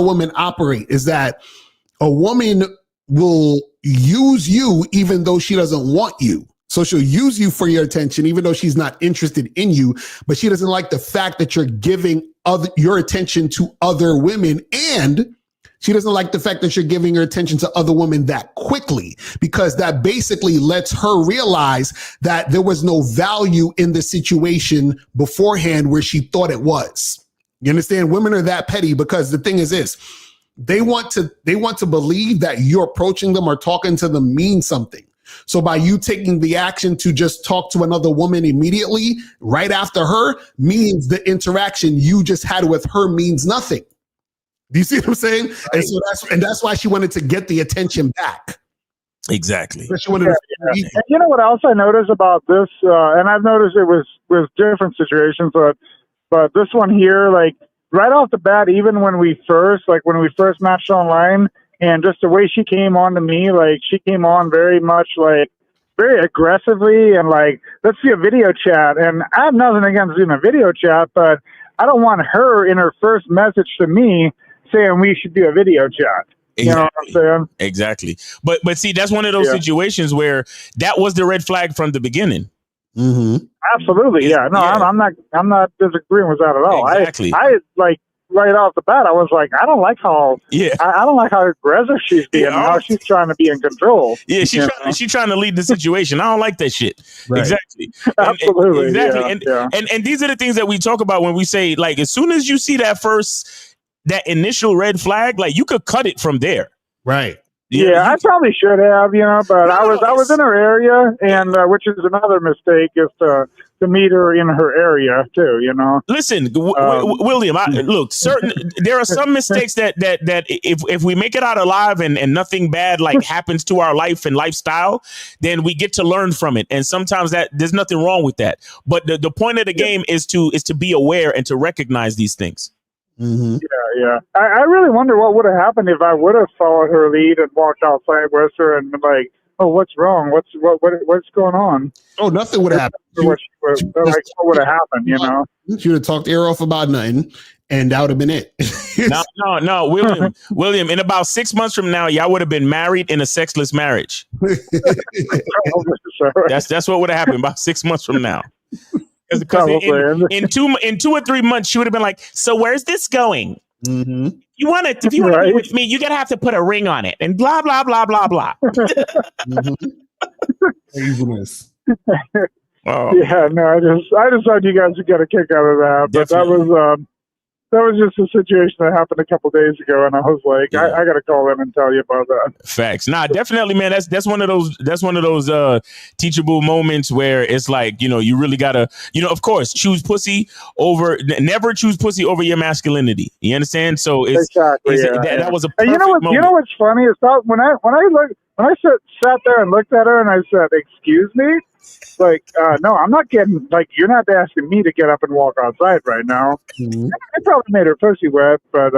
women operate, is that a woman will use you even though she doesn't want you. So she'll use you for your attention, even though she's not interested in you, but she doesn't like the fact that you're giving your attention to other women, and she doesn't like the fact that you're giving your attention to other women that quickly, because that basically lets her realize that there was no value in the situation beforehand where she thought it was. You understand? Women are that petty because the thing is this. They want to believe that you approaching them or talking to them means something. So by you taking the action to just talk to another woman immediately right after her means the interaction you just had with her means nothing. Do you see what I'm saying? Right. And that's why she wanted to get the attention back. Exactly. And you know what else I noticed about this? And I've noticed it was different situations, but this one here, like right off the bat, even when we first matched online, and just the way she came on to me, like she came on very much like very aggressively and like, let's do a video chat. And I have nothing against doing a video chat, but I don't want her in her first message to me saying we should do a video chat. Exactly. You know what I'm saying? Exactly. But see, that's one of those situations where that was the red flag from the beginning. Mm-hmm. Absolutely. Yeah. No, yeah. I'm not disagreeing with that at all. Exactly. I like right off the bat, I was like, I don't like how I don't like how aggressive she's being and how she's trying to be in control. Yeah, she's trying to lead the situation. I don't like that shit. Right. Exactly. Absolutely. Exactly. Yeah. And these are the things that we talk about when we say, like, as soon as you see that initial red flag, like you could cut it from there. Right. Yeah, I probably should have, but I was in her area, and which is another mistake, is to meet her in her area too. Listen, William. Look, there are some mistakes that if we make it out alive and nothing bad like happens to our life and lifestyle, then we get to learn from it. And sometimes there's nothing wrong with that. But the point of the game is to be aware and to recognize these things. Mm-hmm. Yeah. I really wonder what would have happened if I would have followed her lead and walked outside with her and been like, "Oh, what's wrong? What's going on?" Oh, nothing would have happened. What would have happened? She would have talked ear off about nothing, and that would have been it. No, William. In about 6 months from now, y'all would have been married in a sexless marriage. That's what would have happened about 6 months from now. Because in 2 or 3 months, she would have been like, "So where's this going? Mm-hmm. If you want to be with me, you gotta have to put a ring on it," and blah blah blah blah blah. Craziness. Yeah, no, I just thought you guys would get a kick out of that, but that was just a situation that happened a couple days ago, and I was like, I got to call in and tell you about that. Facts. Nah, definitely, man. That's one of those teachable moments where it's like, you really gotta, of course, never choose pussy over your masculinity. You understand? So it's exactly that was a perfect and moment. You know what's funny is when I sat there and looked at her and I said, "Excuse me." Like, no, I'm not getting, like, you're not asking me to get up and walk outside right now. Mm-hmm. I probably made her pussy wet, but,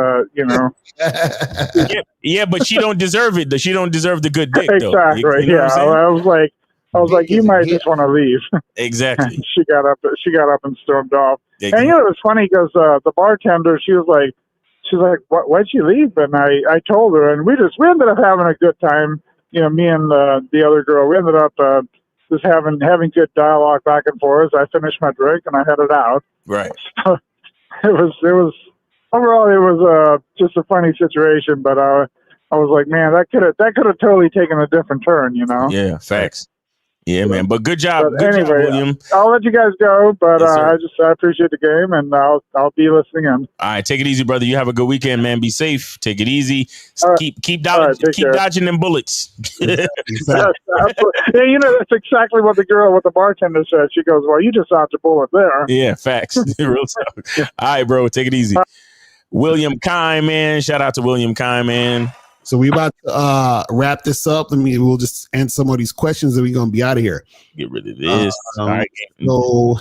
yeah, but she don't deserve it. She don't deserve the good dick, though. Exactly. You know what I'm saying? I was like, you might just want to leave. Exactly. She got up and stormed off. Exactly. And, it was funny because the bartender, she's like, why'd she leave? And I told her, and we ended up having a good time. Me and the other girl, we ended up, just having good dialogue back and forth. I finished my drink and I headed out. Right. So it was overall it was just a funny situation, but I was like, man, that could have totally taken a different turn, Yeah, facts. Yeah, man. But good job. But good anyway, job, William. I'll let you guys go, but Yes, I appreciate the game, and I'll be listening in. All right, take it easy, brother. You have a good weekend, man. Be safe. Take it easy. Keep dodging them bullets. Yeah, that's exactly what the bartender said. She goes, "Well, you just dodged a bullet there." Yeah, facts. Real talk. All right, bro. Take it easy. William Kine, man. Shout out to William Kine, man. So we about to wrap this up. We'll just answer some of these questions and we're going to be out of here. Get rid of this. All right. So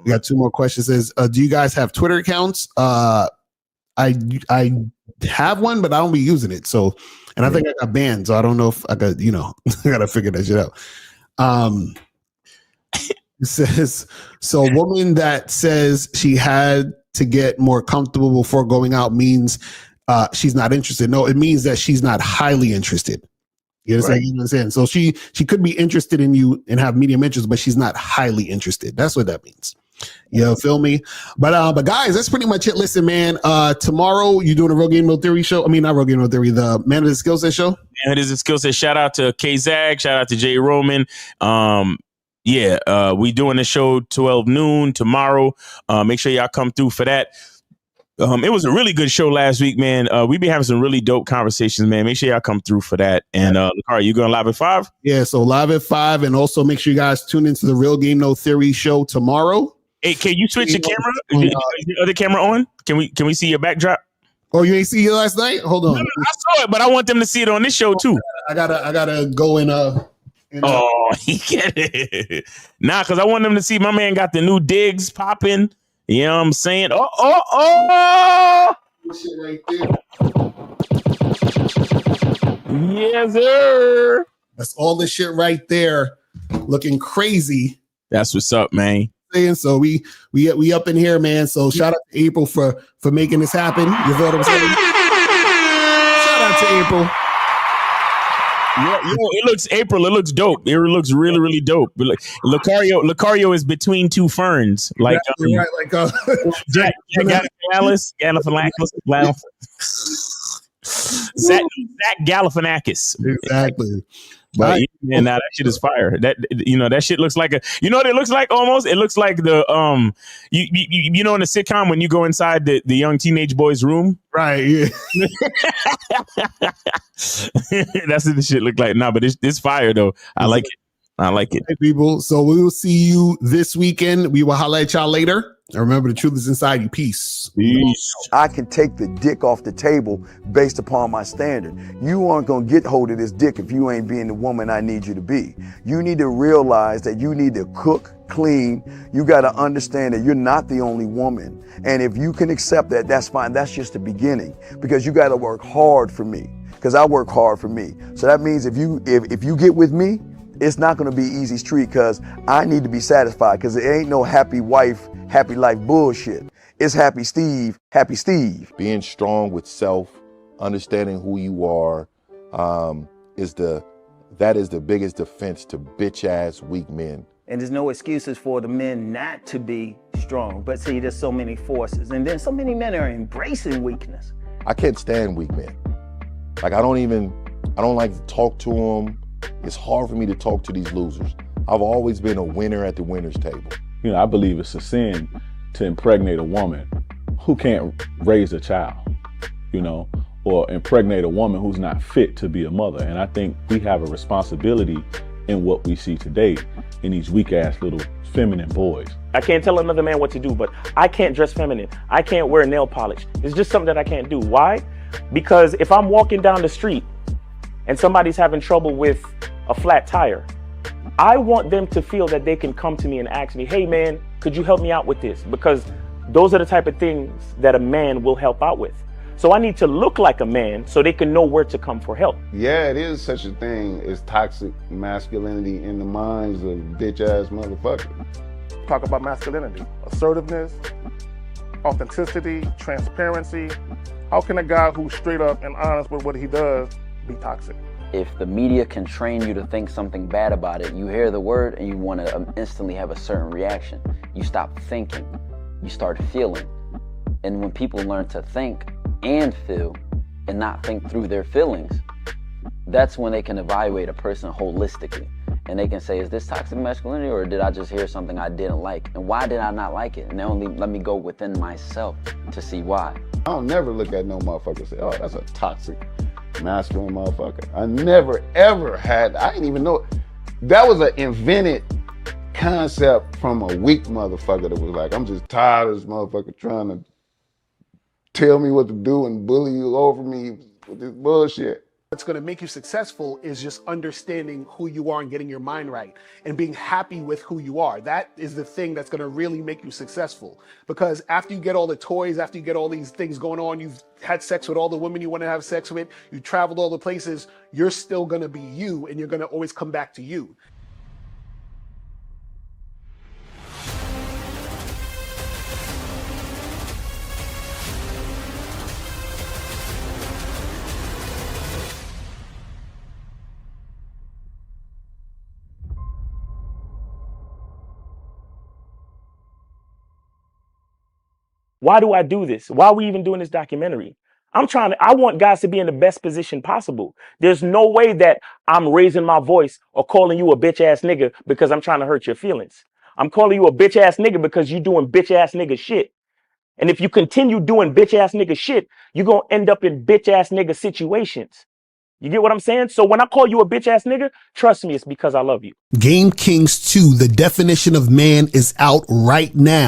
we got 2 more questions. It says, do you guys have Twitter accounts? I have one, but I don't be using it. So, and I think I got banned. So I don't know if I got, I got to figure that shit out. It says, so a woman that says she had to get more comfortable before going out means she's not interested. No, it means that she's not highly interested. You understand? Right. You know what I'm saying? So she could be interested in you and have medium interest, but she's not highly interested. That's what that means. You feel me? But guys, that's pretty much it. Listen, man, tomorrow you're doing a Real Game No Theory show. I mean, not Real Game No Theory, the Man of the Skill Set show. Man, it is a skill set. Shout out to K-Zag. Shout out to Jay Roman. We doing the show 12 noon tomorrow. Make sure y'all come through for that. It was a really good show last week, man. We be having some really dope conversations, man. Make sure y'all come through for that. And Locario, you going live at 5? Yeah, so live at 5, and also make sure you guys tune into the Real Game No Theory show tomorrow. Hey, can you switch the camera? Is the other camera on? Can we see your backdrop? Oh, you ain't see it last night? Hold on. No, I saw it, but I want them to see it on this show too. I gotta go in. He get it. Nah, because I want them to see my man got the new digs popping. You know what I'm saying? Oh! Shit right there. Yes, sir. That's all the shit right there, looking crazy. That's what's up, man. So we up in here, man. So shout out to April for making this happen. You thought it was shout out to April. Yeah, it looks dope. It looks really, really dope. Locario is between two ferns. Like Jack Galifianakis. Zach Galifianakis. Exactly. But now that shit is fire. That shit looks like what it looks like almost? It looks like the in the sitcom when you go inside the young teenage boy's room. Right, yeah. That's what the shit look like. Nah, but it's fire though. I like it. Hey, people. So we will see you this weekend. We will holla at y'all later. And remember, the truth is inside you. Peace. I can take the dick off the table based upon my standard. You aren't going to get hold of this dick if you ain't being the woman I need you to be. You need to realize that you need to cook, clean. You got to understand that you're not the only woman. And if you can accept that, that's fine. That's just the beginning, because you got to work hard for me, because I work hard for me. So that means if you get with me, it's not going to be easy street, because I need to be satisfied, because it ain't no happy wife, happy life bullshit. it's Happy Steve, Happy Steve. Being strong with self, understanding who you are, that is the biggest defense to bitch ass weak men. And there's no excuses for the men not to be strong. But see, there's so many forces. And then so many men are embracing weakness. I can't stand weak men. Like, I don't like to talk to them. It's hard for me to talk to these losers. I've always been a winner at the winner's table. You know, I believe it's a sin to impregnate a woman who can't raise a child, you know, or impregnate a woman who's not fit to be a mother. And I think we have a responsibility in what we see today in these weak ass little feminine boys. I can't tell another man what to do, but I can't dress feminine. I can't wear nail polish. It's just something that I can't do. Why? Because if I'm walking down the street and somebody's having trouble with a flat tire, I want them to feel that they can come to me and ask me, hey man, could you help me out with this? Because those are the type of things that a man will help out with. So I need to look like a man so they can know where to come for help. Yeah, it is such a thing as toxic masculinity in the minds of bitch ass motherfuckers. Talk about masculinity, assertiveness, authenticity, transparency. How can a guy who's straight up and honest with what he does be toxic? If the media can train you to think something bad about it, you hear the word and you want to instantly have a certain reaction. You stop thinking, you start feeling. And when people learn to think and feel and not think through their feelings, that's when they can evaluate a person holistically. And they can say, is this toxic masculinity, or did I just hear something I didn't like? And why did I not like it? And only let me go within myself to see why. I don't never look at no motherfucker and say, oh, that's a toxic masculine motherfucker. I never ever had, I didn't even know, that was an invented concept from a weak motherfucker that was like, I'm just tired of this motherfucker trying to tell me what to do and bully you over me with this bullshit. What's going to make you successful is just understanding who you are and getting your mind right and being happy with who you are. That is the thing that's going to really make you successful. Because after you get all the toys, after you get all these things going on, you've had sex with all the women you want to have sex with, you traveled all the places, you're still going to be you, and you're going to always come back to you. Why do I do this? Why are we even doing this documentary? I want guys to be in the best position possible. There's no way that I'm raising my voice or calling you a bitch ass nigga because I'm trying to hurt your feelings. I'm calling you a bitch ass nigga because you're doing bitch ass nigga shit. And if you continue doing bitch ass nigga shit, you're going to end up in bitch ass nigga situations. You get what I'm saying? So when I call you a bitch ass nigga, trust me, it's because I love you. Game Kings 2, the definition of man, is out right now.